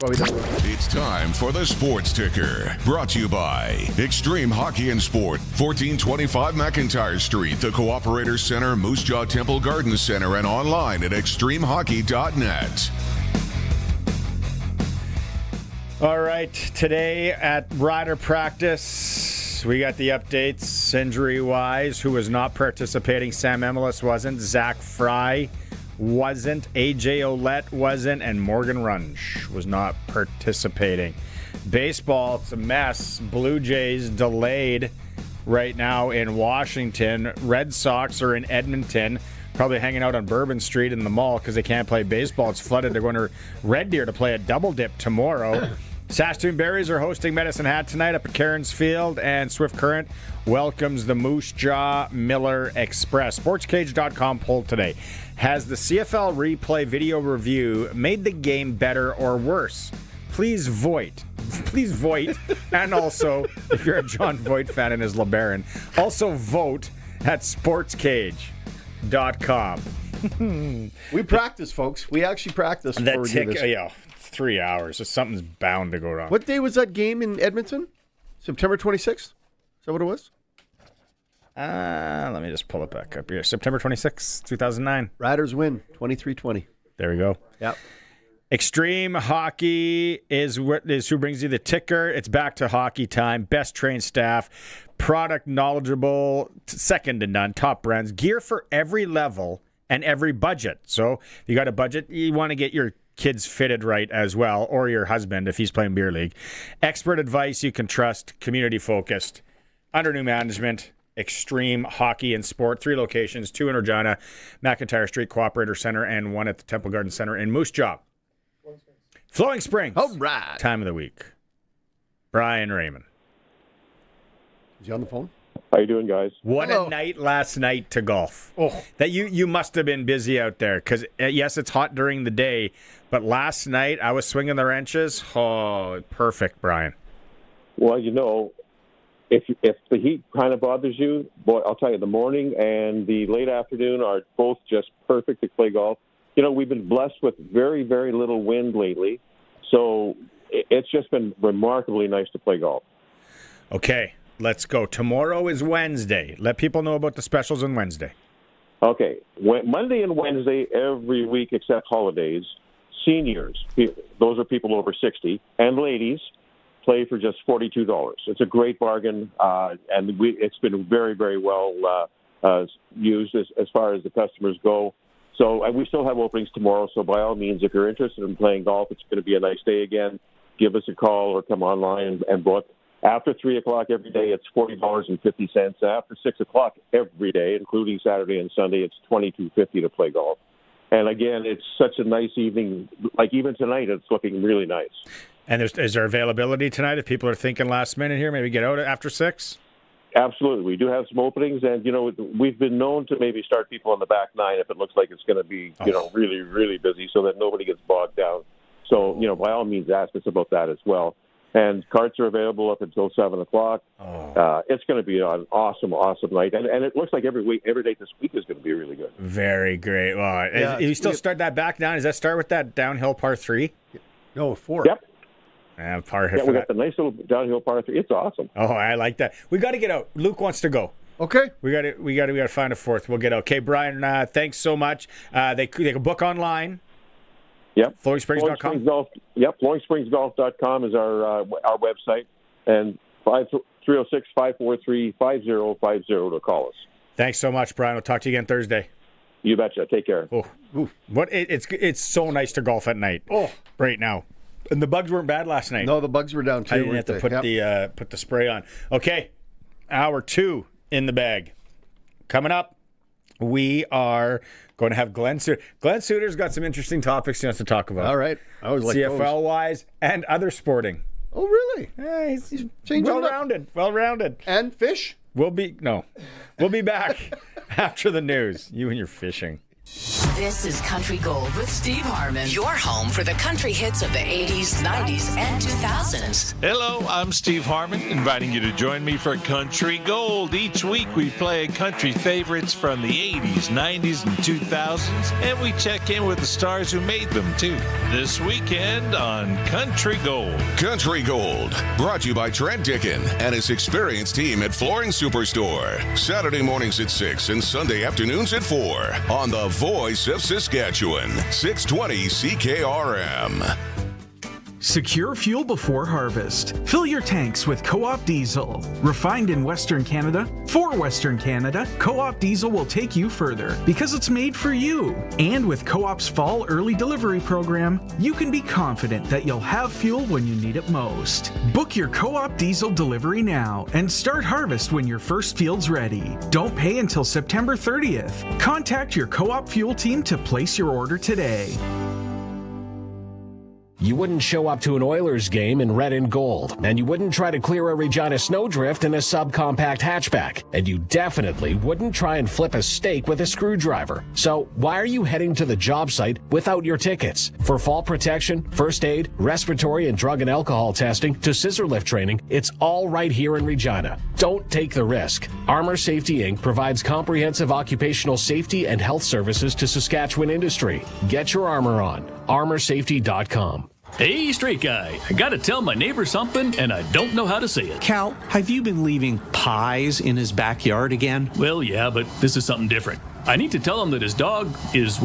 It's time for the Sports Ticker, brought to you by Extreme Hockey and Sport, 1425 McIntyre Street, the Cooperator Center, Moose Jaw Temple Garden Center, and online at extremehockey.net. All right, today at Rider practice, we got the updates injury-wise. Who was not participating? Sam Emelis wasn't. Zach Fry wasn't. AJ Ouellette wasn't. And Morgan Runge was not participating. Baseball, it's a mess. Blue Jays delayed right now in Washington. Red Sox are in Edmonton, probably hanging out on Bourbon Street in the mall because they can't play baseball. It's flooded. They're going to Red Deer to play a double dip tomorrow. Saskatoon Berries are hosting Medicine Hat tonight up at Cairns Field, and Swift Current welcomes the Moose Jaw Miller Express. Sportscage.com poll today. Has the CFL replay video review made the game better or worse? Please vote. Please vote. And also, if you're a John Voight fan and his LeBaron, also vote at sportscage.com. We practice, folks. We actually practice before we do this. Yeah, 3 hours. So something's bound to go wrong. What day was that game in Edmonton? September 26th? Is that what it was? Let me just pull it back up here. September 26th, 2009. Riders win 23-20. There we go. Yep. Extreme Hockey is who brings you the ticker. It's back to hockey time. Best trained staff, product knowledgeable, second to none, top brands, gear for every level and every budget. So if you got a budget, you want to get your kids fitted right as well, or your husband if he's playing beer league. Expert advice you can trust, community focused, under new management. Extreme Hockey and Sport, 3 locations, 2 in Regina, McIntyre Street Cooperator Center, and 1 at the Temple Garden Center in Moose Jaw. Flowing Springs. All right. Time of the week. Brian Raymond. Is he on the phone? How you doing, guys? What a night last night to golf. Oh, that you must have been busy out there because yes, it's hot during the day, but last night I was swinging the wrenches. Oh, perfect, Brian. Well, you know, if the heat kind of bothers you, boy, I'll tell you, the morning and the late afternoon are both just perfect to play golf. You know, we've been blessed with very, very little wind lately, so it's just been remarkably nice to play golf. Okay, let's go. Tomorrow is Wednesday. Let people know about the specials on Wednesday. Okay, Monday and Wednesday every week except holidays, seniors, those are people over 60, and ladies, play for just $42. It's a great bargain, and it's been very, very well used as far as the customers go. So we still have openings tomorrow, so by all means, if you're interested in playing golf, it's going to be a nice day again. Give us a call or come online and book. After 3 o'clock every day, it's $40.50. After 6 o'clock every day, including Saturday and Sunday, it's $22.50 to play golf. And again, it's such a nice evening. Like even tonight, it's looking really nice. And is there availability tonight if people are thinking last minute here, maybe get out after 6? Absolutely. We do have some openings, and, you know, we've been known to maybe start people on the back nine if it looks like it's going to be, you know, really, really busy so that nobody gets bogged down. So, you know, by all means, ask us about that as well. And carts are available up until 7 o'clock. It's going to be an awesome, awesome night. And it looks like every day this week is going to be really good. Very great. Well, you still start that back down? Does that start with that downhill par 3? No, 4. Yep. Par we got the nice little downhill par 3. It's awesome. Oh, I like that. We got to get out. Luke wants to go. Okay. We got to find a fourth. We'll get out. Okay, Brian, thanks so much. They can book online. Yep. FloatingSprings.com. FloatingSpringsGolf.com is our website, and 306-543-5050 to call us. Thanks so much, Brian. We'll talk to you again Thursday. You betcha. Take care. Oh, it's so nice to golf at night. Right now. And the bugs weren't bad last night. No, the bugs were down too. I didn't have to put the spray on. Okay, hour 2 in the bag. Coming up, we are going to have Glen Suitor. Glen Suitor's got some interesting topics he wants to talk about. All right. I always like CFL-wise and other sporting. Oh, really? Yeah, he's well-rounded. Well-rounded. And fish? We'll be back after the news. You and your fishing. This is Country Gold with Steve Harmon. Your home for the country hits of the 80s, 90s, and 2000s. Hello, I'm Steve Harmon, inviting you to join me for Country Gold. Each week we play country favorites from the 80s, 90s, and 2000s, and we check in with the stars who made them, too. This weekend on Country Gold. Country Gold, brought to you by Trent Dickin and his experienced team at Flooring Superstore. Saturday mornings at 6 and Sunday afternoons at 4 on the Voice of Saskatchewan, 620 CKRM. Secure fuel before harvest. Fill your tanks with Co-op Diesel. Refined in Western Canada, for Western Canada, Co-op Diesel will take you further because it's made for you. And with Co-op's fall early delivery program, you can be confident that you'll have fuel when you need it most. Book your Co-op Diesel delivery now and start harvest when your first field's ready. Don't pay until September 30th. Contact your Co-op fuel team to place your order today. You wouldn't show up to an Oilers game in red and gold, and you wouldn't try to clear a Regina snowdrift in a subcompact hatchback, and you definitely wouldn't try and flip a steak with a screwdriver. So why are you heading to the job site without your tickets? For fall protection, first aid, respiratory and drug and alcohol testing, to scissor lift training, it's all right here in Regina. Don't take the risk. Armor Safety Inc. provides comprehensive occupational safety and health services to Saskatchewan industry. Get your armor on. ArmorSafety.com. Hey, straight guy, I gotta tell my neighbor something, and I don't know how to say it. Cal, have you been leaving pies in his backyard again? Well, yeah, but this is something different. I need to tell him that his dog is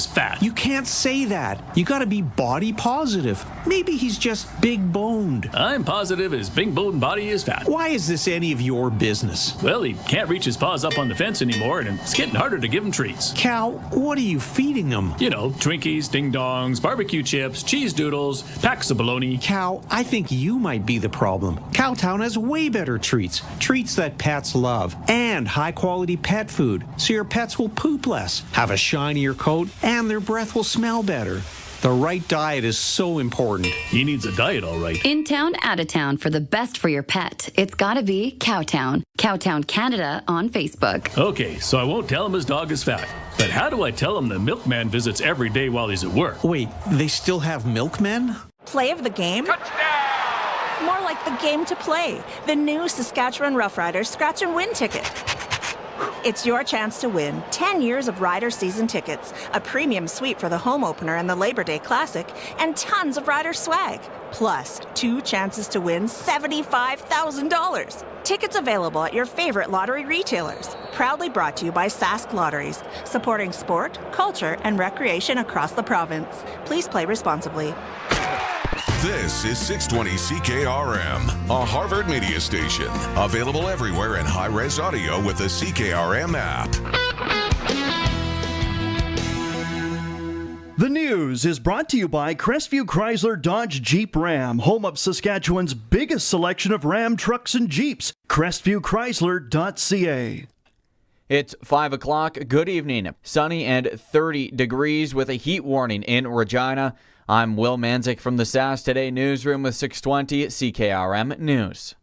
fat. You can't say that. You gotta be body positive. Maybe he's just big boned. I'm positive his big boned body is fat. Why is this any of your business? Well, he can't reach his paws up on the fence anymore, and it's getting harder to give him treats. Cal, what are you feeding him? You know, Twinkies, Ding Dongs, barbecue chips, cheese doodles, packs of bologna. Cal, I think you might be the problem. Cowtown has way better treats. Treats that pets love. And high-quality pet food, so your pets will poop less, have a shinier coat, and their breath will smell better. The right diet is so important. He needs a diet, all right. In town, out of town, for the best for your pet, it's gotta be Cowtown. Cowtown Canada on Facebook. Okay, so I won't tell him his dog is fat. But how do I tell him the milkman visits every day while he's at work? Wait, they still have milkmen? Play of the game? Touchdown! more like the game to play. The new Saskatchewan Roughriders Scratch and Win ticket. It's your chance to win 10 years of Rider season tickets, a premium suite for the home opener and the Labor Day Classic, and tons of Rider swag. Plus, 2 chances to win $75,000. Tickets available at your favorite lottery retailers. Proudly brought to you by Sask Lotteries, supporting sport, culture, and recreation across the province. Please play responsibly. This is 620 CKRM, a Harvard media station. Available everywhere in high-res audio with the CKRM app. The news is brought to you by Crestview Chrysler Dodge Jeep Ram, home of Saskatchewan's biggest selection of Ram trucks and Jeeps. CrestviewChrysler.ca. It's 5 o'clock. Good evening. Sunny and 30 degrees with a heat warning in Regina. I'm Will Manzik from the SAS Today newsroom with 620 CKRM News.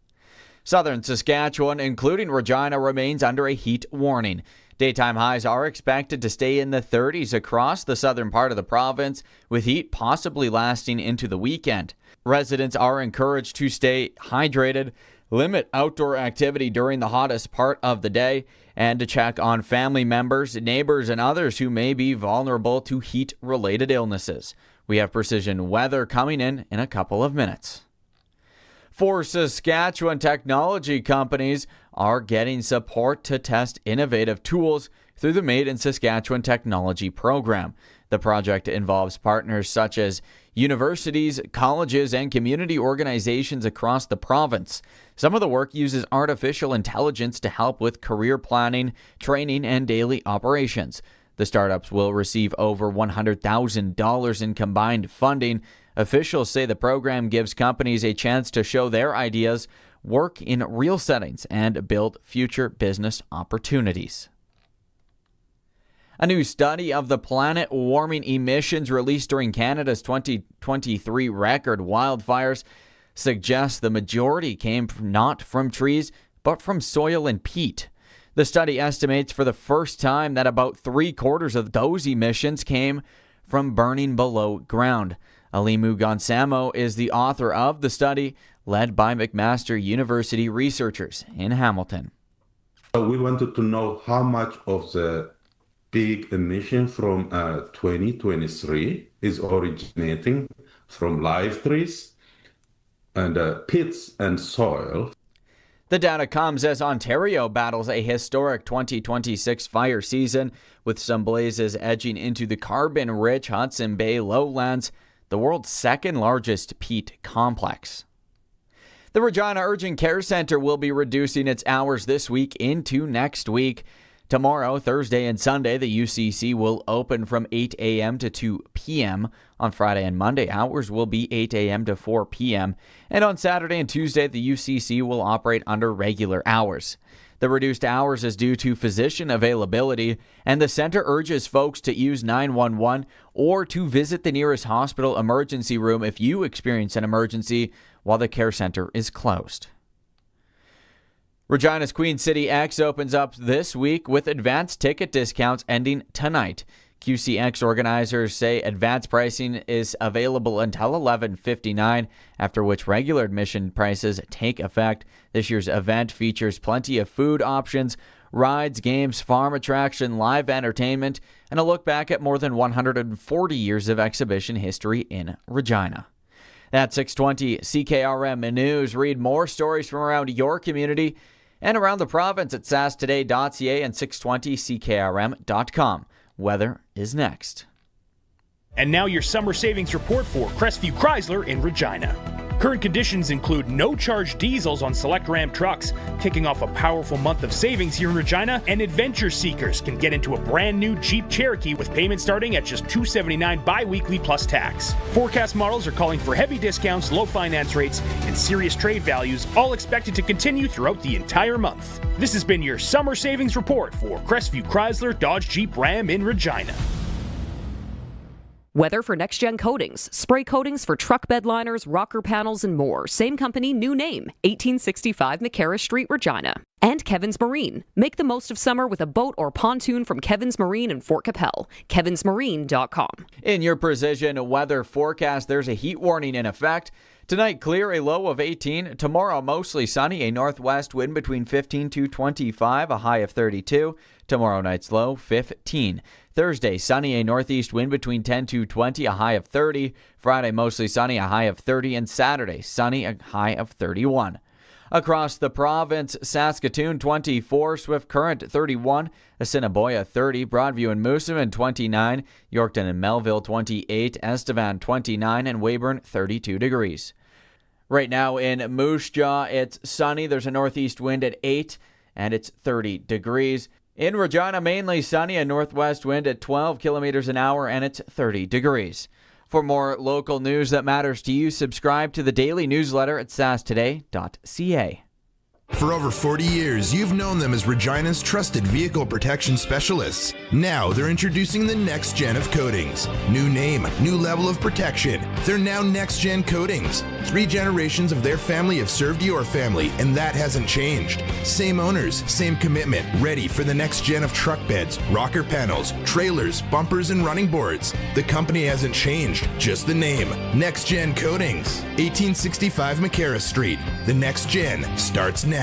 Southern Saskatchewan, including Regina, remains under a heat warning. Daytime highs are expected to stay in the 30s across the southern part of the province, with heat possibly lasting into the weekend. Residents are encouraged to stay hydrated, limit outdoor activity during the hottest part of the day, and to check on family members, neighbors, and others who may be vulnerable to heat-related illnesses. We have precision weather coming in a couple of minutes. 4 Saskatchewan technology companies are getting support to test innovative tools through the Made in Saskatchewan Technology program. The project involves partners such as universities, colleges, and community organizations across the province. Some of the work uses artificial intelligence to help with career planning, training, and daily operations. The startups will receive over $100,000 in combined funding. Officials say the program gives companies a chance to show their ideas, work in real settings, and build future business opportunities. A new study of the planet warming emissions released during Canada's 2023 record wildfires suggests the majority came not from trees, but from soil and peat. The study estimates for the first time that about 3/4 of those emissions came from burning below ground. Alimu Gonsamo is the author of the study, led by McMaster University researchers in Hamilton. We wanted to know how much of the big emission from 2023 is originating from live trees and pits and soil. The data comes as Ontario battles a historic 2026 fire season, with some blazes edging into the carbon-rich Hudson Bay lowlands, the world's second largest peat complex. The Regina Urgent Care Centre will be reducing its hours this week into next week. Tomorrow, Thursday, and Sunday, the UCC will open from 8 a.m. to 2 p.m. On Friday and Monday, hours will be 8 a.m. to 4 p.m. And on Saturday and Tuesday, the UCC will operate under regular hours. The reduced hours is due to physician availability, and the center urges folks to use 911 or to visit the nearest hospital emergency room if you experience an emergency while the care center is closed. Regina's Queen City X opens up this week with advanced ticket discounts ending tonight. QCX organizers say advance pricing is available until 11:59, after which regular admission prices take effect. This year's event features plenty of food options, rides, games, farm attraction, live entertainment, and a look back at more than 140 years of exhibition history in Regina. That's 620 CKRM News. Read more stories from around your community and around the province at sastoday.ca and 620ckrm.com. Weather is next. And now your summer savings report for Crestview Chrysler in Regina. Current conditions include no-charge diesels on select Ram trucks, kicking off a powerful month of savings here in Regina, and adventure seekers can get into a brand new Jeep Cherokee with payments starting at just $279 bi-weekly plus tax. Forecast models are calling for heavy discounts, low finance rates, and serious trade values, all expected to continue throughout the entire month. This has been your summer savings report for Crestview Chrysler Dodge Jeep Ram in Regina. Weather for next-gen coatings, spray coatings for truck bed liners, rocker panels, and more. Same company, new name. 1865 McCarra Street, Regina. And Kevin's Marine. Make the most of summer with a boat or pontoon from Kevin's Marine in Fort Capel. kevinsmarine.com. In your precision weather forecast, there's a heat warning in effect. Tonight, clear, a low of 18. Tomorrow, mostly sunny, a northwest wind between 15 to 25, a high of 32. Tomorrow night's low, 15. Thursday, sunny, a northeast wind between 10 to 20, a high of 30. Friday, mostly sunny, a high of 30. And Saturday, sunny, a high of 31. Across the province, Saskatoon 24, Swift Current 31, Assiniboia 30, Broadview and Moosomin 29, Yorkton and Melville 28, Estevan 29, and Weyburn 32 degrees. Right now in Moose Jaw, it's sunny. There's a northeast wind at 8, and it's 30 degrees. In Regina, mainly sunny, a northwest wind at 12 kilometers an hour, and it's 30 degrees. For more local news that matters to you, subscribe to the daily newsletter at sastoday.ca. For over 40 years, you've known them as Regina's trusted vehicle protection specialists. Now they're introducing the next gen of coatings. New name, new level of protection. They're now next gen coatings. 3 generations of their family have served your family, and that hasn't changed. Same owners, same commitment, ready for the next gen of truck beds, rocker panels, trailers, bumpers, and running boards. The company hasn't changed, just the name. Next Gen Coatings, 1865 McCarra Street. The next gen starts now.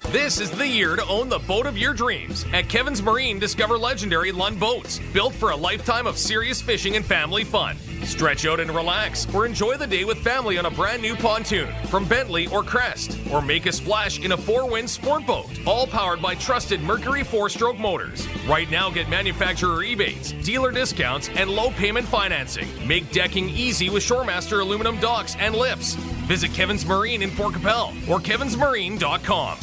This is the year to own the boat of your dreams. At Kevin's Marine, discover legendary Lund boats, built for a lifetime of serious fishing and family fun. Stretch out and relax, or enjoy the day with family on a brand new pontoon from Bentley or Crest, or make a splash in a 4-wind sport boat, all powered by trusted Mercury 4-stroke motors. Right now, get manufacturer rebates, dealer discounts, and low payment financing. Make decking easy with Shoremaster aluminum docks and lifts. Visit Kevin's Marine in Fort Capel or kevinsmarine.com.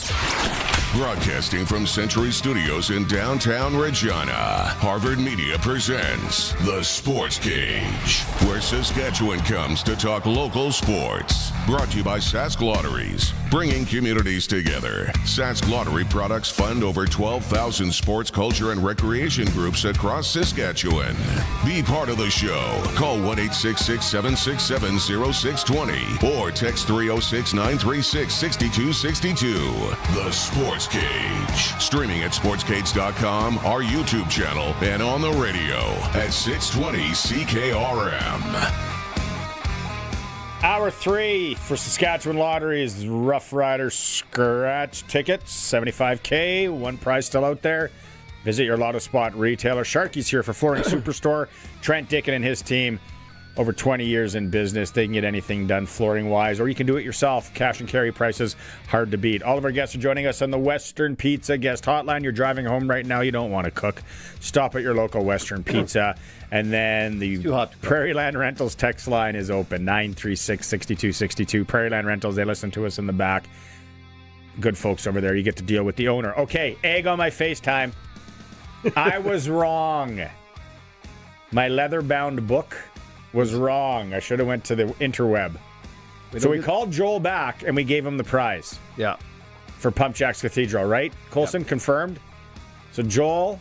Broadcasting from Century Studios in downtown Regina, Harvard Media presents The Sports Cage, where Saskatchewan comes to talk local sports. Brought to you by Sask Lotteries, bringing communities together. Sask Lottery products fund over 12,000 sports, culture, and recreation groups across Saskatchewan. Be part of the show. Call 1-866-767-0620 or text 306-936-6262. The Sports Cage. Streaming at sportscage.com, our YouTube channel, and on the radio at 620 CKRM. Hour 3 for Saskatchewan Lotteries Roughriders scratch tickets, $75K, one prize still out there. Visit your Lotto Spot retailer. Sharky's here for Flooring Superstore. Trent Dickin and his team, over 20 years in business. They can get anything done flooring-wise, or you can do it yourself. Cash and carry prices, hard to beat. All of our guests are joining us on the Western Pizza Guest Hotline. You're driving home right now. You don't want to cook. Stop at your local Western Pizza. And then the Prairieland Rentals text line is open, 936-6262. Prairieland Rentals, they listen to us in the back. Good folks over there. You get to deal with the owner. Okay, egg on my FaceTime. I was wrong. My leather-bound book was wrong. I should have went to the interweb. So we called Joel back, and we gave him the prize. Yeah. For Pumpjacks Cathedral, right? Colson confirmed? So Joel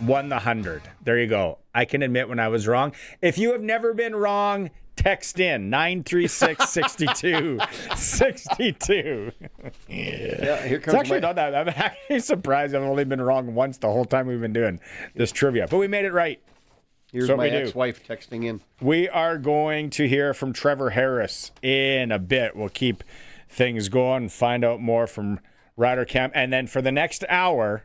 won the 100. There you go. I can admit when I was wrong. If you have never been wrong, text in 936-6262. Yeah, here comes it's actually not that. I'm actually surprised I've only been wrong once the whole time we've been doing this trivia. But we made it right. Here's my ex-wife texting in. We are going to hear from Trevor Harris in a bit. We'll keep things going, find out more from Rider Camp. And then for the next hour,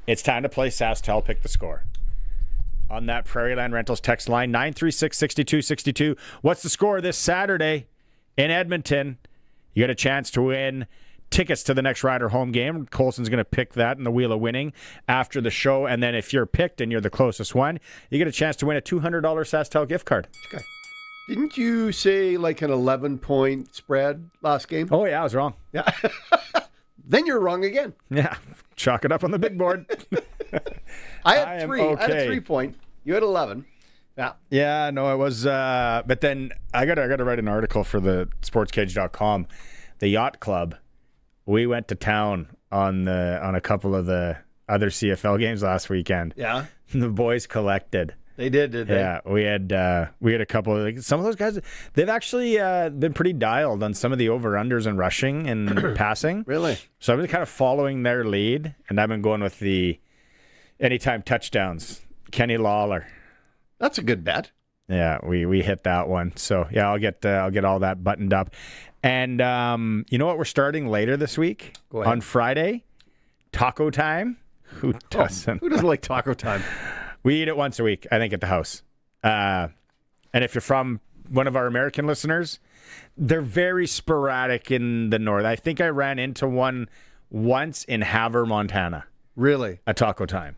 it's time to play SaskTel Pick the Score. On that Prairieland Rentals text line, 936-6262. What's the score this Saturday in Edmonton? You got a chance to win tickets to the next Rider home game. Colson's going to pick that in the Wheel of Winning after the show. And then if you're picked and you're the closest one, you get a chance to win a $200 SaskTel gift card. Okay. Didn't you say like an 11-point spread last game? Oh, yeah, I was wrong. Yeah. Then you're wrong again. Yeah. Chalk it up on the big board. I had 3. Okay. I had a 3-point. You had 11. Yeah. Yeah, no, it was but then I got to write an article for the sportscage.com. The Yacht Club. We went to town on a couple of the other CFL games last weekend. Yeah. The boys collected They did they? Yeah, we had a couple of some of those guys. They've actually been pretty dialed on some of the over-unders and rushing and passing. Really? So I've been kind of following their lead, and I've been going with the anytime touchdowns. Kenny Lawler. That's a good bet. Yeah, we hit that one. So yeah, I'll get all that buttoned up. And you know what? We're starting later this week on Friday. Taco time. Who doesn't? Who doesn't like taco time? We eat it once a week, I think, at the house. And if you're from one of our American listeners, they're very sporadic in the north. I think I ran into one once in Havre, Montana. Really? At Taco Time.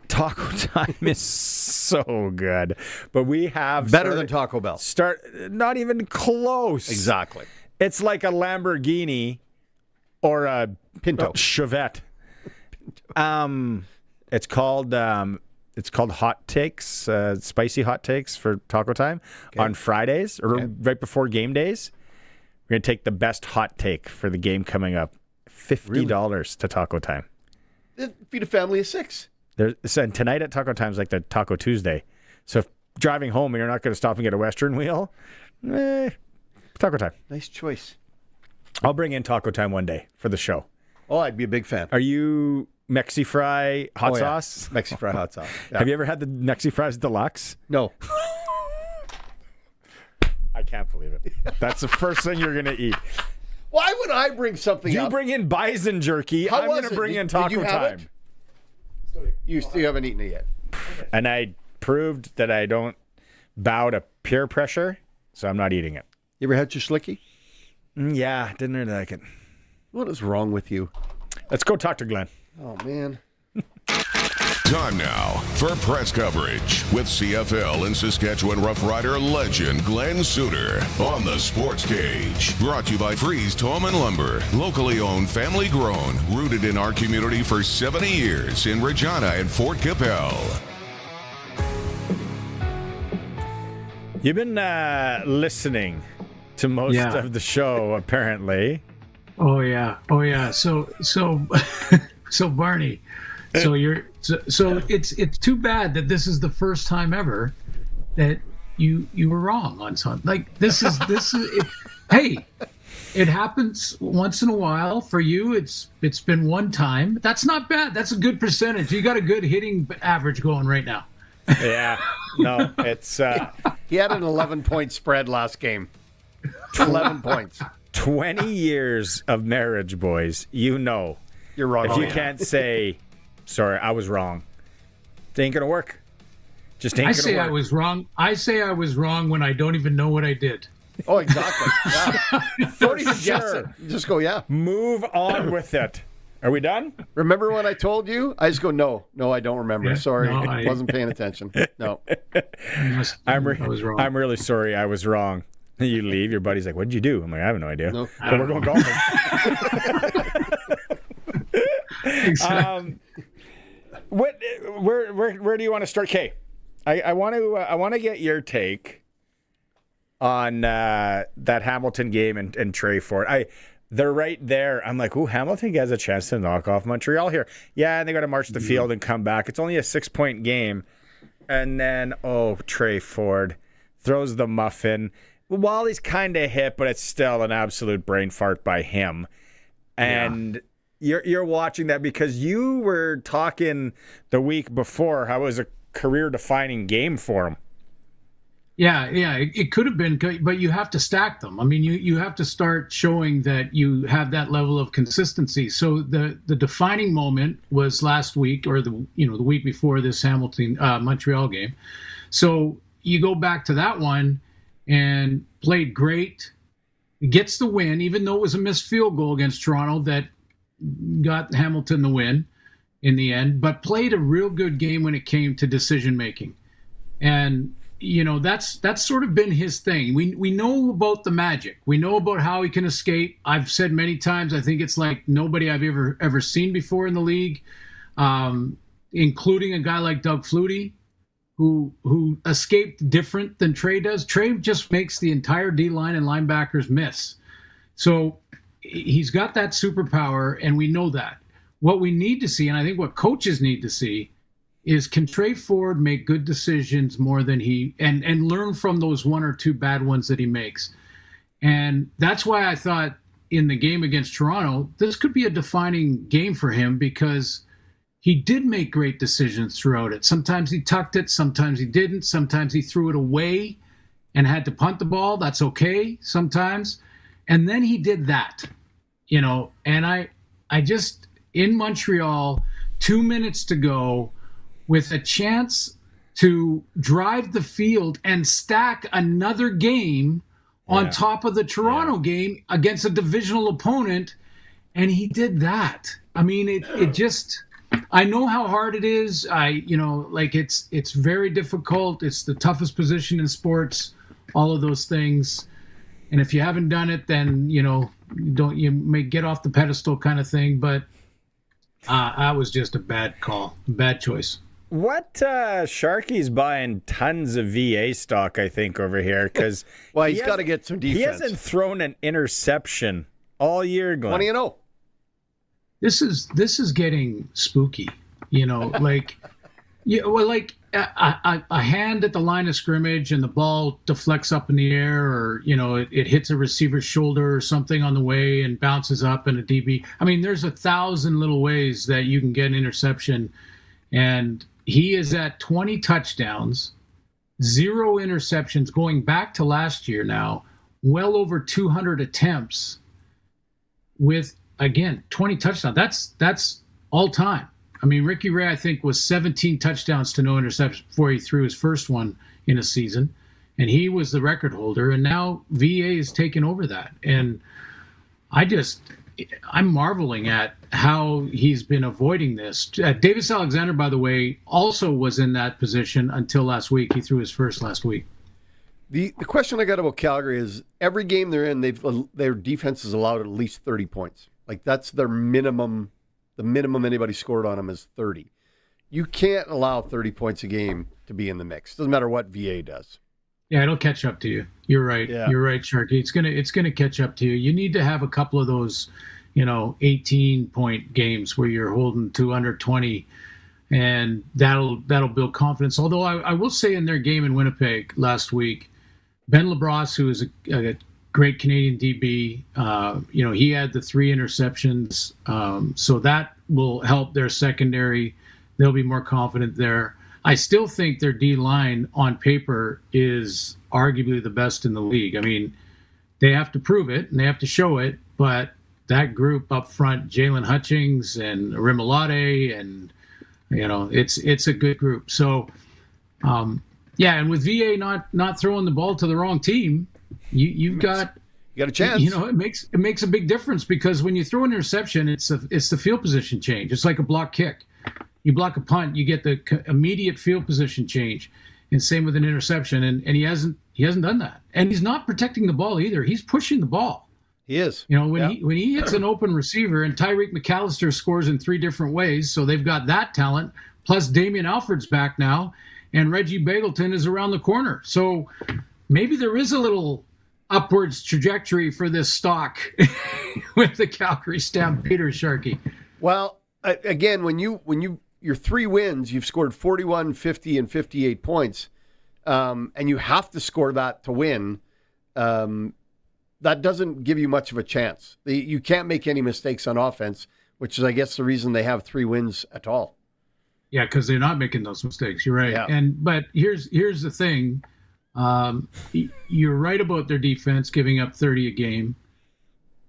Taco Time is so good. But we have... Better than Taco Bell. Not even close. Exactly. It's like a Lamborghini or a Pinto. Chevette. It's called Hot Takes, spicy Hot Takes for Taco Time on Fridays or right before game days. We're gonna take the best hot take for the game coming up. $50 to Taco Time. Feed a family of 6. And tonight at Taco Time is like the Taco Tuesday. So if driving home and you're not going to stop and get a Western wheel, Taco Time. Nice choice. I'll bring in Taco Time one day for the show. Oh, I'd be a big fan. Are you Mexi Fry hot sauce? Mexi Fry hot sauce. Yeah. Have you ever had the Mexi Fries Deluxe? No. I can't believe it. That's the first thing you're going to eat. Why would I bring something You up? bring in bison jerky. I'm going to bring in Taco Time. You still haven't eaten it yet. And I proved that I don't bow to peer pressure, so I'm not eating it. You ever had your slicky? Yeah, didn't really like it. What is wrong with you? Let's go talk to Glenn. Oh, man. Time now for press coverage with CFL and Saskatchewan Roughrider legend Glen Suitor on the Sportscage. Brought to you by Freeze Tallman Lumber. Locally owned, family grown, rooted in our community for 70 years in Regina and Fort Capel. You've been listening to most of the show, apparently. Oh yeah. So Barney. So it's too bad that this is the first time ever that you were wrong on something. Like this is hey, it happens once in a while. For you, it's been one time. That's not bad. That's a good percentage. You got a good hitting average going right now. Yeah. No, it's he had an 11-point spread last game. 11 points. 20 years of marriage, boys. You know. You're wrong. If you can't say, sorry, I was wrong, it ain't going to work. Just ain't going to work. I was wrong. I say I was wrong when I don't even know what I did. Oh, exactly. Yeah. For sure. Just go, yeah. Move on with it. Are we done? Remember when I told you? I just go, no, I don't remember. Yeah. Sorry, No, I wasn't paying attention. No. I was wrong. I'm really sorry I was wrong. You leave, your buddy's like, what'd you do? I'm like, I have no idea. Nope. But we're going golfing. Exactly. Where do you want to start? Kay, I want to get your take on that Hamilton game and Trey Ford. They're right there. I'm like, Hamilton has a chance to knock off Montreal here. Yeah, and they got to march the field and come back. It's only a 6-point game. And then, Trey Ford throws the muffin. Wally's kind of hit, but it's still an absolute brain fart by him. And you're watching that because you were talking the week before how it was a career-defining game for him. Yeah, it could have been, but you have to stack them. I mean, you have to start showing that you have that level of consistency. So the defining moment was last week, or the week before this Hamilton Montreal game. So you go back to that one and played great. Gets the win, even though it was a missed field goal against Toronto that got Hamilton the win in the end, but played a real good game when it came to decision making. And that's sort of been his thing. We know about the magic. We know about how he can escape. I've said many times, I think it's like nobody I've ever seen before in the league, including a guy like Doug Flutie, who escaped different than Trey does. Trey just makes the entire D-line and linebackers miss. So he's got that superpower, and we know that. What we need to see, and I think what coaches need to see, is can Trey Ford make good decisions more than and learn from those one or two bad ones that he makes. And that's why I thought in the game against Toronto, this could be a defining game for him because he did make great decisions throughout it. Sometimes he tucked it, sometimes he didn't, sometimes he threw it away and had to punt the ball. That's okay sometimes. And then he did that, and I just, in Montreal, 2 minutes to go, with a chance to drive the field and stack another game on top of the Toronto game against a divisional opponent, and he did that. I mean, it just, I know how hard it is. It's very difficult. It's the toughest position in sports, all of those things. And if you haven't done it, then, you may get off the pedestal kind of thing, but that was just a bad call, bad choice. What Sharky's buying tons of VA stock, I think, over here because he's got to get some defense. He hasn't thrown an interception all year, Glen. 20-0. This is getting spooky, like a hand at the line of scrimmage and the ball deflects up in the air, or it hits a receiver's shoulder or something on the way and bounces up in a DB. I mean, there's 1,000 little ways that you can get an interception, and he is at 20 touchdowns, 0 interceptions, going back to last year now, well over 200 attempts with, again, 20 touchdowns. That's all time. I mean, Ricky Ray, I think, was 17 touchdowns to no interceptions before he threw his first one in a season, and he was the record holder, and now VA is taking over that. And I'm marveling at how he's been avoiding this. Davis Alexander, by the way, also was in that position until last week. He threw his first last week. The question I got about Calgary is every game they're in, their defense is allowed at least 30 points. Like, that's their minimum. The minimum anybody scored on them is 30. You can't allow 30 points a game to be in the mix. Doesn't matter what VA does. Yeah, it'll catch up to you. You're right. Yeah. You're right, Sharky. It's gonna catch up to you. You need to have a couple of those, 18-point games where you're holding to under 20, and that'll build confidence. Although I will say in their game in Winnipeg last week, Ben LeBras, who is a great Canadian DB, he had the 3 interceptions, so that will help their secondary. They'll be more confident there. I still think their D-line on paper is arguably the best in the league. I mean, they have to prove it and they have to show it, but that group up front, Jalen Hutchings and Rimolade, and it's a good group. So, and with VA not throwing the ball to the wrong team, you got a chance. It makes a big difference, because when you throw an interception, it's the field position change. It's like a block kick. You block a punt, you get the immediate field position change, and same with an interception. And he hasn't done that, and he's not protecting the ball either. He's pushing the ball. He is. When he hits an open receiver, and Tyreek McAllister scores in 3 different ways, so they've got that talent. Plus Damian Alford's back now, and Reggie Bagleton is around the corner. So maybe there is a little upwards trajectory for this stock with the Calgary Stampeders, Sharky. Well, again, when your 3 wins, you've scored 41, 50, and 58 points, and you have to score that to win. That doesn't give you much of a chance. You can't make any mistakes on offense, which is, I guess, the reason they have 3 wins at all. Yeah, because they're not making those mistakes. You're right. Yeah. But here's the thing. You're right about their defense giving up 30 a game.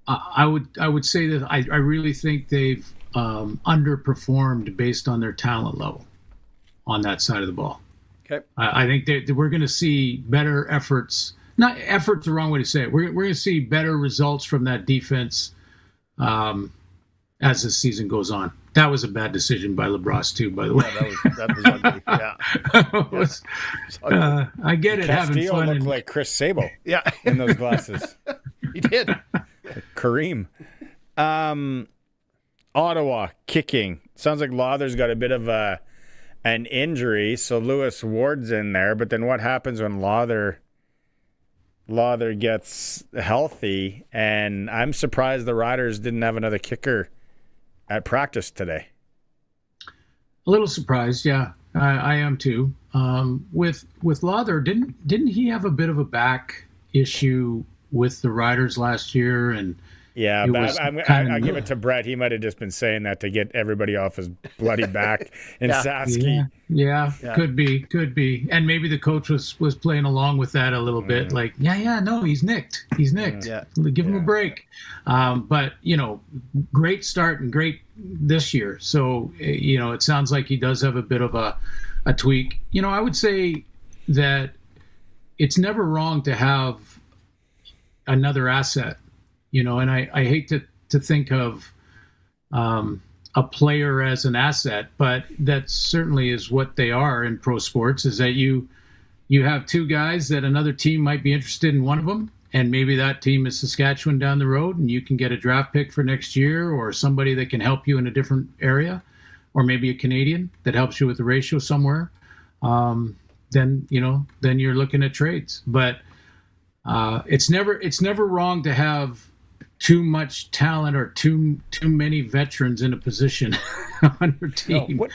I would say that I really think they've underperformed based on their talent level on that side of the ball. Okay. I think that we're going to see better efforts. Not effort's the wrong way to say it. We're going to see better results from that defense as the season goes on. That was a bad decision by LeBras too, by the way. Yeah, that was ugly. Yeah. I get it. Castillo having fun looked like Chris Sable. Yeah. In those glasses. He did. Kareem. Ottawa kicking. Sounds like Lawther's got a bit of an injury, so Lewis Ward's in there. But then what happens when Lawther gets healthy? And I'm surprised the Riders didn't have another kicker at practice today. A little surprised, yeah. I am too. With Lawther, didn't he have a bit of a back issue with the Riders last year? And yeah, but I give it to Brett. He might have just been saying that to get everybody off his bloody back in Saskatchewan. Yeah, could be. And maybe the coach was playing along with that a little bit. Like, no, he's nicked. Yeah. Give him a break. But, great start and great this year. So, it sounds like he does have a bit of a tweak. I would say that it's never wrong to have another asset. And I hate to think of a player as an asset, but that certainly is what they are in pro sports, is that you have two guys that another team might be interested in one of them, and maybe that team is Saskatchewan down the road, and you can get a draft pick for next year or somebody that can help you in a different area, or maybe a Canadian that helps you with the ratio somewhere. Then you're looking at trades. But it's never wrong to have too much talent or too many veterans in a position on your team. No,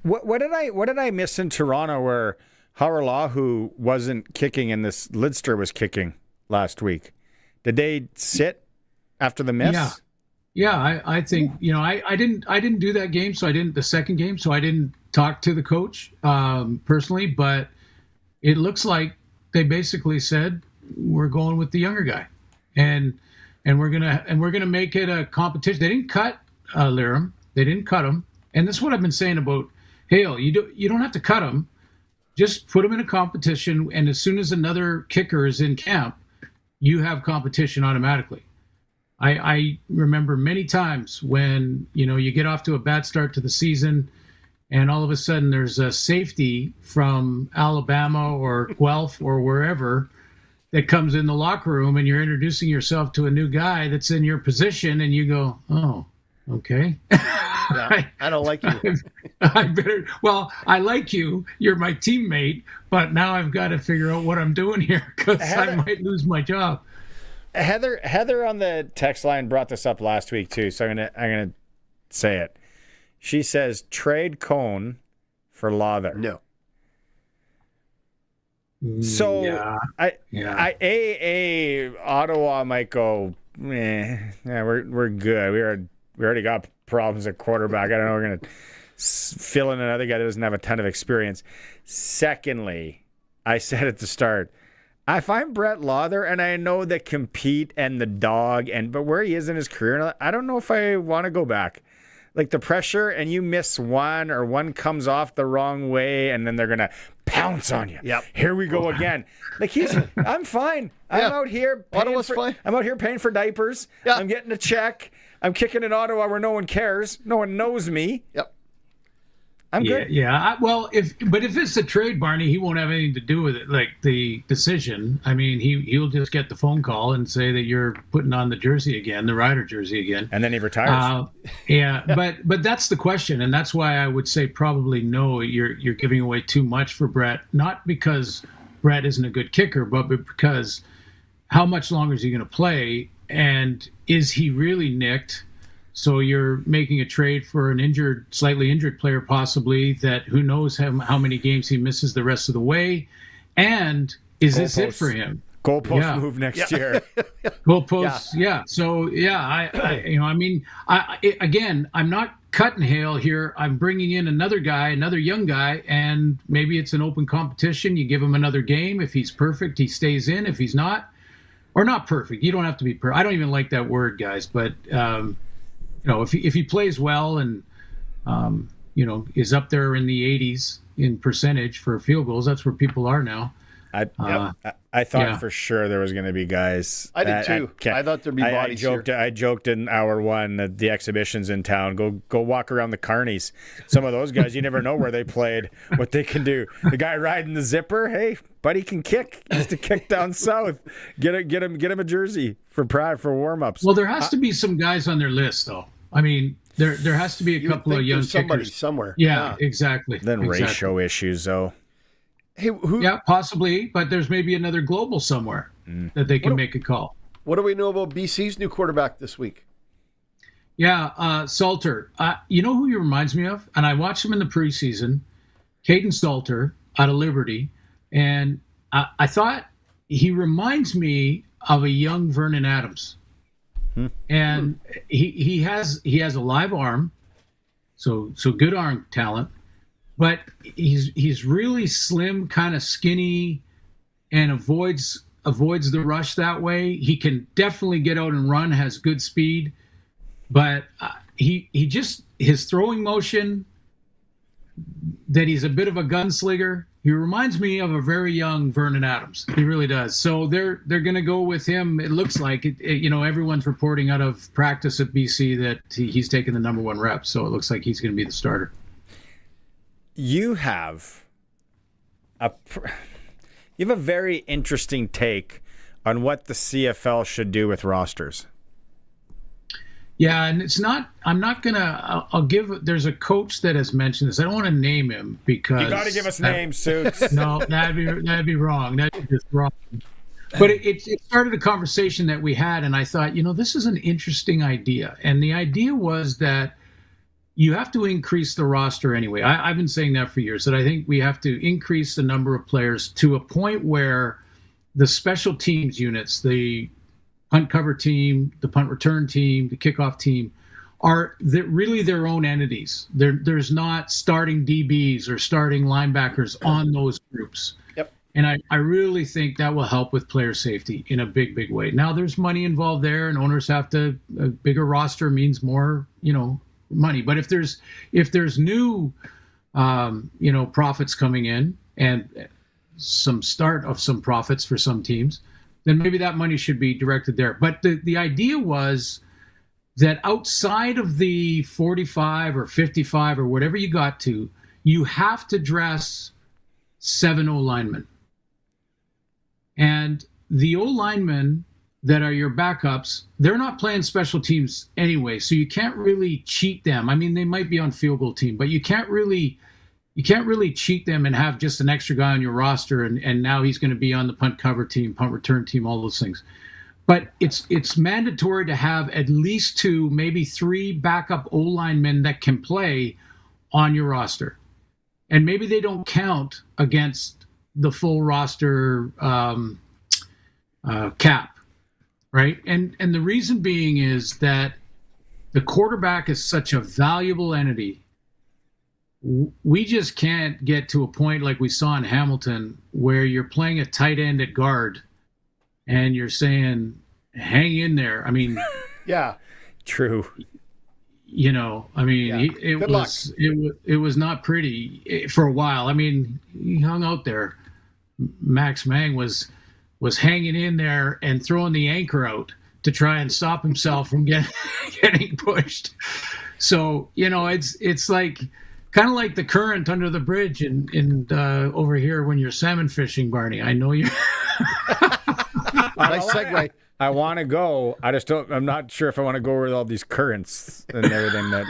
what did I miss in Toronto where Haralahu wasn't kicking and this Lidster was kicking last week? Did they sit after the miss? Yeah, I think I didn't do that game, so I didn't the second game, so I didn't talk to the coach personally, but it looks like they basically said we're going with the younger guy, and we're gonna make it a competition. They didn't cut Liram. They didn't cut him, and that's what I've been saying about Hale. You don't have to cut him. Just put him in a competition, and as soon as another kicker is in camp, you have competition automatically. I remember many times when you get off to a bad start to the season, and all of a sudden there's a safety from Alabama or Guelph or wherever that comes in the locker room, and you're introducing yourself to a new guy that's in your position, and you go, oh, okay. Yeah, I don't like you. I like you. You're my teammate, but now I've got to figure out what I'm doing here because I might lose my job. Heather on the text line brought this up last week too, so I'm gonna say it. She says trade Cone for Lawther. No. So Ottawa might go, we're good. We already got problems at quarterback. I don't know. We're gonna fill in another guy that doesn't have a ton of experience. Secondly, I said at the start, I find Brett Lawther, and I know the compete and the dog, but where he is in his career, I don't know if I want to go back. Like the pressure, and you miss one, or one comes off the wrong way, and then they're gonna pounce on you. Yep. Here we go again. Like I'm fine. I'm out here. Fine. I'm out here paying for diapers. Yeah. I'm getting a check. I'm kicking in Ottawa where no one cares. No one knows me. Yep. I'm good. Yeah. If it's a trade, Barney, he won't have anything to do with it, like the decision. I mean, he'll just get the phone call and say that you're putting on the jersey again, the Rider jersey again, and then he retires. But that's the question, and that's why I would say probably no. You're giving away too much for Brett, not because Brett isn't a good kicker, but because how much longer is he going to play, and is he really nicked? So you're making a trade for an slightly injured player, possibly, that who knows how many games he misses the rest of the way. And is this it for him? Goalpost move next year. Goalposts, yeah. So, again, I'm not cutting Hale here. I'm bringing in another guy, another young guy, and maybe it's an open competition. You give him another game. If he's perfect, he stays in. If he's not, or not perfect, you don't have to be perfect. I don't even like that word, guys, but... if he plays well and is up there in the 80s in percentage for field goals, that's where people are now. I thought for sure there was going to be guys. I did too. I thought there'd be bodies here. I joked in hour one at the exhibitions in town. Go walk around the carnies. Some of those guys, you never know where they played, what they can do. The guy riding the zipper, hey, buddy can kick. He used to kick down south. Get him a jersey for warm-ups. Well, there has to be some guys on their list, though. I mean, there has to be a couple of young somebody kickers somewhere. Yeah, exactly. Then ratio issues, though. Hey, yeah, possibly, but there's maybe another global somewhere that they can make a call. What do we know about BC's new quarterback this week? Yeah, Salter. You know who he reminds me of? And I watched him in the preseason, Caden Salter out of Liberty, and I thought he reminds me of a young Vernon Adams. And he has a live arm, so good arm talent, but he's really slim, kind of skinny, and avoids the rush that way. He can definitely get out and run, has good speed, but he just, his throwing motion, that he's a bit of a gunslinger. He reminds me of a very young Vernon Adams. He really does. So they're going to go with him. It looks like it. Everyone's reporting out of practice at BC that he's taking the number 1 rep. So it looks like he's going to be the starter. You have a very interesting take on what the CFL should do with rosters. Yeah, and there's a coach that has mentioned this. I don't want to name him because... You got to give us names, Suits. No, that'd be wrong. That'd be just wrong. But it started a conversation that we had, and I thought, this is an interesting idea. And the idea was that you have to increase the roster anyway. I've been saying that for years, that I think we have to increase the number of players to a point where the special teams units, the punt cover team, the punt return team, the kickoff team, are really their own entities. There's not starting DBs or starting linebackers on those groups. Yep. And I really think that will help with player safety in a big, big way. Now, there's money involved there, and owners have to, a bigger roster means more, money. But if there's new, profits coming in and some start of some profits for some teams, then maybe that money should be directed there. But the idea was that outside of the 45 or 55 or whatever you got to, you have to dress 7 O-linemen. And the O-linemen that are your backups, they're not playing special teams anyway, so you can't really cheat them. I mean, they might be on field goal team, but you can't really cheat them and have just an extra guy on your roster and now he's going to be on the punt cover team, punt return team, all those things. But it's mandatory to have at least 2, maybe 3 backup O-linemen that can play on your roster. And maybe they don't count against the full roster cap, right? And the reason being is that the quarterback is such a valuable entity. We just can't get to a point like we saw in Hamilton where you're playing a tight end at guard and you're saying, hang in there. I mean, yeah, true. It was not pretty for a while. I mean, he hung out there. Max Mang was hanging in there and throwing the anchor out to try and stop himself from getting pushed. So, it's like, kind of like the current under the bridge in over here when you're salmon fishing, Barney. I know you. Nice segue. I want to go. I'm not sure if I want to go with all these currents and everything that.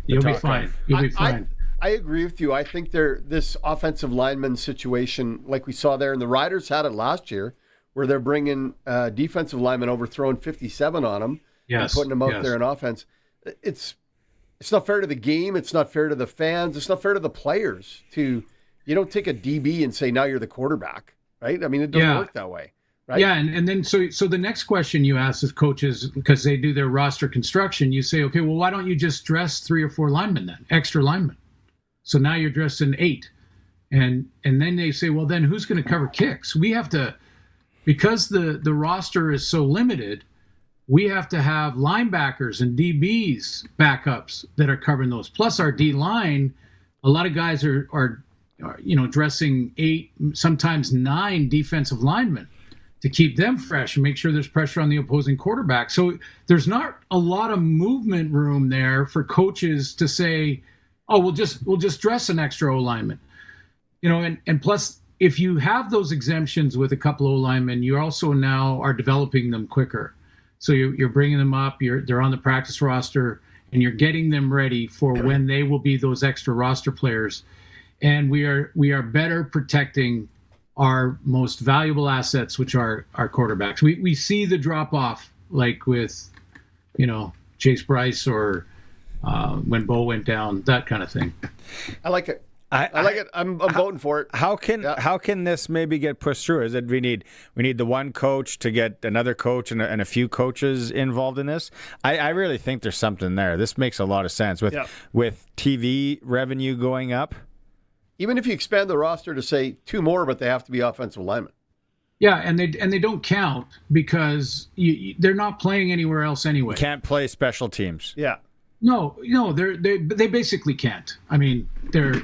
You'll be fine. You'll be fine. I agree with you. I think this offensive lineman situation, like we saw there, and the Riders had it last year, where they're bringing defensive linemen over, throwing 57 on them, and putting them out there in offense. It's not fair to the game. It's not fair to the fans. It's not fair to the players. You don't take a DB and say, now you're the quarterback, right? I mean, it doesn't work that way, right? Yeah, and then so the next question you ask as coaches, because they do their roster construction, you say, okay, well, why don't you just dress 3 or 4 linemen then, extra linemen? So now you're dressed in 8. And then they say, well, then who's going to cover kicks? We have to, because the roster is so limited, we have to have linebackers and DBs backups that are covering those. Plus our D-line, a lot of guys are dressing 8, sometimes 9 defensive linemen to keep them fresh and make sure there's pressure on the opposing quarterback. So there's not a lot of movement room there for coaches to say, oh, we'll just dress an extra O-lineman. And plus, if you have those exemptions with a couple of O-linemen, you also now are developing them quicker. So you're bringing them up, they're on the practice roster, and you're getting them ready for when they will be those extra roster players. And we are better protecting our most valuable assets, which are our quarterbacks. We see the drop off, like with, Chase Bryce or when Bo went down, that kind of thing. I like it. I like it. I'm voting for it. How can this maybe get pushed through? Is it we need the one coach to get another coach and a few coaches involved in this? I really think there's something there. This makes a lot of sense with TV revenue going up. Even if you expand the roster to say 2 more, but they have to be offensive linemen. Yeah, and they don't count because they're not playing anywhere else anyway. You can't play special teams. Yeah. No, they basically can't. I mean, they're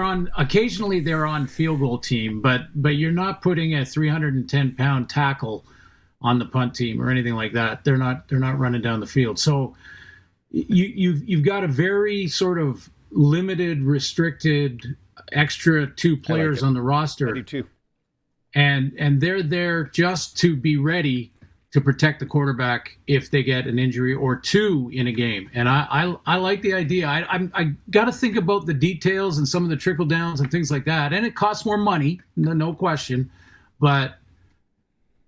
on occasionally they're on field goal team, but you're not putting a 310-pound tackle on the punt team or anything like that. They're not running down the field. So you've got a very sort of limited, restricted extra 2 players on the roster. I do too. And they're there just to be ready to protect the quarterback if they get an injury or 2 in a game. And I like the idea. I got to think about the details and some of the trickle downs and things like that. And it costs more money, no question. But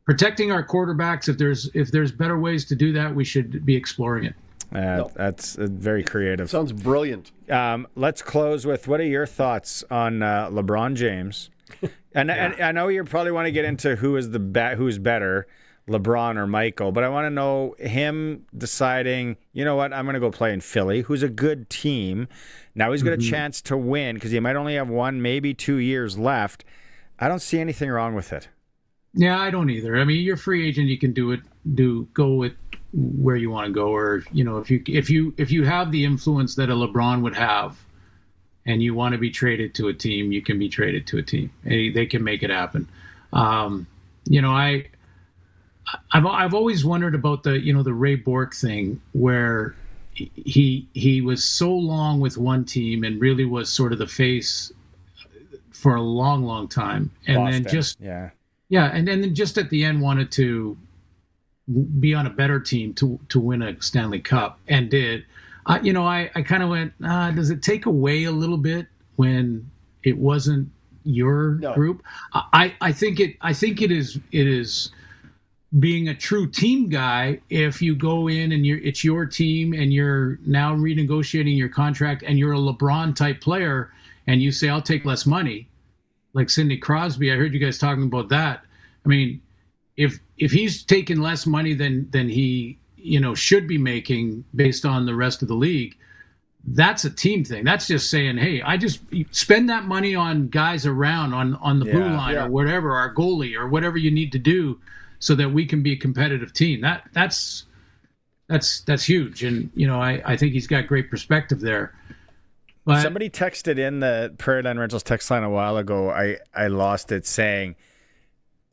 protecting our quarterbacks, if there's better ways to do that, we should be exploring it. That's very creative. Sounds brilliant. Let's close with, what are your thoughts on LeBron James? And I know you probably want to get into who's better, LeBron or Michael, but I want to know him deciding, you know what, I'm going to go play in Philly, who's a good team. Now he's got a chance to win because he might only have 1, maybe 2 years left. I don't see anything wrong with it. Yeah, I don't either. I mean, you're a free agent, you can go with where you want to go, or if you have the influence that a LeBron would have, and you want to be traded to a team, you can be traded to a team. They can make it happen. I've always wondered about the Ray Bork thing, where he was so long with one team and really was sort of the face for a long time, and Boston. and then just at the end wanted to be on a better team to win a Stanley Cup, and did. I kind of went, does it take away a little bit when it wasn't your group? I think it is being a true team guy if you go in and it's your team and you're now renegotiating your contract and you're a LeBron type player and you say, I'll take less money, like Sidney Crosby. I heard you guys talking about that. I mean, if he's taking less money than he should be making based on the rest of the league, that's a team thing. That's just saying, hey, I just spend that money on guys around on the blue line or whatever, our goalie or whatever you need to do so that we can be a competitive team. That's huge. And, I think he's got great perspective there. But somebody texted in the Prairie Line Rentals text line a while ago. I lost it, saying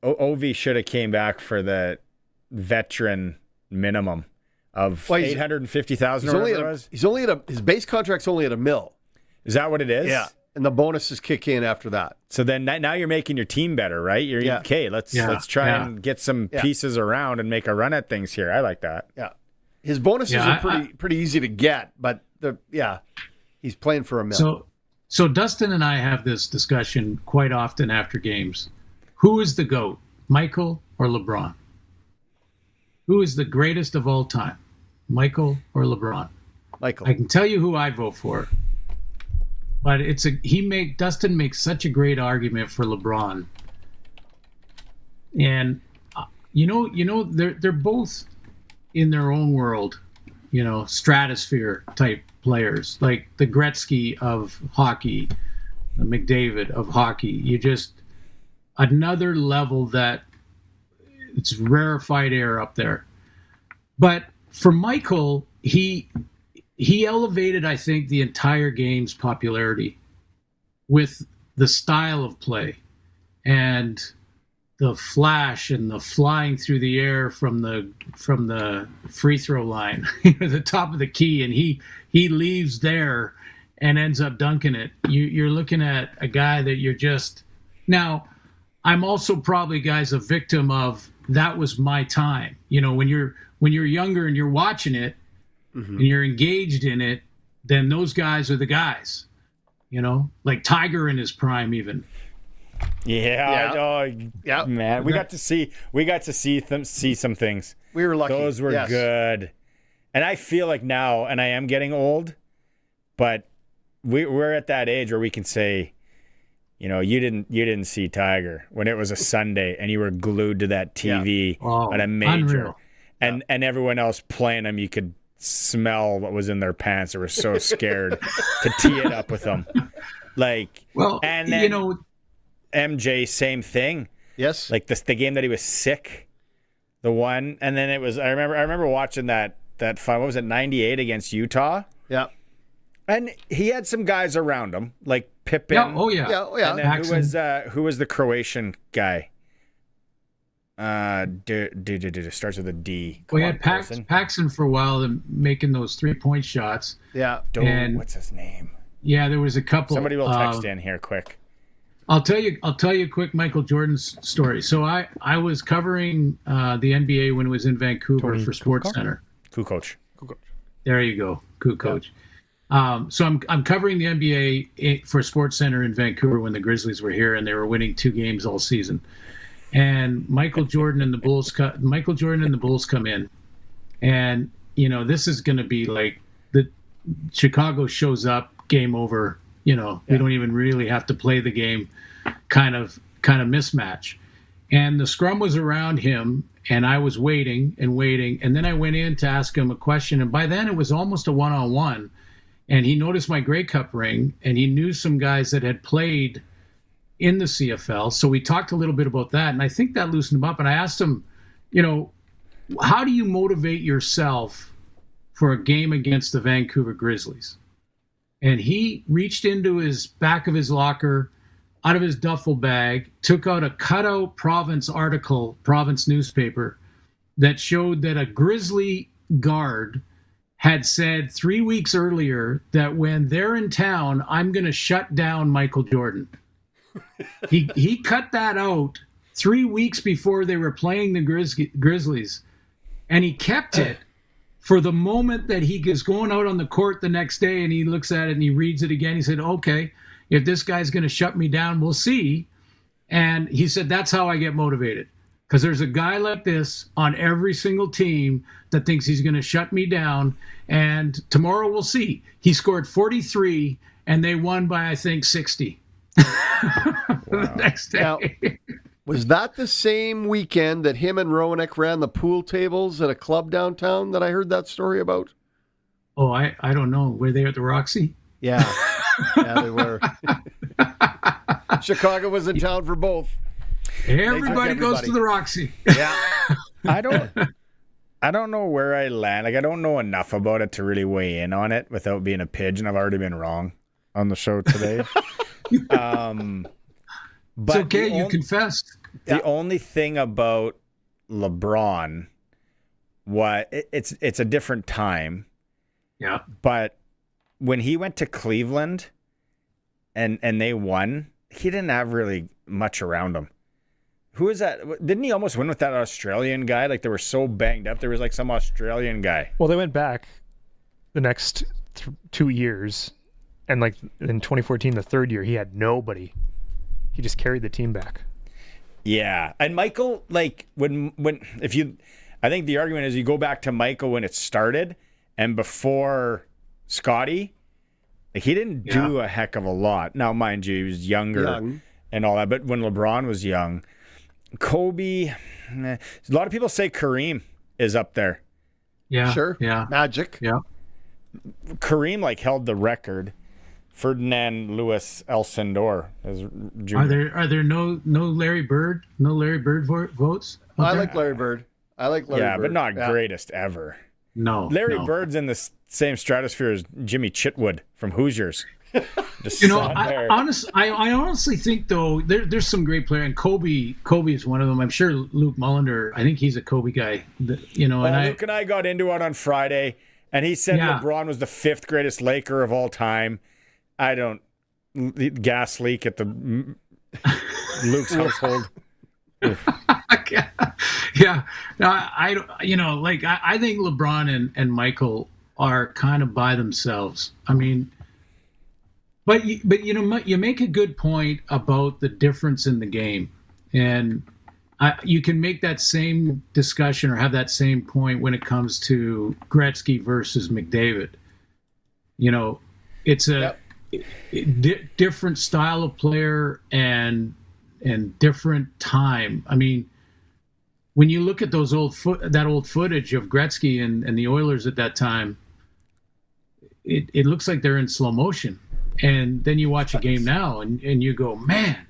Ovi should have came back for the veteran minimum of $850,000 or whatever it was. He's only at his base contract's only at $1 million. Is that what it is? Yeah. And the bonuses kick in after that. So then now you're making your team better, right? Okay, let's try and get some pieces around and make a run at things here. I like that. Yeah. His bonuses are pretty easy to get, but he's playing for $1 million. So Dustin and I have this discussion quite often after games. Who is the GOAT, Michael or LeBron? Who is the greatest of all time, Michael or LeBron? Michael. I can tell you who I vote for, but Dustin makes such a great argument for LeBron, and they're both in their own world, stratosphere type players, like the Gretzky of hockey, the McDavid of hockey. You just another level that. It's rarefied air up there. But for Michael, he elevated, I think, the entire game's popularity with the style of play and the flash and the flying through the air from the free throw line, the top of the key, and he leaves there and ends up dunking it. You're looking at a guy that you're just now. I'm also probably, guys, a victim of that was my time. When you're younger and you're watching it and you're engaged in it, then those guys are the guys. Like Tiger in his prime, even. Yeah. Man, we got to see some things. We were lucky. Those were good. And I feel like now, and I am getting old, but we're at that age where we can say, you know, you didn't see Tiger when it was a Sunday and you were glued to that TV at a major, and everyone else playing them, you could smell what was in their pants. They were so scared to tee it up with them. Like, and then, you know, MJ, same thing. Yes, like the game that he was sick, the one, and then it was. I remember watching that fight. What was it, 98 against Utah? Yeah. And he had some guys around him, like Pippen. Yeah, oh yeah. And then who was the Croatian guy? Starts with a D. We had Paxson for a while, and making those 3-point shots. Yeah. And what's his name? Yeah, there was a couple. Somebody will text in here quick. I'll tell you a quick Michael Jordan story. So I was covering the NBA when it was in Vancouver for SportsCenter. Kukoc. There you go, Kukoc. So I'm covering the NBA for SportsCenter in Vancouver when the Grizzlies were here, and they were winning 2 games all season. And Michael Jordan and the Bulls come in, and you know, this is going to be like the Chicago shows up, game over. You know, we don't even really have to play the game, kind of mismatch. And the scrum was around him, and I was waiting, and then I went in to ask him a question, and by then it was almost a one-on-one. And he noticed my Grey Cup ring, and he knew some guys that had played in the CFL. So we talked a little bit about that, and I think that loosened him up. And I asked him, you know, how do you motivate yourself for a game against the Vancouver Grizzlies? And he reached into his back of his locker, out of his duffel bag, took out a cutout Province article, Province newspaper, that showed that a Grizzly guard had said 3 weeks earlier that when they're in town, I'm going to shut down Michael Jordan. He cut that out 3 weeks before they were playing the Grizzlies, and he kept it for the moment that he is going out on the court the next day, and he looks at it and he reads it again. He said, okay, if this guy's going to shut me down, we'll see. And he said, that's how I get motivated. Because there's a guy like this on every single team that thinks he's going to shut me down. And tomorrow we'll see. He scored 43, and they won by, I think, 60 the next day. Now, was that the same weekend that him and Rowanek ran the pool tables at a club downtown that I heard that story about? Oh, I don't know. Were they at the Roxy? Yeah. Yeah, they were. Chicago was in town for both. Everybody goes to the Roxy. Yeah. I don't know where I land. Like, I don't know enough about it to really weigh in on it without being a pigeon. I've already been wrong on the show today. But it's okay, you confessed. The only thing about LeBron, it's a different time. Yeah. But when he went to Cleveland and they won, he didn't have really much around him. Who is that? Didn't he almost win with that Australian guy? Like, they were so banged up. There was like some Australian guy. Well, they went back the next 2 years. And like in 2014, the third year, he had nobody. He just carried the team back. Yeah. And Michael, like, I think the argument is you go back to Michael when it started and before Scotty, like, he didn't do a heck of a lot. Now, mind you, he was younger and all that. But when LeBron was young, Kobe, a lot of people say Kareem is up there. Yeah. Sure. Yeah. Magic. Yeah. Kareem, like, held the record. Ferdinand Lewis El Sindor as junior. Are there no Larry Bird votes? I like Larry Bird. Yeah, but not greatest ever. No. Larry Bird's in the same stratosphere as Jimmy Chitwood from Hoosiers. I honestly think though there's some great players, and Kobe is one of them. I'm sure Luke Mullender. I think he's a Kobe guy. Luke and I got into it on Friday, and he said LeBron was the 5th greatest Laker of all time. I don't gas leak at the Luke's household. Yeah, I think LeBron and Michael are kind of by themselves. I mean, but you make a good point about the difference in the game, and you can make that same discussion or have that same point when it comes to Gretzky versus McDavid. You know, it's different style of player and different time. I mean, when you look at those old footage of Gretzky and the Oilers at that time, it looks like they're in slow motion. And then you watch a game now and you go, man,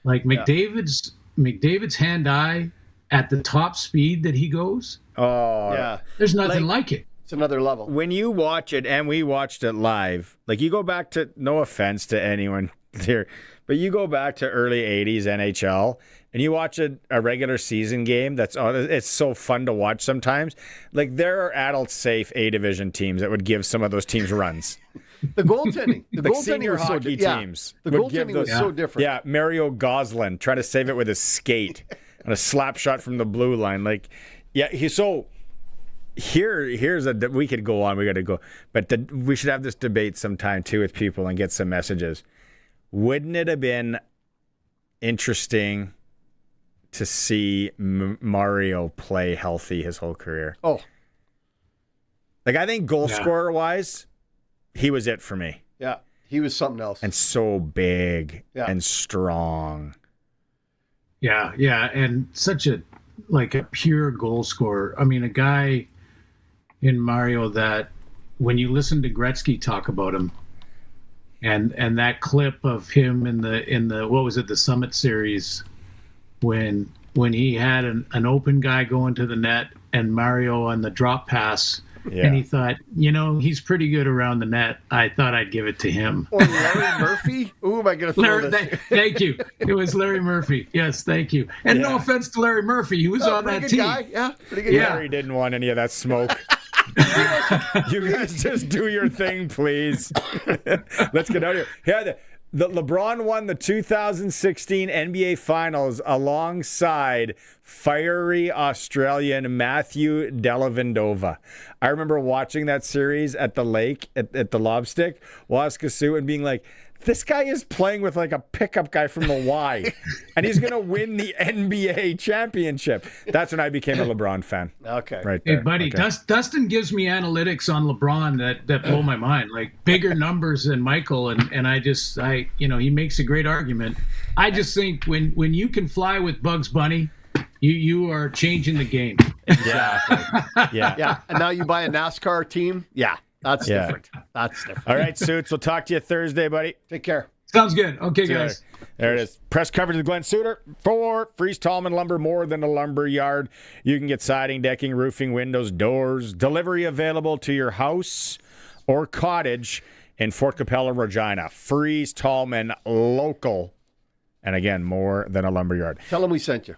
like McDavid's hand-eye at the top speed that he goes. Oh, Yeah. There's nothing like it. It's another level. When you watch it, and we watched it live, like you go back to, no offense to anyone here, but you go back to early 80s NHL and you watch a regular season game it's so fun to watch sometimes. Like there are adult safe A division teams that would give some of those teams runs. The goaltending. The Like goaltending senior was hockey teams. The would give goaltending was so different. Yeah, Mario Goslin trying to save it with his skate and a slap shot from the blue line. Like, yeah, here's we could go on. We got to go, but we should have this debate sometime too with people and get some messages. Wouldn't it have been interesting to see Mario play healthy his whole career? Oh, like I think goal scorer wise, he was it for me. Yeah, he was something else. And so big and strong. Yeah, and such a pure goal scorer. I mean, a guy in Mario that when you listen to Gretzky talk about him, and that clip of him in the what was it, the Summit Series, when he had an open guy going to the net and Mario on the drop pass. Yeah. And he thought, he's pretty good around the net. I thought I'd give it to him. Or Larry Murphy? Who am I going to throw this? Thank you. It was Larry Murphy. Yes, thank you. And no offense to Larry Murphy. He was on that team. Guy. Yeah, pretty good guy. Larry didn't want any of that smoke. You guys just do your thing, please. Let's get out of here. Yeah, the LeBron won the 2016 NBA Finals alongside fiery Australian Matthew Dellavedova. I remember watching that series at the lake, at the Lobstick, Waskasiu, and being like, this guy is playing with like a pickup guy from the Y, and he's going to win the NBA championship. That's when I became a LeBron fan. Okay. Right there. Hey, buddy, Okay. Dustin gives me analytics on LeBron that blow my mind, like bigger numbers than Michael, and he makes a great argument. I just think when you can fly with Bugs Bunny, you are changing the game. Exactly. Yeah. And now you buy a NASCAR team? Yeah. That's different. That's different. All right, Suits. We'll talk to you Thursday, buddy. Take care. Sounds good. Okay, See you guys. later. There it is. Press coverage of Glen Suitor for Freeze Tallman Lumber, more than a lumber yard. You can get siding, decking, roofing, windows, doors. Delivery available to your house or cottage in Fort Capella, Regina. Freeze Tallman local. And again, more than a lumber yard. Tell them we sent you.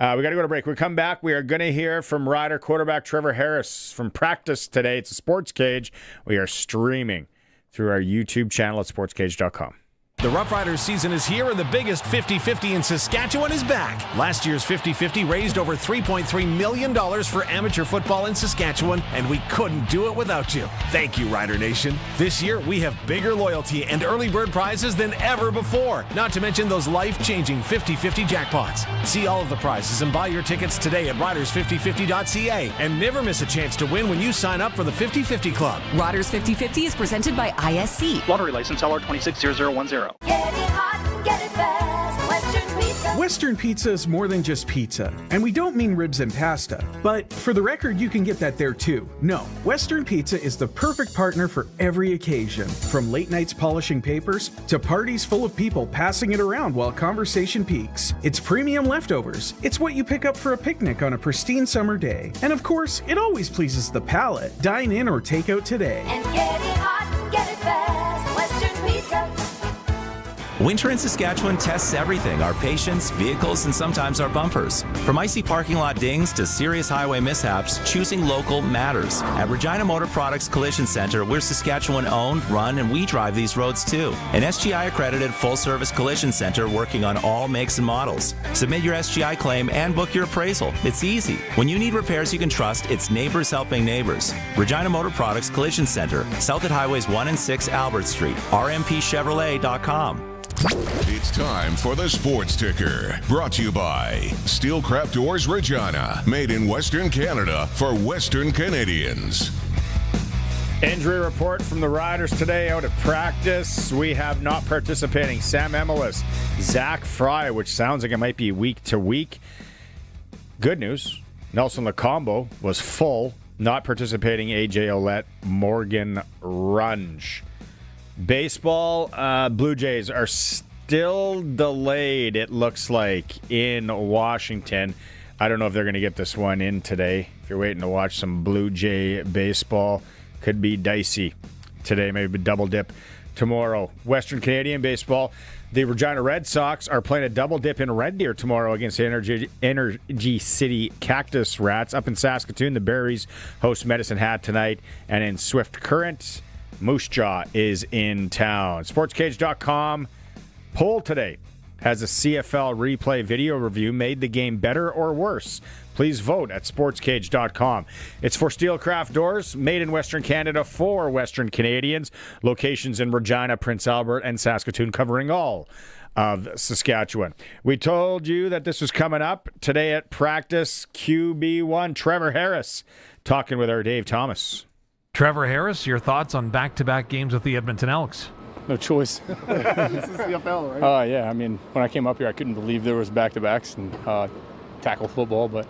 We got to go to break. We come back. We are going to hear from Rider quarterback Trevor Harris from practice today. It's a Sports Cage. We are streaming through our YouTube channel at sportscage.com. The Roughriders season is here, and the biggest 50-50 in Saskatchewan is back. Last year's 50-50 raised over $3.3 million for amateur football in Saskatchewan, and we couldn't do it without you. Thank you, Rider Nation. This year, we have bigger loyalty and early bird prizes than ever before, not to mention those life-changing 50-50 jackpots. See all of the prizes and buy your tickets today at riders5050.ca, and never miss a chance to win when you sign up for the 50-50 Club. Riders 50-50 is presented by ISC. Lottery license LR260010. Get it hot and get it fast. Western Pizza. Western Pizza is more than just pizza, and we don't mean ribs and pasta. But for the record, you can get that there too. No, Western Pizza is the perfect partner for every occasion. From late nights polishing papers to parties full of people passing it around while conversation peaks. It's premium leftovers. It's what you pick up for a picnic on a pristine summer day. And of course, it always pleases the palate. Dine in or take out today. And get it hot and get it fast. Western Pizza. Winter in Saskatchewan tests everything, our patience, vehicles, and sometimes our bumpers. From icy parking lot dings to serious highway mishaps, choosing local matters. At Regina Motor Products Collision Center, we're Saskatchewan-owned, run, and we drive these roads too. An SGI-accredited full-service collision center working on all makes and models. Submit your SGI claim and book your appraisal. It's easy. When you need repairs you can trust, it's neighbors helping neighbors. Regina Motor Products Collision Center, south at Highways 1 and 6 Albert Street, rmpchevrolet.com. It's time for the Sports Ticker, brought to you by Steelcraft Doors Regina, made in Western Canada for Western Canadians. Injury report from the Riders today out at practice. We have not participating Sam Emelis, Zach Fry, which sounds like it might be week to week. Good news, Nelson Lacombo was full. Not participating AJ Ouellette, Morgan Runge. Baseball, Blue Jays are still delayed, it looks like, in Washington. I don't know if they're going to get this one in today. If you're waiting to watch some Blue Jay baseball, could be dicey today, maybe double dip tomorrow. Western Canadian baseball, the Regina Red Sox are playing a double dip in Red Deer tomorrow against the Energy City Cactus Rats. Up in Saskatoon, the Berries host Medicine Hat tonight. And in Swift Current, Moose Jaw is in town. Sportscage.com poll today has a CFL replay video review made the game better or worse. Please vote at sportscage.com. It's for Steelcraft Doors, made in Western Canada for Western Canadians. Locations in Regina, Prince Albert, and Saskatoon, covering all of Saskatchewan. We told you that this was coming up today at practice. QB1, Trevor Harris, talking with our Dave Thomas. Trevor Harris, your thoughts on back-to-back games with the Edmonton Elks? No choice. This is CFL, right? Yeah, I mean, when I came up here, I couldn't believe there was back-to-backs and tackle football, but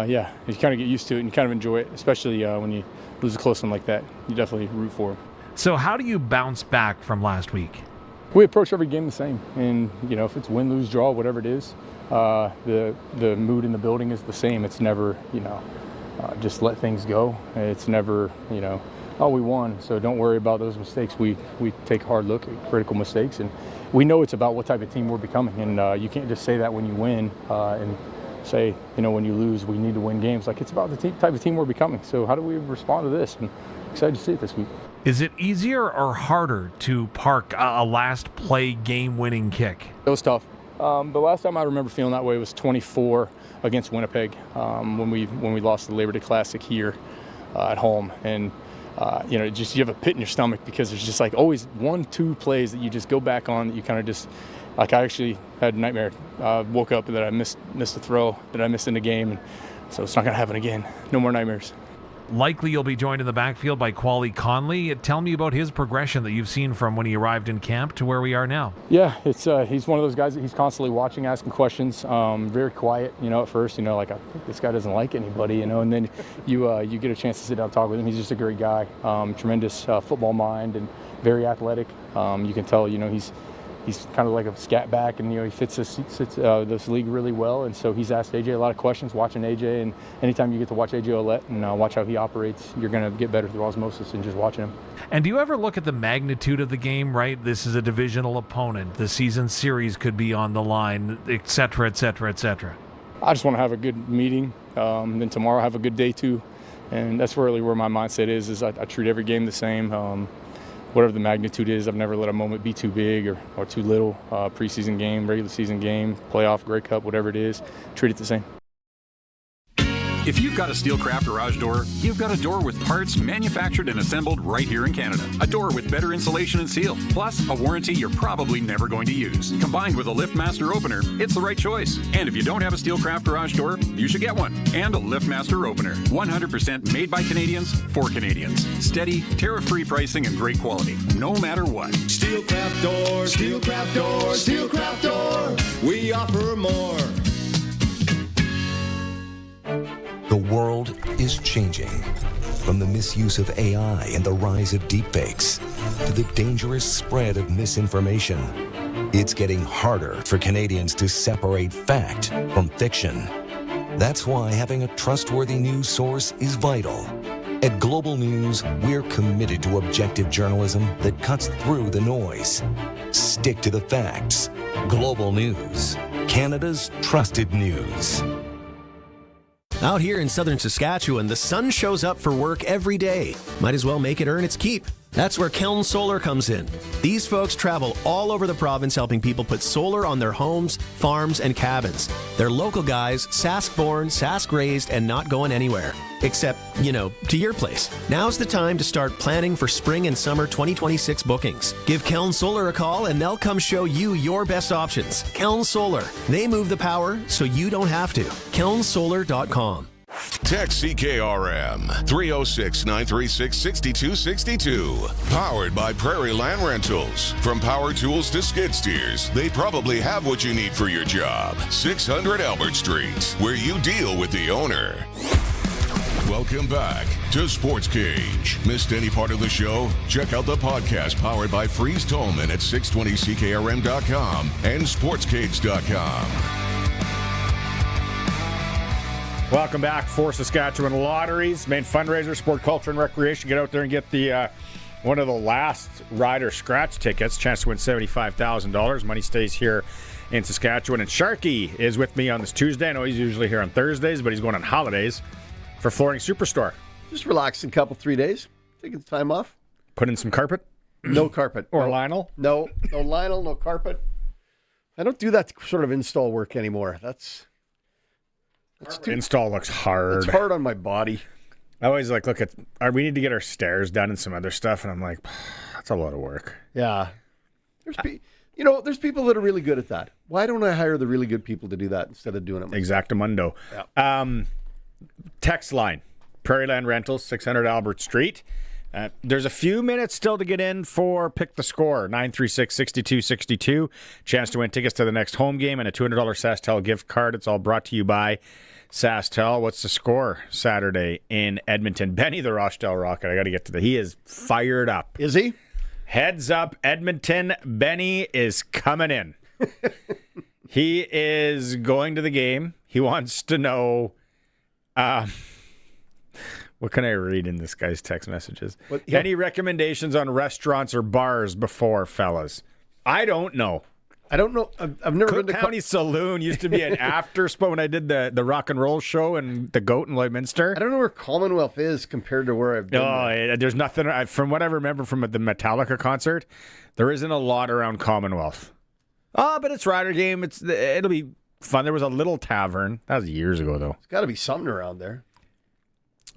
yeah, you kind of get used to it and you kind of enjoy it, especially when you lose a close one like that. You definitely root for them. So how do you bounce back from last week? We approach every game the same, and if it's win, lose, draw, whatever it is, the mood in the building is the same. It's never just let things go. It's never oh, we won, so don't worry about those mistakes. We take a hard look at critical mistakes, and we know it's about what type of team we're becoming. And you can't just say that when you win and say, when you lose, we need to win games. Like, it's about the type of team we're becoming. So how do we respond to this? And excited to see it this week. Is it easier or harder to park a last play game-winning kick? It was tough. The last time I remember feeling that way was 24 against Winnipeg when we lost the Labor Day Classic here at home. And you have a pit in your stomach because there's just like always 1-2 plays that you just go back on that you kind of just, like, I actually had a nightmare. Woke up that I missed a throw that I missed in the game, and so it's not going to happen again. No more nightmares. Likely you'll be joined in the backfield by Quali Conley. Tell me about his progression that you've seen from when he arrived in camp to where we are now. Yeah, it's he's one of those guys that he's constantly watching, asking questions. Very quiet, at first, like, I think this guy doesn't like anybody, and then you get a chance to sit down and talk with him. He's just a great guy, tremendous football mind and very athletic. You can tell, he's kind of like a scat back, and he fits this league really well. And so he's asked AJ a lot of questions, watching AJ. And anytime you get to watch AJ Ouellette and watch how he operates, you're going to get better through osmosis and just watching him. And do you ever look at the magnitude of the game, right? This is a divisional opponent. The season series could be on the line, et cetera, et cetera, et cetera. I just want to have a good meeting. Then tomorrow have a good day too. And that's really where my mindset is I treat every game the same. Whatever the magnitude is, I've never let a moment be too big or too little. Preseason game, regular season game, playoff, Grey Cup, whatever it is, treat it the same. If you've got a Steelcraft garage door, you've got a door with parts manufactured and assembled right here in Canada. A door with better insulation and seal, plus a warranty you're probably never going to use. Combined with a LiftMaster opener, it's the right choice. And if you don't have a Steelcraft garage door, you should get one. And a LiftMaster opener. 100% made by Canadians for Canadians. Steady, tariff-free pricing and great quality, no matter what. Steelcraft door, Steelcraft door, Steelcraft door. We offer more. The world is changing. From the misuse of AI and the rise of deepfakes to the dangerous spread of misinformation, it's getting harder for Canadians to separate fact from fiction. That's why having a trustworthy news source is vital. At Global News, we're committed to objective journalism that cuts through the noise. Stick to the facts. Global News, Canada's trusted news. Out here in southern Saskatchewan, the sun shows up for work every day. Might as well make it earn its keep. That's where Keln Solar comes in. These folks travel all over the province helping people put solar on their homes, farms, and cabins. They're local guys, Sask-born, Sask-raised, and not going anywhere. Except, to your place. Now's the time to start planning for spring and summer 2026 bookings. Give Keln Solar a call and they'll come show you your best options. Keln Solar. They move the power so you don't have to. KelnSolar.com. Text CKRM 306-936-6262. Powered by Prairie Land Rentals. From power tools to skid steers, they probably have what you need for your job. 600 Albert Street, where you deal with the owner. Welcome back to Sportscage. Missed any part of the show? Check out the podcast powered by Freeze Tolman at 620ckrm.com and sportscage.com. Welcome back for Saskatchewan Lotteries, main fundraiser, sport, culture, and recreation. Get out there and get the one of the last rider scratch tickets. Chance to win $75,000. Money stays here in Saskatchewan. And Sharky is with me on this Tuesday. I know he's usually here on Thursdays, but he's going on holidays for Flooring Superstore. Just relaxing a couple, 3 days. Taking the time off. Put in some carpet? No carpet. Or Lionel? No Lionel, no carpet. I don't do that sort of install work anymore. That's too, install looks hard. It's hard on my body. I always look at, we need to get our stairs done and some other stuff, and I'm like, that's a lot of work. Yeah. There's people that are really good at that. Why don't I hire the really good people to do that instead of doing it myself? Exactamundo. Yeah. Text line, Prairie Land Rentals, 600 Albert Street. There's a few minutes still to get in for Pick the Score, 936-6262. Chance to win tickets to the next home game and a $200 SaskTel gift card. It's all brought to you by SaskTel. What's the score Saturday in Edmonton? Benny the Rochdale Rocket. I got to get to he is fired up. Is he? Heads up, Edmonton. Benny is coming in. He is going to the game. He wants to know... what can I read in this guy's text messages? Any recommendations on restaurants or bars before, fellas? I don't know. I've never been to County Saloon used to be an after spot when I did the rock and roll show and the Goat in Lloydminster. I don't know where Commonwealth is compared to where I've been. There's nothing. From what I remember from the Metallica concert, there isn't a lot around Commonwealth. But it's Rider game. It'll be fun. There was a little tavern. That was years ago, though. There's got to be something around there.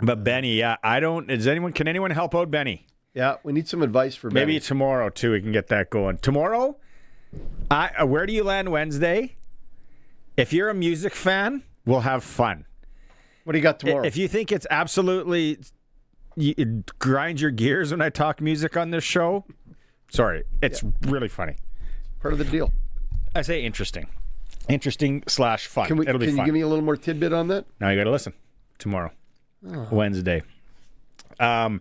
But Benny, I don't. Can anyone help out Benny? Yeah, we need some advice for Benny. Maybe tomorrow too. We can get that going. Tomorrow, where do you land Wednesday? If you're a music fan, we'll have fun. What do you got tomorrow? If you think it's absolutely, it grinds your gears when I talk music on this show. Sorry, it's really funny. Part of the deal. I say interesting / fun. Can It'll be you fun. give me a little more tidbit on that? Now you got to listen tomorrow. Wednesday. The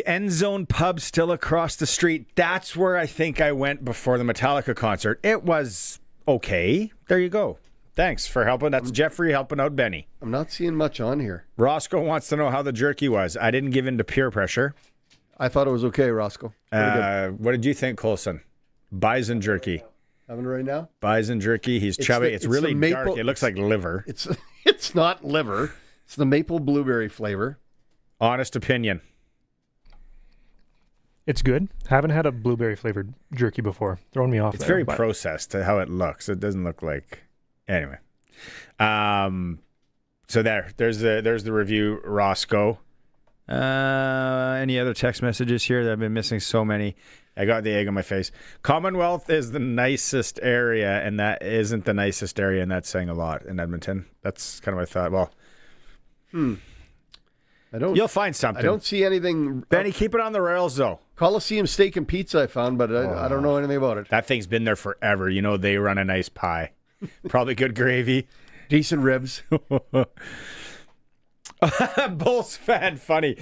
End Zone pub still across the street. That's where I think I went before the Metallica concert. It was okay. There you go. Thanks for helping. That's Jeffrey helping out Benny. I'm not seeing much on here. Roscoe wants to know how the jerky was. I didn't give in to peer pressure. I thought it was okay, Roscoe. What did you think, Colson? Bison jerky. Having it right now? Bison jerky. He's chubby. It's really dark. It looks like liver. It's not liver. It's the maple blueberry flavor. Honest opinion. It's good. Haven't had a blueberry flavored jerky before. Throwing me off. It's very processed to how it looks. It doesn't look like. Anyway. So there's the review, Roscoe. Any other text messages here that I've been missing? So many. I got the egg on my face. Commonwealth is the nicest area, and that isn't the nicest area, and that's saying a lot in Edmonton. That's kind of what I thought. Well, you'll find something. I don't see anything. Benny, keep it on the rails, though. Coliseum Steak and Pizza I found, but I don't know anything about it. That thing's been there forever. You know, they run a nice pie. Probably good gravy. Decent ribs. Bulls fan, funny.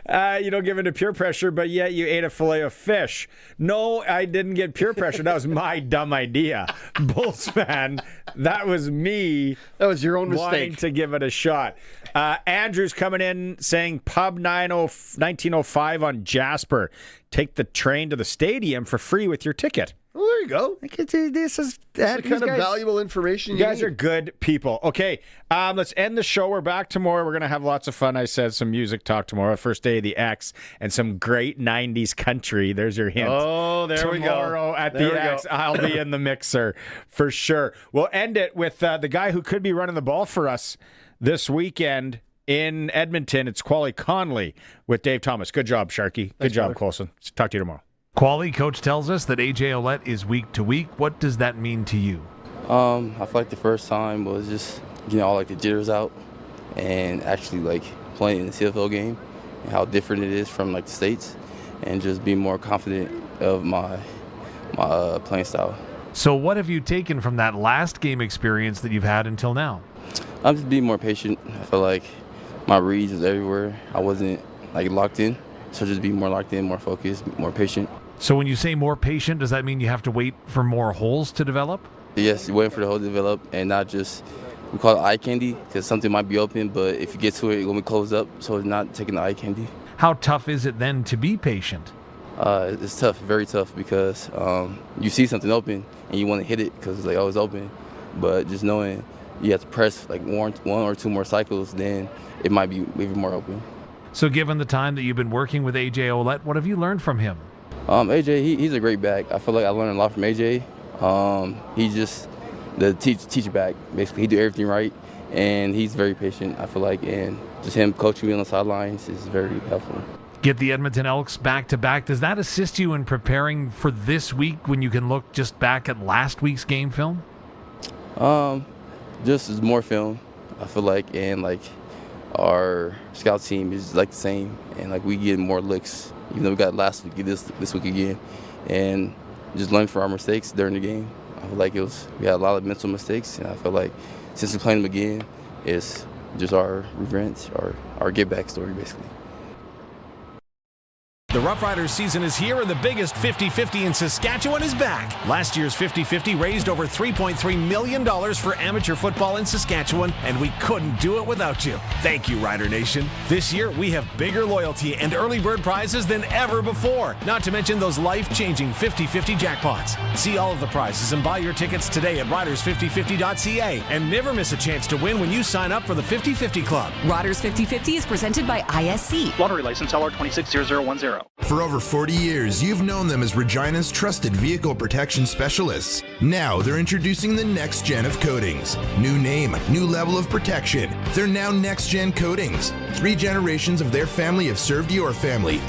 You don't give in to peer pressure, but yet you ate a fillet of fish. No, I didn't get peer pressure. That was my dumb idea. Bulls fan, that was me. That was your own wanting mistake. To give it a shot. Andrew's coming in saying Pub 1905 on Jasper. Take the train to the stadium for free with your ticket. Well, there you go. This is the kind of valuable information you guys need. Are good people. Okay, let's end the show. We're back tomorrow. We're going to have lots of fun. I said some music talk tomorrow. First day of the X and some great 90s country. There's your hint. Oh, there we go. Tomorrow at the X, I'll be in the mixer for sure. We'll end it with the guy who could be running the ball for us this weekend in Edmonton. It's Quali Conley with Dave Thomas. Good job, Sharky. Good job, Colson. Talk to you tomorrow. Quali coach tells us that AJ Ouellette is week to week. What does that mean to you? I feel like the first time was just getting all like the jitters out, and actually like playing in the CFL game and how different it is from like the States, and just be more confident of my playing style. So what have you taken from that last game experience that you've had until now? I'm just being more patient. I feel like my reads is everywhere. I wasn't like locked in, so just be more locked in, more focused, more patient. So when you say more patient, does that mean you have to wait for more holes to develop? Yes, you're waiting for the hole to develop, and not just, we call it eye candy, because something might be open, but if you get to it, it's going to be closed up, so it's not taking the eye candy. How tough is it then to be patient? It's tough, very tough, because you see something open and you want to hit it because it's like, oh, it's open. But just knowing you have to press like one or two more cycles, then it might be even more open. So given the time that you've been working with AJ Ouellette, what have you learned from him? AJ, he's a great back. I feel like I learned a lot from AJ. He's just the teacher back, basically. He do everything right, and he's very patient, I feel like, and just him coaching me on the sidelines is very helpful. Get the Edmonton Elks back-to-back. Does that assist you in preparing for this week when you can look just back at last week's game film? Just as more film, I feel like, and like our scout team is like the same, and like we get more looks, even though we got last week, this week again, and just learn from our mistakes during the game. I feel like we had a lot of mental mistakes, and I feel like since we're playing them again, it's just our revenge, our get-back story, basically. The Roughriders season is here, and the biggest 50-50 in Saskatchewan is back. Last year's 50-50 raised over $3.3 million for amateur football in Saskatchewan, and we couldn't do it without you. Thank you, Rider Nation. This year, we have bigger loyalty and early bird prizes than ever before, not to mention those life-changing 50-50 jackpots. See all of the prizes and buy your tickets today at riders5050.ca, and never miss a chance to win when you sign up for the 50-50 Club. Riders 50-50 is presented by ISC. Lottery license LR260010. For over 40 years, you've known them as Regina's trusted vehicle protection specialists. Now they're introducing the next gen of coatings. New name, new level of protection. They're now next gen coatings. 3 generations of their family have served your family.